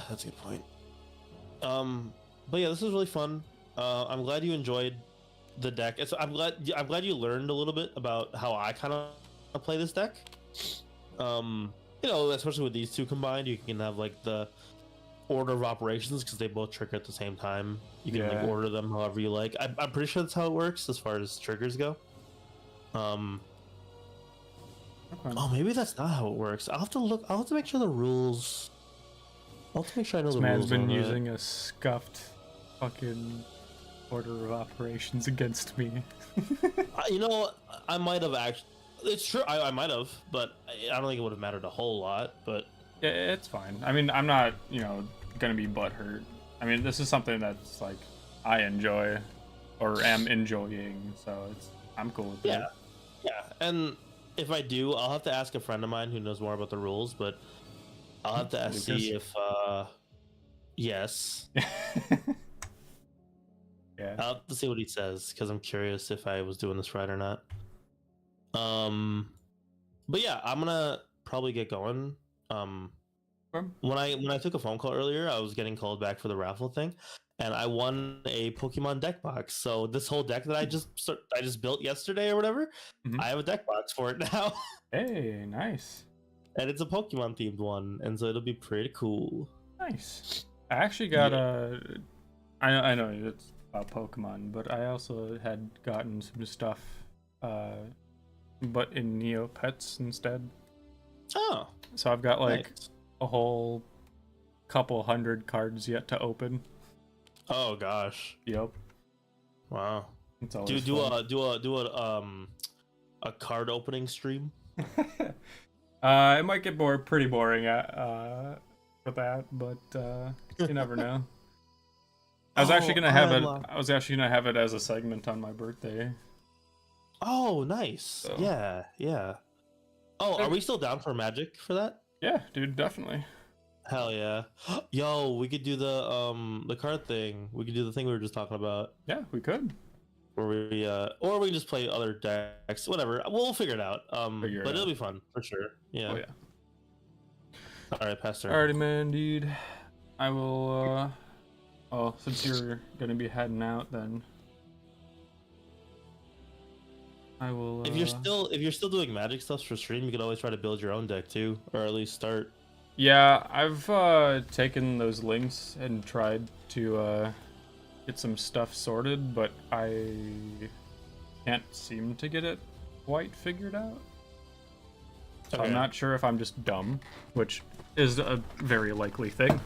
That's a good point. But yeah, this was really fun. I'm glad you enjoyed the deck. I'm glad you learned a little bit about how I kind of play this deck. Especially with these two combined, you can have like the order of operations because they both trigger at the same time. You can like order them however you like. I'm pretty sure that's how it works as far as triggers go. Oh, maybe that's not how it works. I'll have to look. I'll have to make sure the rules. I'll have to make sure I know the rules. This man's been using a scuffed fucking order of operations against me. I might have actually. It's true. I might have, but I don't think it would have mattered a whole lot. But yeah, it's fine. I mean, I'm not, gonna be butthurt. I mean, this is something that's like I enjoy or am enjoying, so I'm cool with Yeah, that. yeah. And if I do, I'll have to ask a friend of mine who knows more about the rules, but I'll have to Lucas? see if yes. Yeah. I'll have to see what he says because I'm curious if I was doing this right or not. But yeah, I'm gonna probably get going. When I took a phone call earlier, I was getting called back for the raffle thing, and I won a Pokemon deck box. So this whole deck that I just built yesterday or whatever, Mhm. I have a deck box for it now, Hey, nice. and it's a Pokemon themed one, and so it'll be pretty cool. Nice. I actually got Yeah. I know it's about Pokemon, but I also had gotten some stuff, but in Neopets instead. Oh, So I've got like nice. a whole couple hundred cards yet to open. Oh gosh, Yep. wow. It's always Do fun. a card opening stream. It might get pretty boring for that, but you never know. I was actually gonna have it. I was actually gonna have it as a segment on my birthday. Oh, nice. So. Yeah, yeah. Oh, are we still down for Magic for that? Yeah, dude, definitely. Hell yeah. Yo, we could do the card thing. We could do the thing we were just talking about. Yeah, we could. Where we or we can just play other decks. Whatever. We'll figure it out. Figure it But it'll out. be fun for sure. Yeah. Oh yeah. Alright, Pastor. Alrighty, man, dude. I will. Well, since you're gonna be heading out, then I will. If you're still doing Magic stuff for stream, you could always try to build your own deck too, or at least start. Yeah, I've taken those links and tried to get some stuff sorted, but I can't seem to get it quite figured out. So Okay. I'm not sure if I'm just dumb, which is a very likely thing.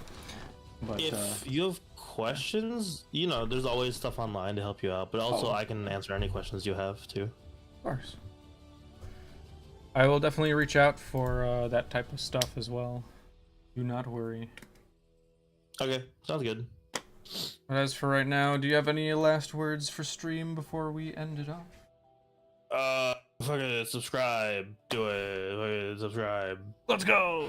But If you have questions, there's always stuff online to help you out, but also I can answer any questions you have too. of course, I will definitely reach out for that type of stuff as well. Do not worry. Okay, sounds good. But as for right now, do you have any last words for stream before we end it off? Fucking subscribe. Do it. Fucking subscribe. Let's go!